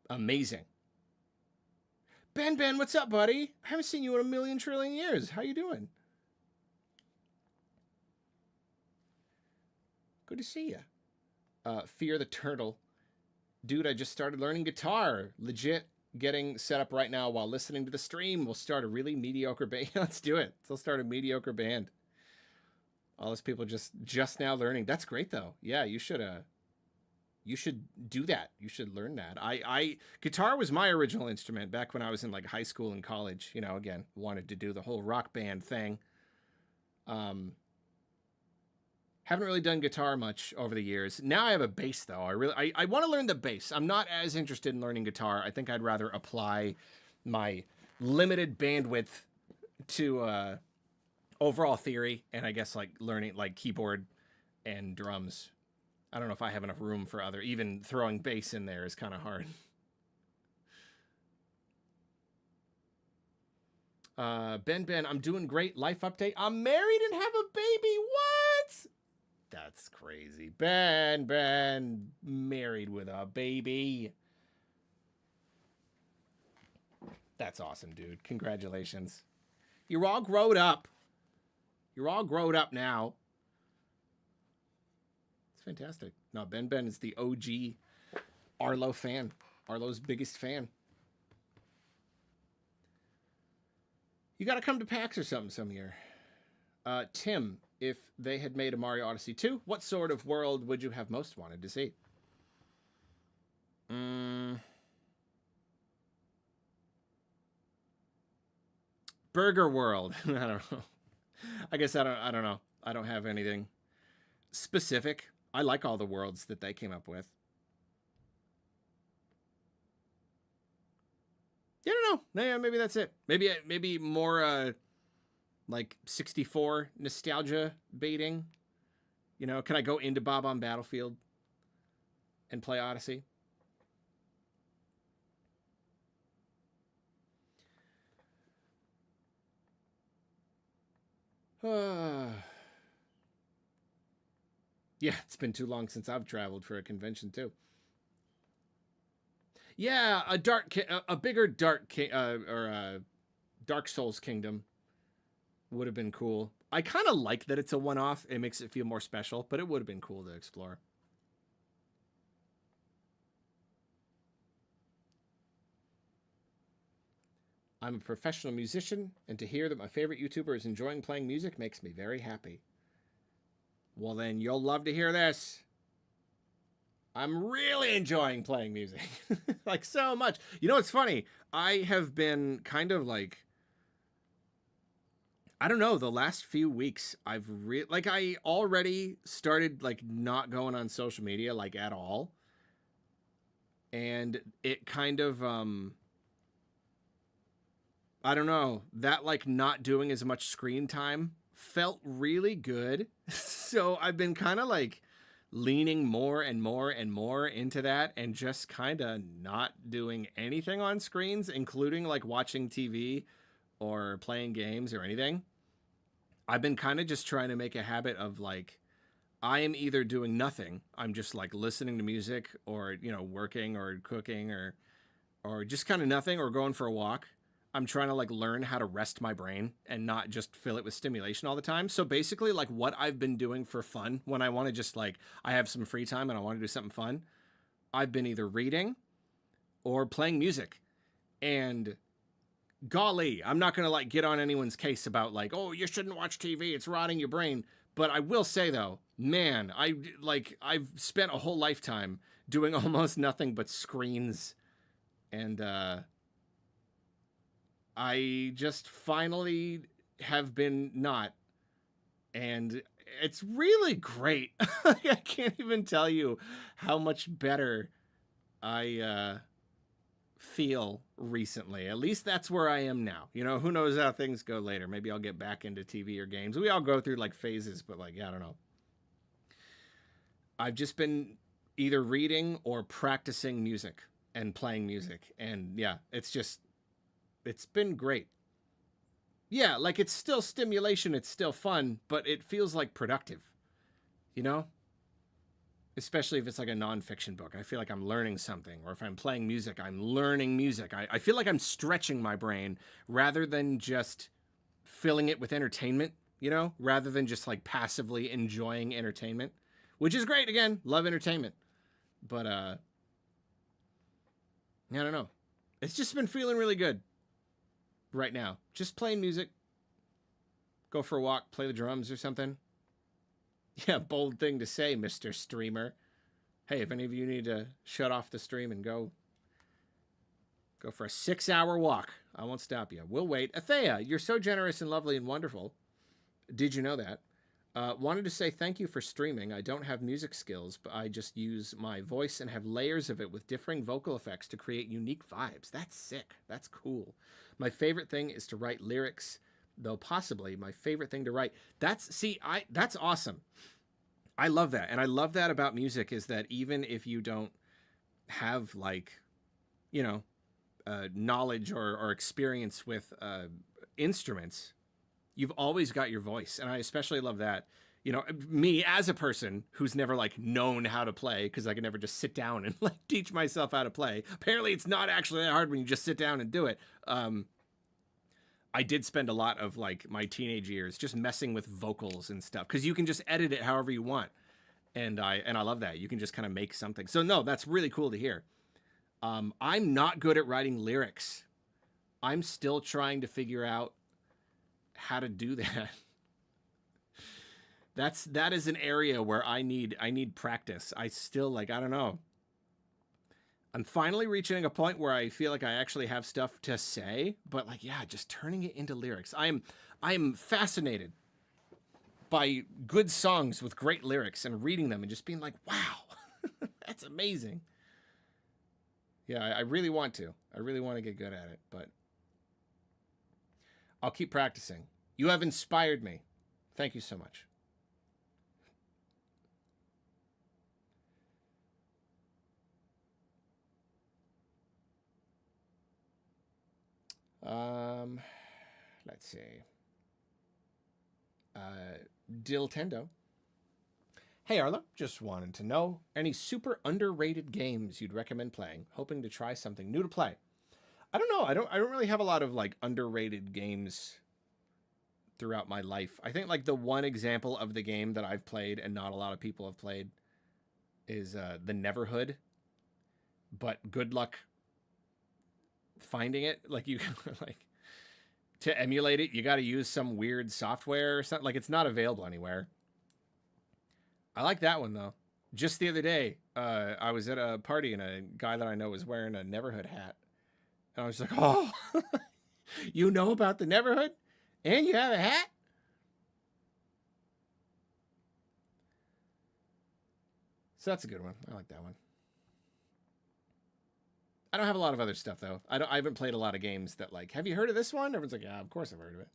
amazing. Ben, what's up, buddy? I haven't seen you in a million trillion years. How you doing? Good to see you. Fear the Turtle. Dude, I just started learning guitar. Legit getting set up right now while listening to the stream. We'll start a really mediocre band. Let's do it. Let's start a mediocre band. All those people just now learning. That's great though. Yeah, you should do that. You should learn that. I guitar was my original instrument back when I was in like high school and college. You know, again, wanted to do the whole rock band thing. Haven't really done guitar much over the years. Now I have a bass though. I want to learn the bass. I'm not as interested in learning guitar. I think I'd rather apply my limited bandwidth to overall theory, and I guess like learning like keyboard and drums. I don't know if I have enough room for other, even throwing bass in there is kind of hard. Ben, I'm doing great. Life update. I'm married and have a baby. What? That's crazy. Ben, married with a baby. That's awesome, dude. Congratulations. You're all grown up. You're all grown up now. It's fantastic. No, Ben is the OG Arlo fan. Arlo's biggest fan. You got to come to PAX or something some year. Tim, if they had made a Mario Odyssey 2, what sort of world would you have most wanted to see? Burger World. I don't know. I guess I don't know. I don't have anything specific. I like all the worlds that they came up with. Yeah, I don't know. Yeah, maybe that's it. Maybe more like 64 nostalgia baiting. You know, can I go into Bob-omb Battlefield and play Odyssey? Yeah, it's been too long since I've traveled for a convention too. Yeah, a bigger Dark Souls kingdom would have been cool. I kind of like that it's a one-off. It makes it feel more special, but it would have been cool to explore. I'm a professional musician, and to hear that my favorite YouTuber is enjoying playing music makes me very happy. Well, then you'll love to hear this. I'm really enjoying playing music. Like so much. You know what's funny? I have been kind of like I don't know, the last few weeks like I already started like not going on social media like at all. And it kind of I don't know, that like not doing as much screen time felt really good. So I've been kind of like leaning more and more and more into that and just kind of not doing anything on screens, including like watching TV or playing games or anything. I've been kind of just trying to make a habit of like, I am either doing nothing, I'm just like listening to music or, you know, working or cooking or just kind of nothing or going for a walk. I'm trying to like learn how to rest my brain and not just fill it with stimulation all the time. So basically like what I've been doing for fun when I want to just like I have some free time and I want to do something fun, I've been either reading or playing music. And golly, I'm not going to like get on anyone's case about like, "Oh, you shouldn't watch TV. It's rotting your brain." But I will say though, man, I've spent a whole lifetime doing almost nothing but screens and I just finally have been not. And it's really great. I can't even tell you how much better I feel recently. At least that's where I am now. You know, who knows how things go later. Maybe I'll get back into TV or games. We all go through like phases, but like, yeah, I don't know. I've just been either reading or practicing music and playing music. And yeah, it's been great. Yeah, like it's still stimulation, it's still fun, but it feels like productive, you know? Especially if it's like a nonfiction book. I feel like I'm learning something. Or if I'm playing music, I'm learning music. I feel like I'm stretching my brain rather than just filling it with entertainment, you know? Rather than just like passively enjoying entertainment, which is great again. Love entertainment. But I don't know. It's just been feeling really good right now. Just playing music, go for a walk, play the drums or something. Yeah, bold thing to say, Mr. Streamer. Hey, if any of you need to shut off the stream and go for a 6-hour walk, I won't stop you. We'll wait. Athea, you're so generous and lovely and wonderful. Did you know that? Wanted to say thank you for streaming. I don't have music skills, but I just use my voice and have layers of it with differing vocal effects to create unique vibes. That's sick. That's cool. My favorite thing is to write lyrics, though possibly my favorite thing to write. That's awesome. I love that. And I love that about music is that even if you don't have like, you know, knowledge or experience with instruments, you've always got your voice. And I especially love that. You know, me as a person who's never like known how to play because I can never just sit down and like teach myself how to play. Apparently, it's not actually that hard when you just sit down and do it. I did spend a lot of like my teenage years just messing with vocals and stuff because you can just edit it however you want, and I love that you can just kind of make something. So no, that's really cool to hear. I'm not good at writing lyrics. I'm still trying to figure out how to do that. That is an area where I need practice. I still like I don't know. I'm finally reaching a point where I feel like I actually have stuff to say, but like, yeah, just turning it into lyrics. I am fascinated by good songs with great lyrics and reading them and just being like, wow, that's amazing. Yeah, I really want to. I really want to get good at it, but I'll keep practicing. You have inspired me. Thank you so much. Um, let's see. Diltendo. Hey Arlo, just wanted to know any super underrated games you'd recommend playing. Hoping to try something new to play. I don't know. I don't really have a lot of like underrated games throughout my life. I think like the one example of the game that I've played and not a lot of people have played is the Neverhood. But good luck finding it. Like you like to emulate it, you got to use some weird software or something. Like it's not available anywhere. I like that one though. Just the other day, I was at a party and a guy that I know was wearing a Neverhood hat, and I was like, "Oh, you know about the Neverhood, and you have a hat?" So that's a good one. I like that one. I don't have a lot of other stuff though. I haven't played a lot of games that like. Have you heard of this one? Everyone's like, "Yeah, of course I've heard of it."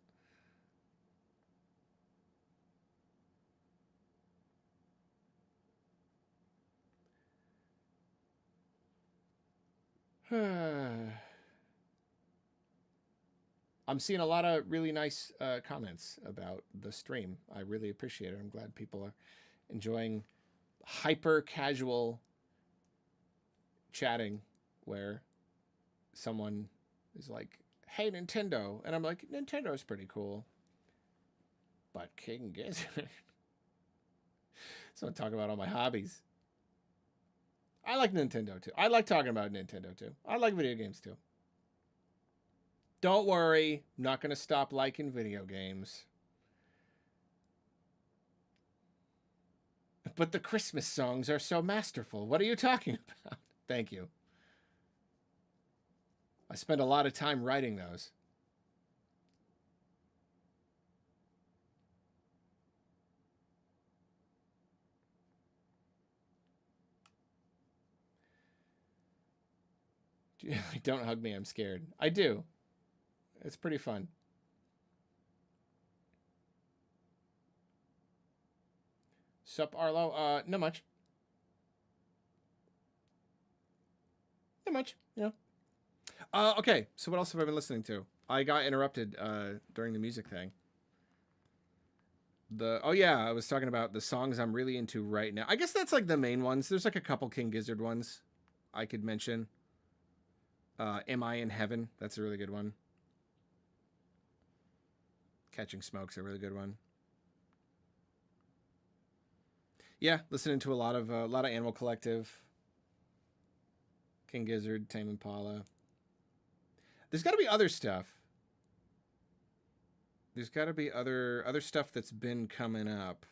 I'm seeing a lot of really nice comments about the stream. I really appreciate it. I'm glad people are enjoying hyper casual chatting where someone is like, "Hey Nintendo," and I'm like, "Nintendo's pretty cool," but King Gizzard. So I talk about all my hobbies. I like Nintendo too. I like talking about Nintendo too. I like video games too. Don't worry, I'm not gonna stop liking video games. But the Christmas songs are so masterful. What are you talking about? Thank you. I spent a lot of time writing those. Don't hug me, I'm scared. I do. It's pretty fun. Sup, Arlo? Not much. Not much. Yeah. Okay. So what else have I been listening to? I got interrupted during the music thing. Oh yeah, I was talking about the songs I'm really into right now. I guess that's like the main ones. There's like a couple King Gizzard ones I could mention. Am I in Heaven? That's a really good one. Catching Smoke's a really good one. Yeah, listening to a lot of Animal Collective, King Gizzard, Tame Impala. There's got to be other stuff. There's got to be other stuff that's been coming up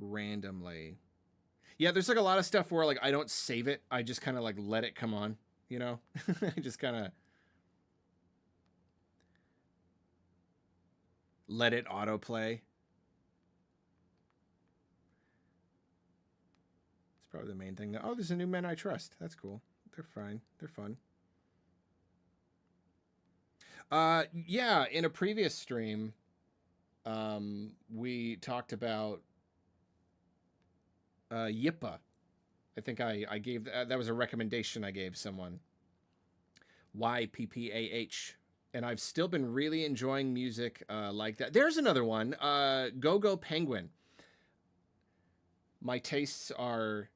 randomly. Yeah, there's like a lot of stuff where like I don't save it. I just kind of like let it come on, you know? I just kind of let it autoplay. It's probably the main thing. Oh, there's a new Men I Trust. That's cool. They're fine. They're fun. Yeah, in a previous stream, we talked about Yippa. I think I gave that was a recommendation I gave someone. YPPAH. And I've still been really enjoying music like that. There's another one, Go Go Penguin. My tastes are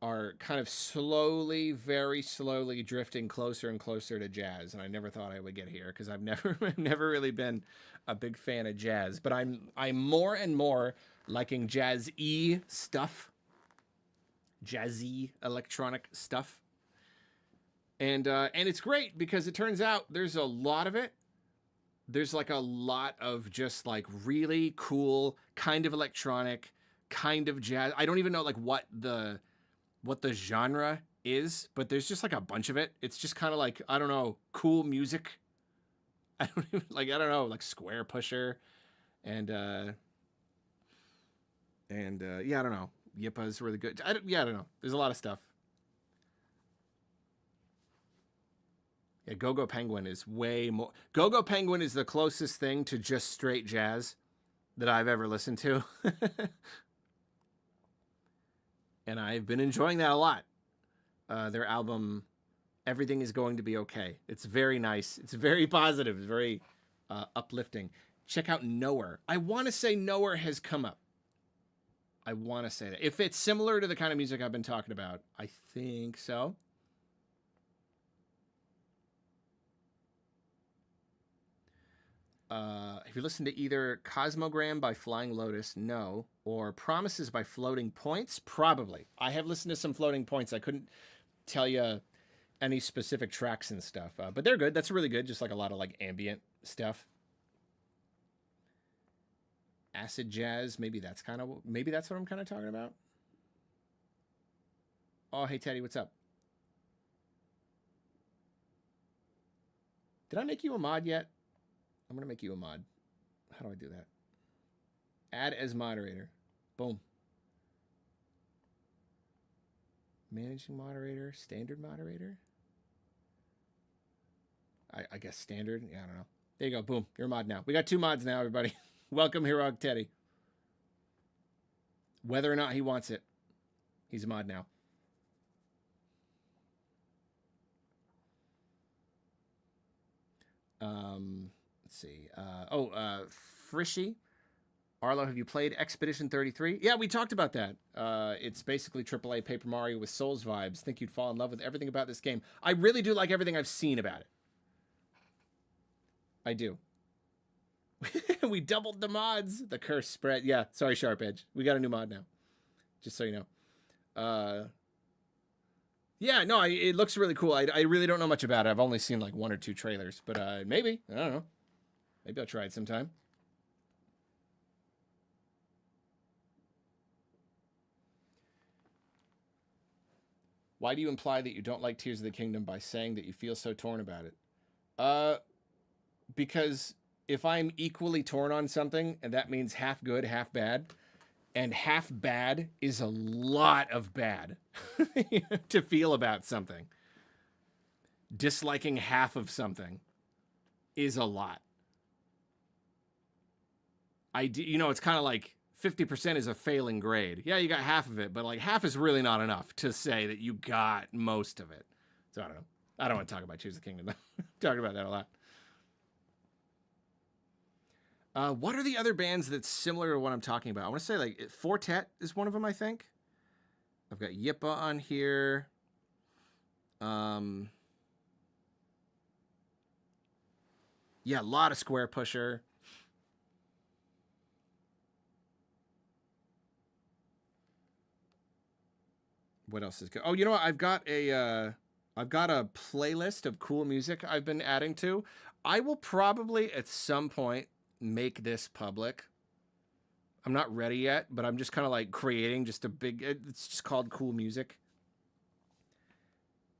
kind of slowly, very slowly drifting closer and closer to jazz, and I never thought I would get here because I've never never really been a big fan of jazz, but I'm more and more liking jazz-y stuff, jazzy electronic stuff, and it's great because it turns out there's a lot of it. There's like a lot of just like really cool kind of electronic, kind of jazz. I don't even know like what what the genre is, but there's just like a bunch of it. It's just kind of like, I don't know, cool music. I don't even like, I don't know, like Square Pusher and yeah, I don't know. Yippa's really good. I don't know. There's a lot of stuff. Yeah, Go-Go Penguin is way more. Go-Go Penguin is the closest thing to just straight jazz that I've ever listened to. And I've been enjoying that a lot. Their album, Everything is Going to Be Okay. It's very nice. It's very positive. It's very uplifting. Check out Nowhere. I want to say Nowhere has come up. I want to say that. If it's similar to the kind of music I've been talking about, I think so. Have you listened to either Cosmogram by Flying Lotus? No. Or Promises by Floating Points? Probably. I have listened to some Floating Points. I couldn't tell you any specific tracks and stuff, but they're good. That's really good. Just like a lot of like ambient stuff. Acid jazz. Maybe that's what I'm kind of talking about. Oh, hey Teddy, what's up? Did I make you a mod yet? I'm gonna make you a mod. How do I do that? Add as moderator. Boom. Managing moderator, standard moderator. I guess standard. Yeah, I don't know. There you go. Boom. You're a mod now. We got 2 mods now, everybody. Welcome, Heroic Teddy. Whether or not he wants it, he's a mod now. Let's see. Frishy. Arlo, have you played Expedition 33? Yeah, we talked about that. It's basically AAA Paper Mario with Souls vibes. Think you'd fall in love with everything about this game. I really do like everything I've seen about it. I do. We doubled the mods. The curse spread. Yeah, sorry, Sharp Edge. We got a new mod now. Just so you know. Yeah, no, it looks really cool. I really don't know much about it. I've only seen like 1 or 2 trailers, but maybe. I don't know. Maybe I'll try it sometime. Why do you imply that you don't like Tears of the Kingdom by saying that you feel so torn about it? Because if I'm equally torn on something, and that means half good, half bad, and half bad is a lot of bad to feel about something. Disliking half of something is a lot. It's kind of like 50% is a failing grade. Yeah, you got half of it, but like half is really not enough to say that you got most of it. So I don't know. I don't want to talk about Tears of the Kingdom. Talk about that a lot. What are the other bands that's similar to what I'm talking about? I want to say like Fortet is one of them, I think. I've got Yippa on here. Yeah, a lot of Square Pusher. What else is good? Oh, you know what? I've got a playlist of cool music I've been adding to. I will probably at some point make this public. I'm not ready yet, but I'm just kind of like creating just it's just called Cool Music.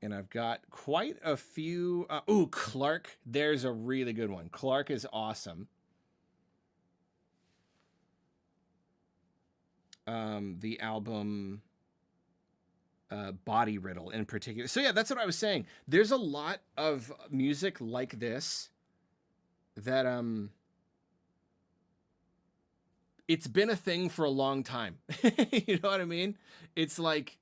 And I've got quite a few. Clark. There's a really good one. Clark is awesome. The album Body Riddle in particular. So yeah, that's what I was saying. There's a lot of music like this that it's been a thing for a long time. You know what I mean? It's like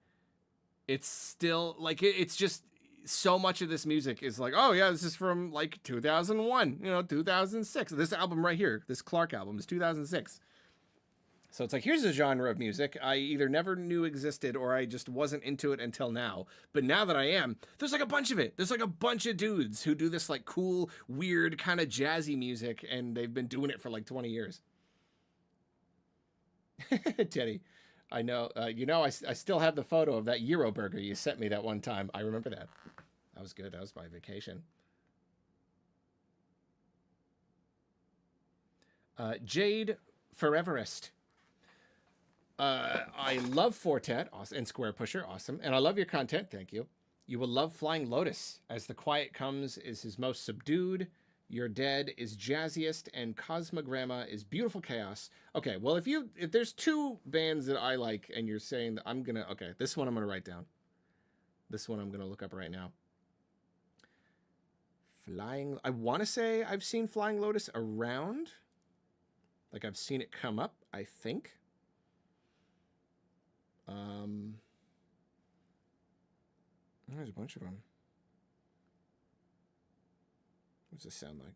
it's still like it's just so much of this music is like, oh yeah, this is from like 2001, 2006. This album right here, this Clark album is 2006. So it's like, here's a genre of music I either never knew existed or I just wasn't into it until now. But now that I am, there's like a bunch of it. There's like a bunch of dudes who do this like cool, weird, kind of jazzy music, and they've been doing it for like 20 years. Teddy, I know. I still have the photo of that Euro burger you sent me that one time. I remember that. That was good. That was my vacation. Jade Foreverist. I love Fortet awesome, and Square Pusher, awesome. And I love your content, thank you. You will love Flying Lotus, as The Quiet Comes is his most subdued, You're Dead is jazziest, and Cosmogramma is beautiful chaos. Okay, well, if there's two bands that I like and you're saying that okay, this one I'm gonna write down. This one I'm gonna look up right now. I want to say I've seen Flying Lotus around. Like I've seen it come up, I think. There's a bunch of them. What's this sound like?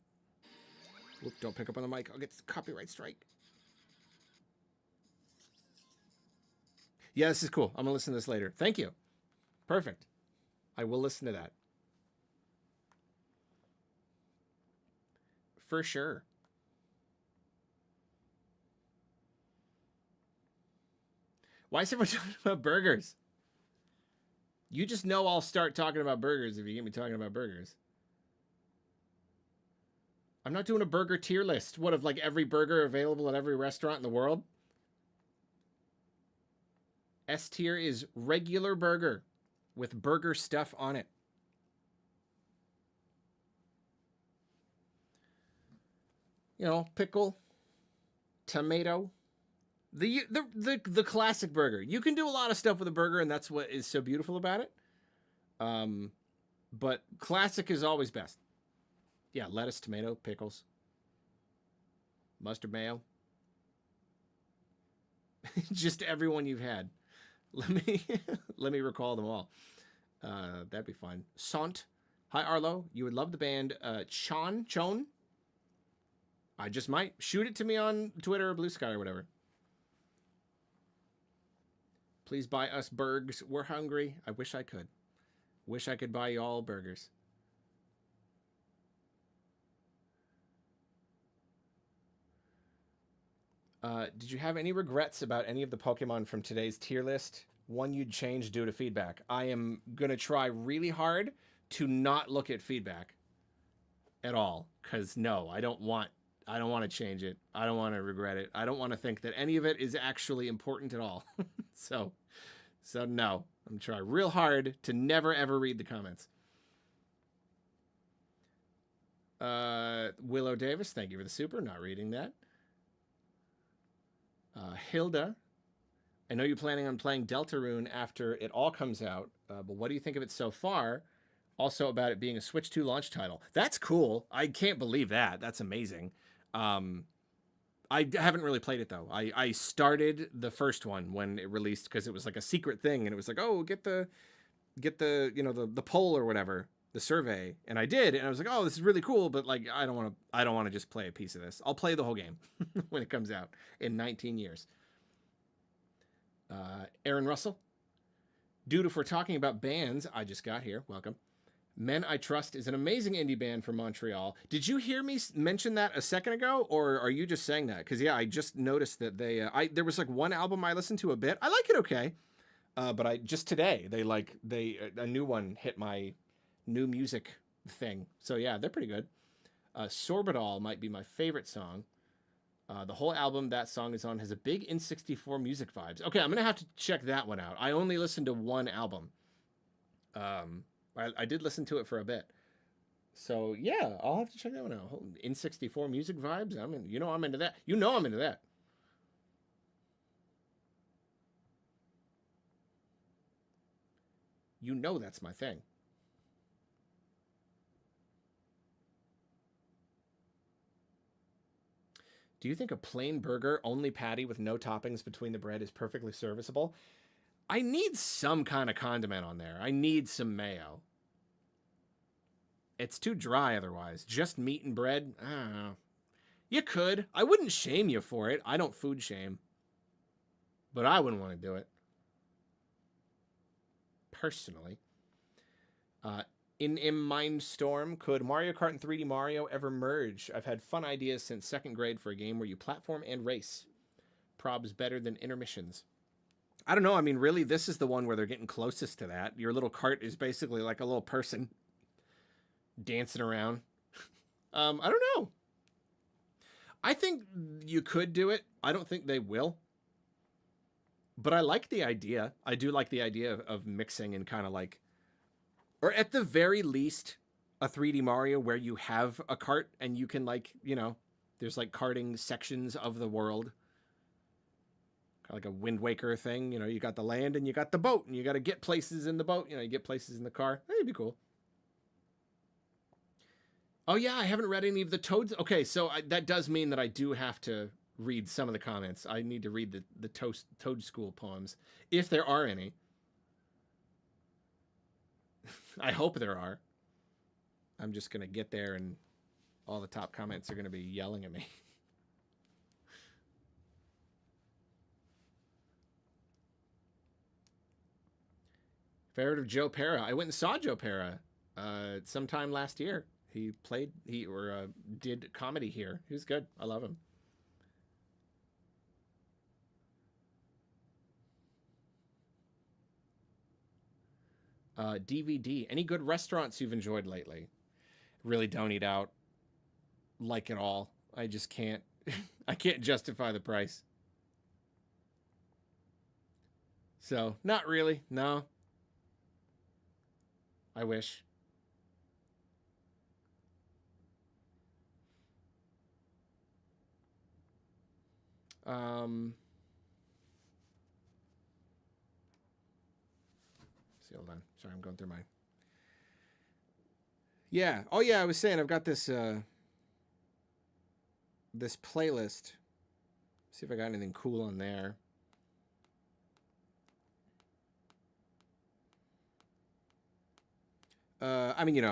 Whoop, don't pick up on the mic. I'll get the copyright strike. Yeah, this is cool. I'm going to listen to this later. Thank you. Perfect. I will listen to that. For sure. Why is everyone talking about burgers? You just know I'll start talking about burgers if you get me talking about burgers. I'm not doing a burger tier list. What, of like every burger available at every restaurant in the world? S tier is regular burger with burger stuff on it. You know, pickle, tomato, the classic burger. You can do a lot of stuff with a burger, and that's what is so beautiful about it. But classic is always best. Yeah, lettuce, tomato, pickles, mustard, mayo. Just everyone you've had. Let me recall them all. That'd be fun. Sant. Hi Arlo. You would love the band Chon. I just might. Shoot it to me on Twitter or Blue Sky or whatever. Please buy us burgers. We're hungry. I wish I could. Wish I could buy you all burgers. Did you have any regrets about any of the Pokemon from today's tier list? One you'd change due to feedback. I am going to try really hard to not look at feedback at all. Because no, I don't want to change it. I don't want to regret it. I don't want to think that any of it is actually important at all. So no. I'm going to try real hard to never, ever read the comments. Willow Davis, thank you for the super. Not reading that. Hilda, I know you're planning on playing Deltarune after it all comes out, but what do you think of it so far? Also about it being a Switch 2 launch title. That's cool. I can't believe that. That's amazing. I haven't really played it, though. I started the first one when it released because it was like a secret thing, and it was like, oh, get the the poll or whatever, the survey, and I did, and I was like, oh, this is really cool, but like I don't want to just play a piece of this. I'll play the whole game when it comes out in 19 years. Aaron Russell, dude, if we're talking about bands, I just got here. Welcome. Men I Trust is an amazing indie band from Montreal. Did you hear me mention that a second ago, or are you just saying that? Because yeah, I just noticed that there was like one album I listened to a bit. I like it okay, but I just today a new one hit my new music thing. So yeah, they're pretty good. Sorbitol might be my favorite song. The whole album that song is on has a big N64 music vibes. Okay, I'm gonna have to check that one out. I only listened to one album. I did listen to it for a bit. So yeah, I'll have to check that one out. N64 music vibes. I'm into that. I'm into that. That's my thing. Do you think a plain burger, only patty with no toppings between the bread is perfectly serviceable? I need some kind of condiment on there. I need some mayo. It's too dry otherwise. Just meat and bread? I don't know. You could. I wouldn't shame you for it. I don't food shame. But I wouldn't want to do it. Personally. In Mindstorm, could Mario Kart and 3D Mario ever merge? I've had fun ideas since second grade for a game where you platform and race. Probs better than intermissions. I don't know. I mean, really, this is the one where they're getting closest to that. Your little cart is basically like a little person dancing around. I don't know. I think you could do it. I don't think they will. But I like the idea. I do like the idea of mixing and kind of like, or at the very least, a 3D Mario where you have a cart and you can like, there's like karting sections of the world. Kind of like a Wind Waker thing. You got the land and you got the boat and you got to get places in the boat. You get places in the car. That'd be cool. Oh yeah, I haven't read any of the Toads. Okay, so that does mean that I do have to read some of the comments. I need to read the Toad School poems, if there are any. I hope there are. I'm just going to get there and all the top comments are going to be yelling at me. Favorite of Joe Pera. I went and saw Joe Pera sometime last year. He did comedy here. He was good. I love him. DVD. Any good restaurants you've enjoyed lately? Really don't eat out like at all. I just can't. I can't justify the price. So, not really. No. I wish. See, hold on. Sorry, I'm going through my. Yeah. Oh yeah, I was saying I've got this this playlist. See if I got anything cool on there. I mean,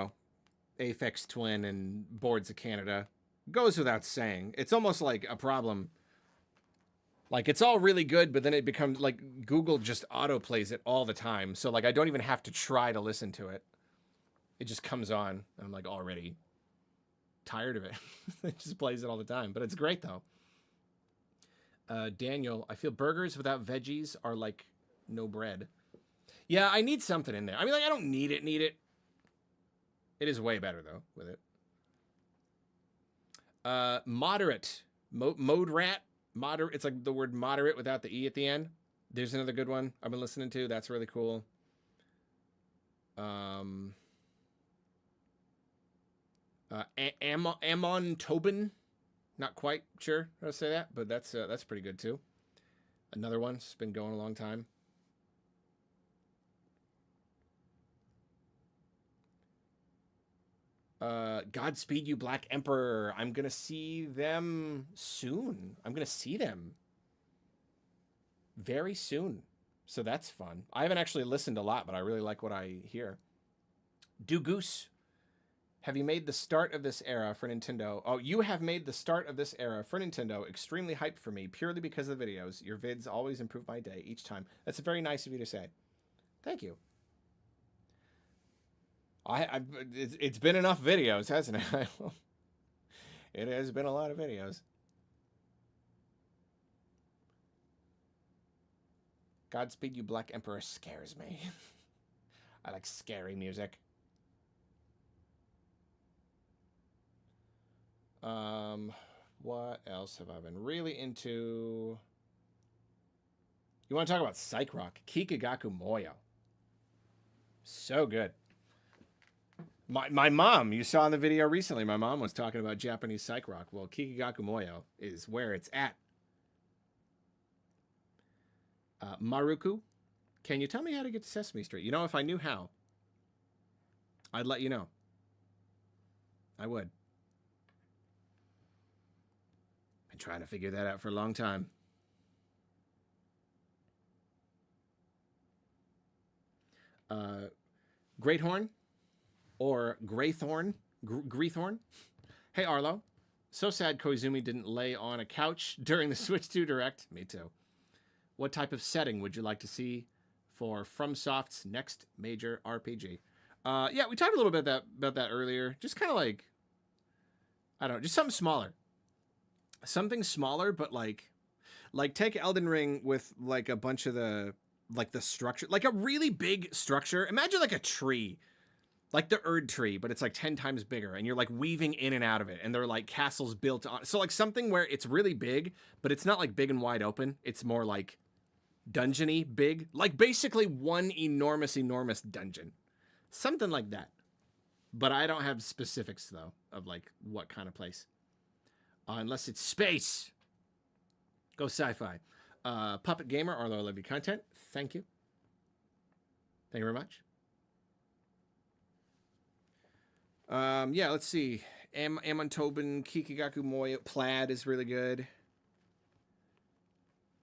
Aphex Twin and Boards of Canada goes without saying. It's almost like a problem. Like, it's all really good, but then it becomes like Google just autoplays it all the time. So like I don't even have to try to listen to it. It just comes on. I'm like already tired of it. It just plays it all the time. But it's great though. Daniel, I feel burgers without veggies are like no bread. Yeah, I need something in there. I mean, like, I don't need it. It is way better though with it. Moderate. Mode rat. Moderate. It's like the word moderate without the E at the end. There's another good one I've been listening to. That's really cool. Amon Tobin. Not quite sure how to say that, but that's pretty good too. Another one. It's been going a long time. Godspeed You Black Emperor. I'm gonna see them soon. I'm gonna see them very soon. So that's fun. I haven't actually listened a lot, but I really like what I hear. Do Goose. Have you made the start of this era for Nintendo? Oh, you have made the start of this era for Nintendo extremely hyped for me, purely because of the videos. Your vids always improve my day each time. That's very nice of you to say. Thank you. It's been enough videos, hasn't it? It has been a lot of videos. Godspeed You Black Emperor scares me. I like scary music. What else have I been really into? You want to talk about Psych Rock? Kikagaku Moyo. So good. My mom, you saw in the video recently, my mom was talking about Japanese Psych Rock. Well, Kikagaku Moyo is where it's at. Maruku, can you tell me how to get to Sesame Street? If I knew how, I'd let you know. I would. Been trying to figure that out for a long time. Great Horn or Graythorn? Greethorn? Hey, Arlo. So sad Koizumi didn't lay on a couch during the Switch 2 Direct. Me too. What type of setting would you like to see for FromSoft's next major RPG? Yeah, we talked a little bit about that earlier. Just kind of like, I don't know, just something smaller. Something smaller, but like take Elden Ring with like a bunch of the structure, like a really big structure. Imagine like a tree, like the Erd tree, but it's like 10 times bigger, and you're like weaving in and out of it, and they're like castles built on. So like something where it's really big, but it's not like big and wide open. It's more like dungeony, big, like basically one enormous dungeon, something like that. But I don't have specifics though of like what kind of place, unless it's space. Go sci-fi. Puppet Gamer, Arlo, I love your content. Thank you. Thank you very much. Yeah, let's see. Amon Tobin, Kikigaku Moyo, Plaid is really good.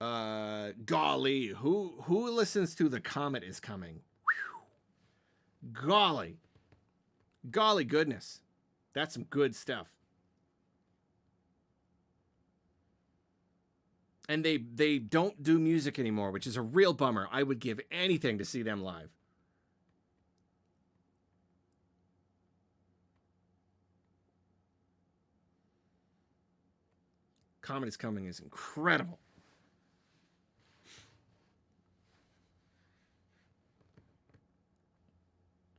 Golly, who listens to The Comet is Coming? Whew. Golly goodness. That's some good stuff. And they don't do music anymore, which is a real bummer. I would give anything to see them live. Comet is Coming is incredible.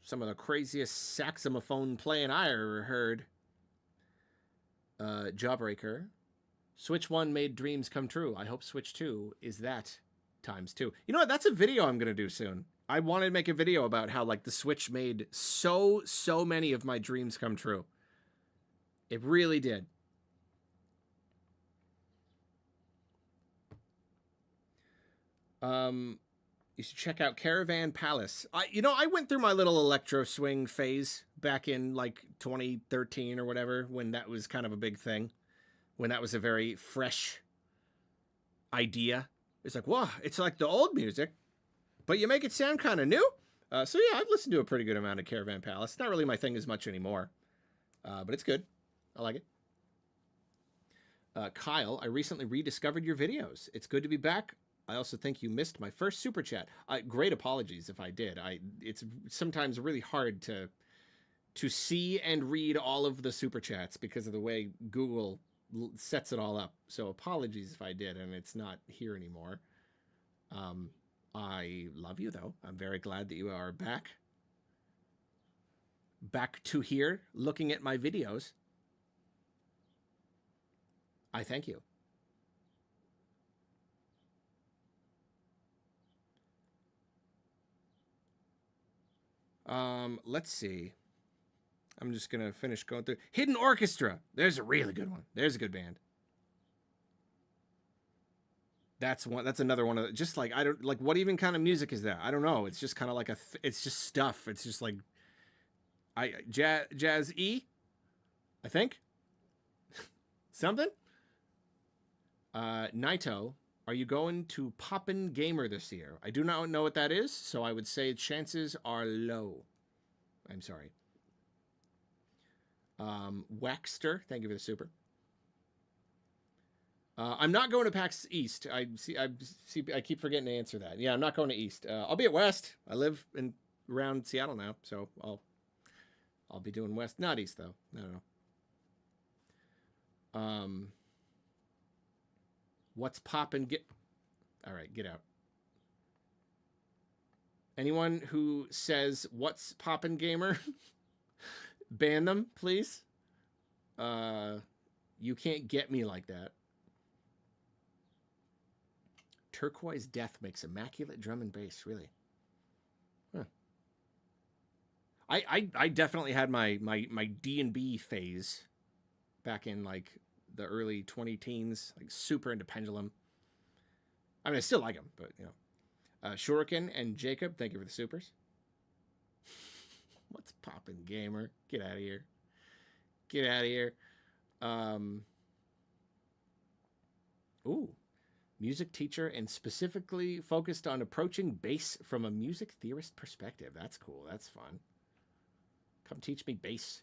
Some of the craziest saxophone playing I ever heard. Jawbreaker. Switch 1 made dreams come true. I hope Switch 2 is that times 2. You know what? That's a video I'm going to do soon. I wanted to make a video about how like the Switch made so many of my dreams come true. It really did. You should check out Caravan Palace. I went through my little electro swing phase back in like 2013 or whatever, when that was kind of a big thing, when that was a very fresh idea. It's like, wow, it's like the old music, but you make it sound kind of new. So yeah, I've listened to a pretty good amount of Caravan Palace. It's not really my thing as much anymore, but it's good. I like it. Kyle, I recently rediscovered your videos. It's good to be back. I also think you missed my first super chat. Great apologies if I did. It's sometimes really hard to see and read all of the super chats because of the way Google sets it all up. So apologies if I did, and it's not here anymore. I love you though. I'm very glad that you are back to here looking at my videos. I thank you. Let's see. I'm just gonna finish going through Hidden Orchestra. There's a really good one. There's a good band. That's another one of the, just like, I don't like, what even kind of music is that? I don't know. It's just kind of like it's just stuff. It's just like jazz E, I think. Something. Naito, are you going to Poppin' Gamer this year? I do not know what that is, so I would say chances are low. I'm sorry. Waxter, thank you for the super. I'm not going to PAX East. I keep forgetting to answer that. Yeah, I'm not going to East. I'll be at West. I live around Seattle now, so I'll be doing West, not East though. No. What's poppin'? All right, get out. Anyone who says what's poppin' gamer, ban them, please. You can't get me like that. Turquoise Death makes immaculate drum and bass, really. Huh. I definitely had my D&B phase back in like the early 20-teens, like super into Pendulum. I mean, I still like them, but you know. Shuriken and Jacob, thank you for the supers. What's poppin' gamer? Get out of here. Get out of here. Ooh. Music teacher and specifically focused on approaching bass from a music theorist perspective. That's cool. That's fun. Come teach me bass.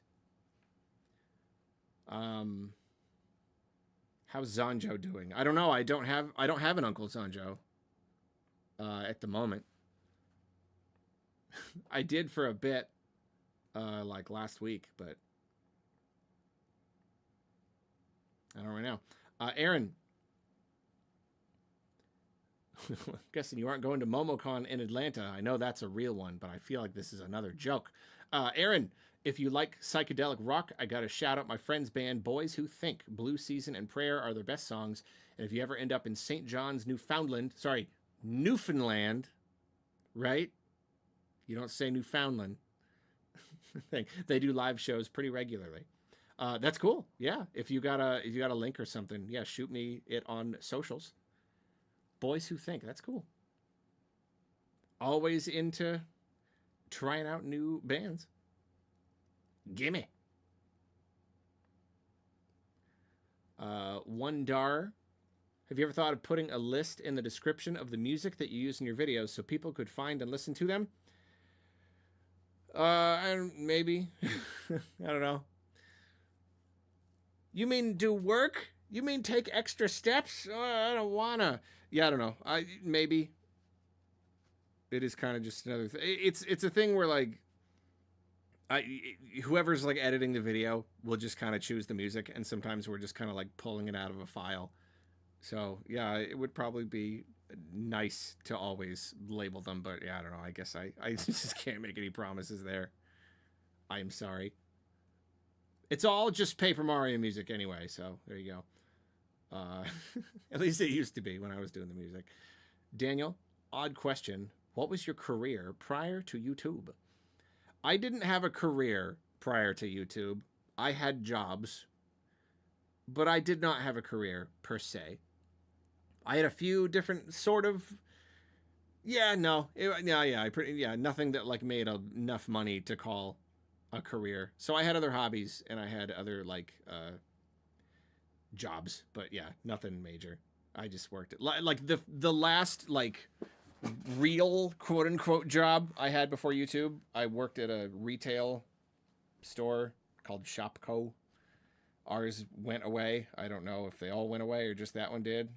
How's Zanjo doing? I don't know. I don't have an Uncle Zanjo at the moment. I did for a bit like last week, but I don't right now. Aaron, I'm guessing you aren't going to MomoCon in Atlanta. I know that's a real one, but I feel like this is another joke. Aaron, if you like psychedelic rock, I got to shout out my friend's band, Boys Who Think. Blue Season and Prayer are their best songs. And if you ever end up in St. John's, Newfoundland, sorry, Newfoundland, right? You don't say Newfoundland. They do live shows pretty regularly. That's cool. Yeah, if you got a link or something, yeah, shoot me it on socials. Boys Who Think. That's cool. Always into trying out new bands. Gimme. One Dar. Have you ever thought of putting a list in the description of the music that you use in your videos so people could find and listen to them? Maybe. I don't know. You mean do work? You mean take extra steps? I don't wanna. Yeah, I don't know. Maybe it is kind of just another thing. It's a thing where like whoever's like editing the video will just kind of choose the music, and sometimes we're just kind of like pulling it out of a file. So yeah, it would probably be nice to always label them, but yeah, I don't know. I guess I just can't make any promises there. I'm sorry. It's all just Paper Mario music anyway, so there you go. At least it used to be when I was doing the music. Daniel, odd question. What was your career prior to YouTube? I didn't have a career prior to YouTube. I had jobs, but I did not have a career per se. I had a few different sort of. Yeah, no, nothing that like made enough money to call a career. So I had other hobbies and I had other like jobs, but yeah, nothing major. I just worked like the last like real quote unquote job I had before YouTube. I worked at a retail store called Shopco. Ours went away. I don't know if they all went away or just that one did.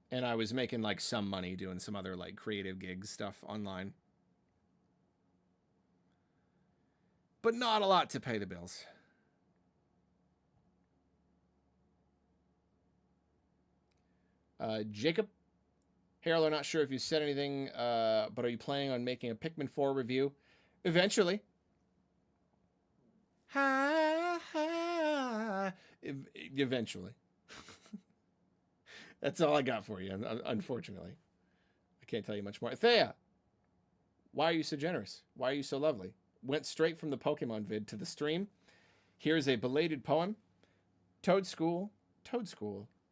And I was making like some money doing some other like creative gigs stuff online. But not a lot to pay the bills. Jacob, Harold, I'm not sure if you said anything, but are you planning on making a Pikmin 4 review? Eventually. Eventually. That's all I got for you, unfortunately. I can't tell you much more. Thea, why are you so generous? Why are you so lovely? Went straight from the Pokemon vid to the stream. Here's a belated poem. Toad School,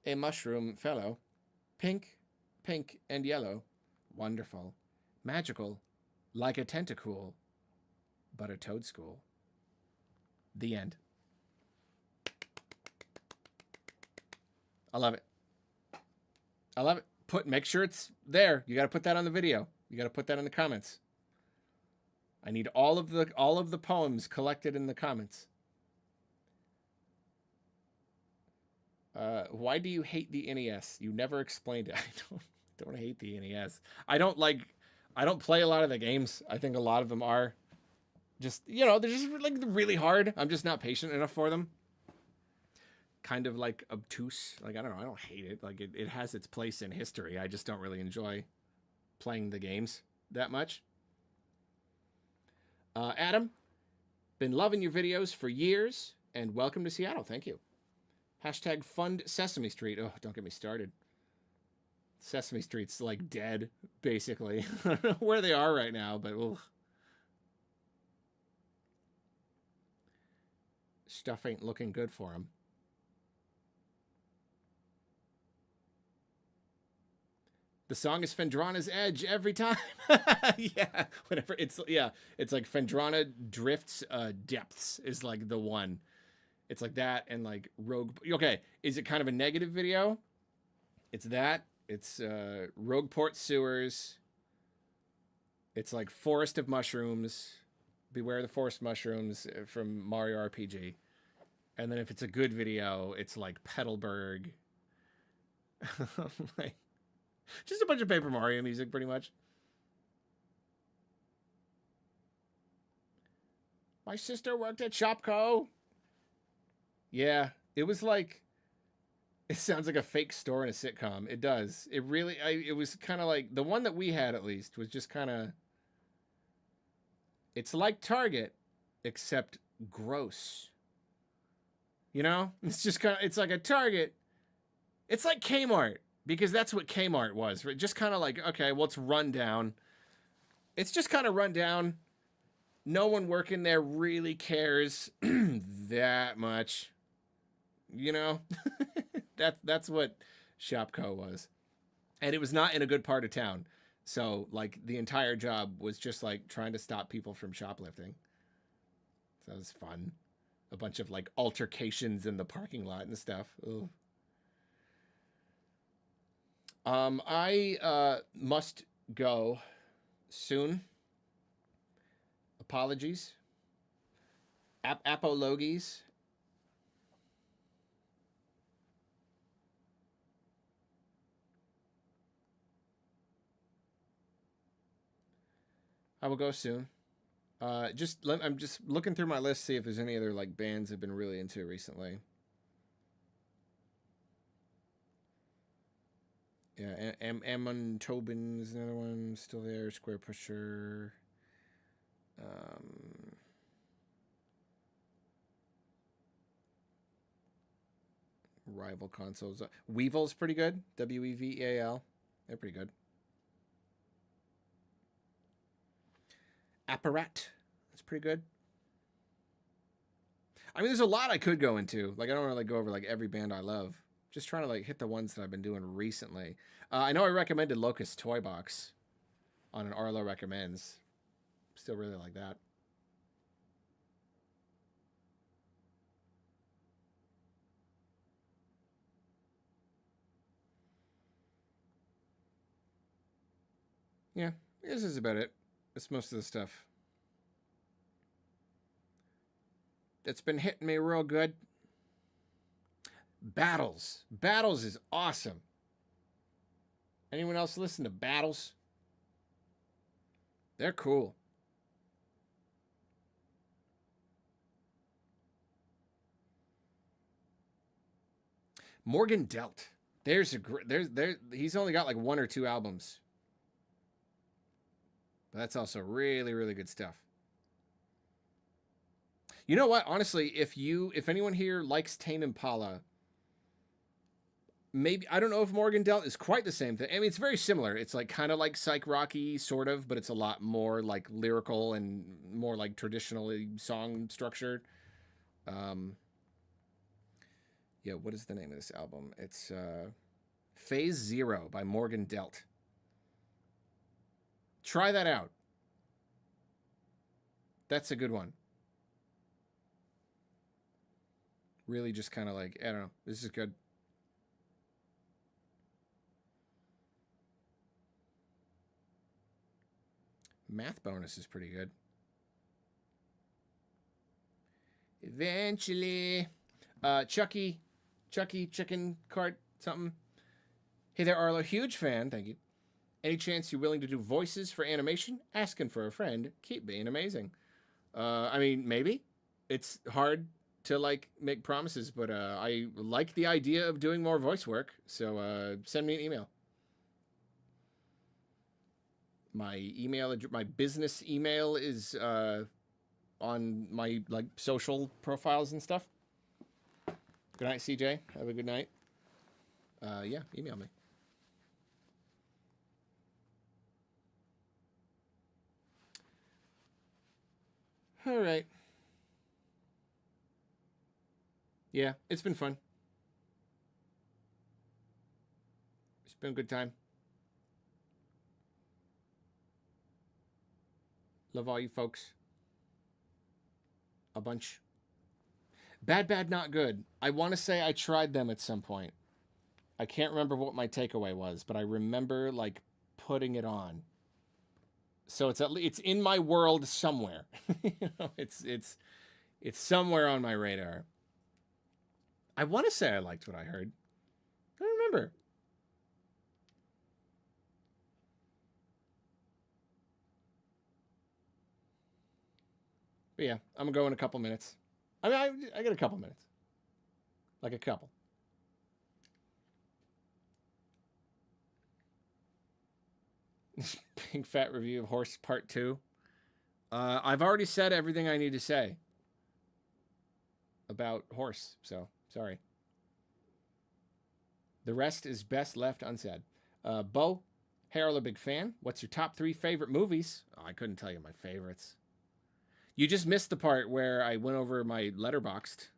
a mushroom fellow. Pink, pink and yellow. Wonderful. Magical, like a tentacool, but a toad school. The end. I love it. I love it. Make sure it's there. You got to put that on the video. You got to put that in the comments. I need all of the poems collected in the comments. Why do you hate the NES? You never explained it. I don't hate the NES. I don't play a lot of the games. I think a lot of them are just, they're just like really hard. I'm just not patient enough for them. Kind of like obtuse. Like, I don't know. I don't hate it. Like it has its place in history. I just don't really enjoy playing the games that much. Adam, been loving your videos for years and welcome to Seattle. Thank you. Hashtag fund Sesame Street. Oh, don't get me started. Sesame Street's like dead, basically. I don't know where they are right now, but ugh. Stuff ain't looking good for them. The song is Phendrana's Edge every time. Yeah, whenever it's like Phendrana Drifts Depths is like the one. It's like that and like Rogue. Okay, is it kind of a negative video? It's that. It's Rogueport Sewers. It's like Forest of Mushrooms. Beware the Forest Mushrooms from Mario RPG. And then if it's a good video, it's like Petalburg. Like, just a bunch of Paper Mario music, pretty much. My sister worked at Shopco. Yeah, it was like, it sounds like a fake store in a sitcom. It does. It really, it was kind of like, the one that we had at least was just kind of, it's like Target, except gross. It's just kind of, it's like a Target, It's like Kmart because that's what Kmart was. Right? Just kind of like, okay, well, it's run down. It's just kind of run down. No one working there really cares that much. You know, that's what Shopko was, and it was not in a good part of town. So like the entire job was just like trying to stop people from shoplifting. So that was fun. A bunch of like altercations in the parking lot and stuff. Ugh. I must go soon. Apologies. Apologies. I will go soon. I'm just looking through my list, see if there's any other like bands I've been really into recently. Yeah, Ammon Tobin is another one still there. Square Pusher. Um, Rival Consoles. Weevil's pretty good. Weval. They're pretty good. Apparat. That's pretty good. I mean, there's a lot I could go into. Like, I don't want to like go over like every band I love. Just trying to like hit the ones that I've been doing recently. I know I recommended Locust Toy Box on an Arlo recommends. Still really like that. Yeah, this is about it. That's most of the stuff that's been hitting me real good. Battles. Battles is awesome. Anyone else listen to Battles? They're cool. Morgan Delt. He's only got like one or two albums. But that's also really, really good stuff. You know what? Honestly, if anyone here likes Tame Impala, maybe I don't know if Morgan Delt is quite the same thing. I mean, it's very similar. It's like kind of like psych rocky, sort of, but it's a lot more like lyrical and more like traditionally song structured. Um, yeah, what is the name of this album? It's Phase Zero by Morgan Delt. Try that out. That's a good one. Really, just kind of like I don't know. This is good. Math Bonus is pretty good. Eventually, Chucky Chicken Cart something. Hey there, Arlo. Huge fan. Thank you. Any chance you're willing to do voices for animation? Asking for a friend. Keep being amazing. I mean, maybe. It's hard to like make promises, but I like the idea of doing more voice work. So send me an email. My business email is on my like social profiles and stuff. Good night, CJ. Have a good night. Yeah, email me. All right. Yeah, it's been fun. It's been a good time. Love all you folks. A bunch. Bad, not good. I want to say I tried them at some point. I can't remember what my takeaway was, but I remember like putting it on. So it's in my world somewhere. You know, it's somewhere on my radar. I want to say I liked what I heard. I don't remember. But yeah, I'm gonna go in a couple minutes. I mean, I got a couple minutes, like a couple. Big fat review of Horse Part Two. I've already said everything I need to say about Horse, so sorry. The rest is best left unsaid. Bo, Harold, a big fan. What's your top 3 favorite movies? Oh, I couldn't tell you my favorites. You just missed the part where I went over my Letterboxd.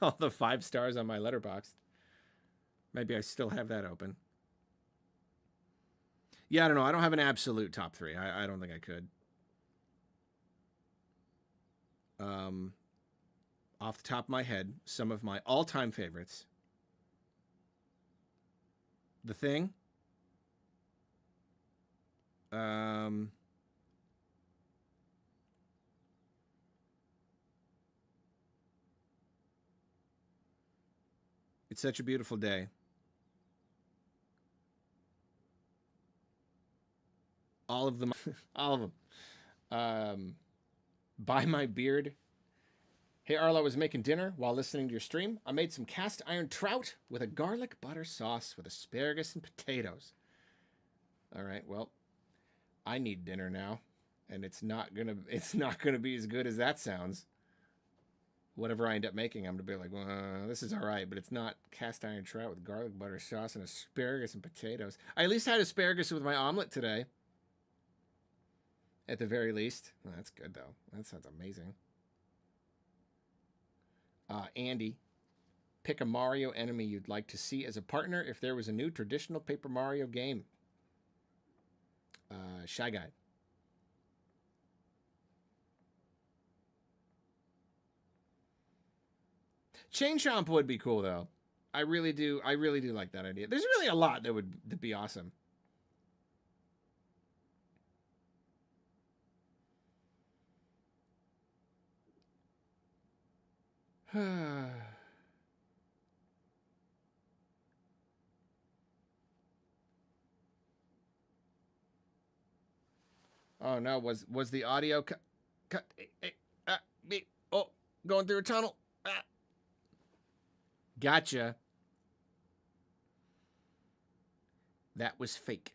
All the 5 stars on my Letterboxd. Maybe I still have that open. Yeah, I don't know. I don't have an absolute top 3. I don't think I could. Off the top of my head, some of my all-time favorites. The Thing. It's Such a Beautiful Day. All of them. All of them. Buy My Beard. Hey, Arlo, I was making dinner while listening to your stream. I made some cast iron trout with a garlic butter sauce with asparagus and potatoes. All right, well, I need dinner now, and it's not gonna be as good as that sounds. Whatever I end up making, I'm gonna be like, well, this is all right, but it's not cast iron trout with garlic butter sauce and asparagus and potatoes. I at least had asparagus with my omelet today. At the very least. Well, that's good, though. That sounds amazing. Andy, pick a Mario enemy you'd like to see as a partner if there was a new traditional Paper Mario game. Shy Guy. Chain Chomp would be cool, though. I really do like that idea. There's really a lot that would be awesome. Oh no, was the audio cut? Oh, going through a tunnel. Gotcha. That was fake.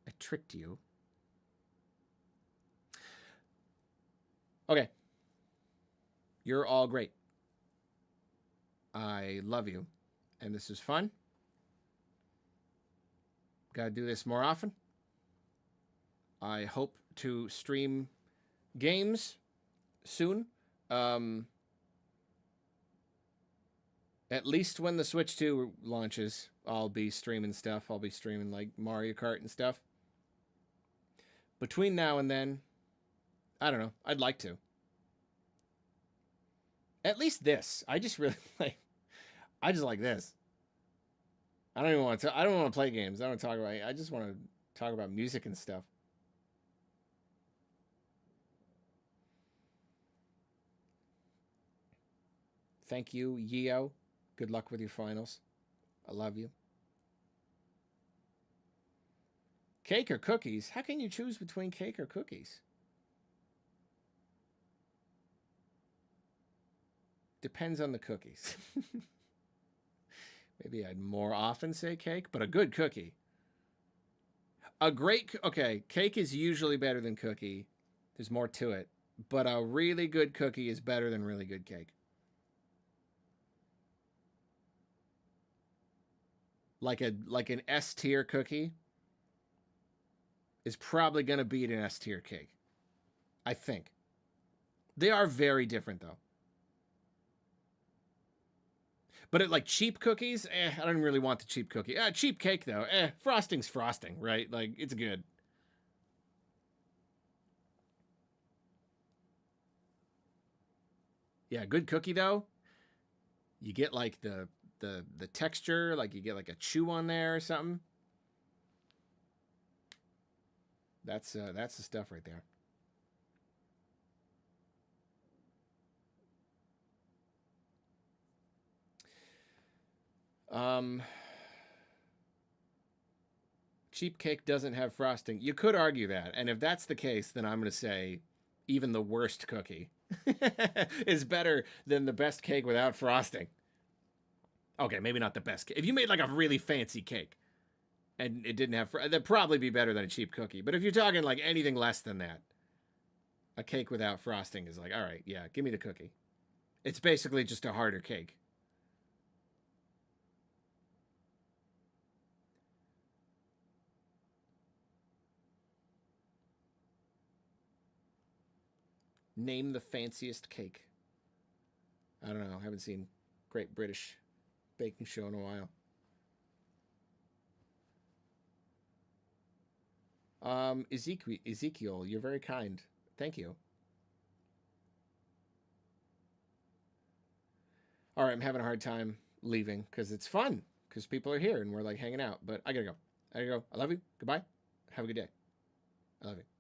I tricked you. Okay. You're all great. I love you. And this is fun. Gotta do this more often. I hope to stream games soon. At least when the Switch 2 launches, I'll be streaming stuff. I'll be streaming like Mario Kart and stuff. Between now and then, I don't know. I'd like to. At least this. I just really like. I just like this. I don't even want to. I don't want to play games. I don't talk about. I just want to talk about music and stuff. Thank you, Yeo. Good luck with your finals. I love you. Cake or cookies? How can you choose between cake or cookies? Depends on the cookies. Maybe I'd more often say cake, but a good cookie. Okay, cake is usually better than cookie. There's more to it. But a really good cookie is better than really good cake. Like an S tier cookie is probably going to beat an S tier cake. I think. They are very different, though. But like cheap cookies, I don't really want the cheap cookie. Cheap cake, though. Frosting's frosting, right? Like, it's good. Yeah, good cookie, though. You get like the texture, like you get like a chew on there or something. That's the stuff right there. Cheap cake doesn't have frosting. You could argue that, and if that's the case, then I'm going to say even the worst cookie is better than the best cake without frosting. Okay, maybe not the best cake. If you made like a really fancy cake and it didn't have that'd probably be better than a cheap cookie. But if you're talking like anything less than that, a cake without frosting is like, all right, yeah, give me the cookie. It's basically just a harder cake. Name the fanciest cake. I don't know. I haven't seen Great British Baking Show in a while. Ezekiel, you're very kind. Thank you. All right, I'm having a hard time leaving because it's fun because people are here and we're like hanging out. But I gotta go. I gotta go. I love you. Goodbye. Have a good day. I love you.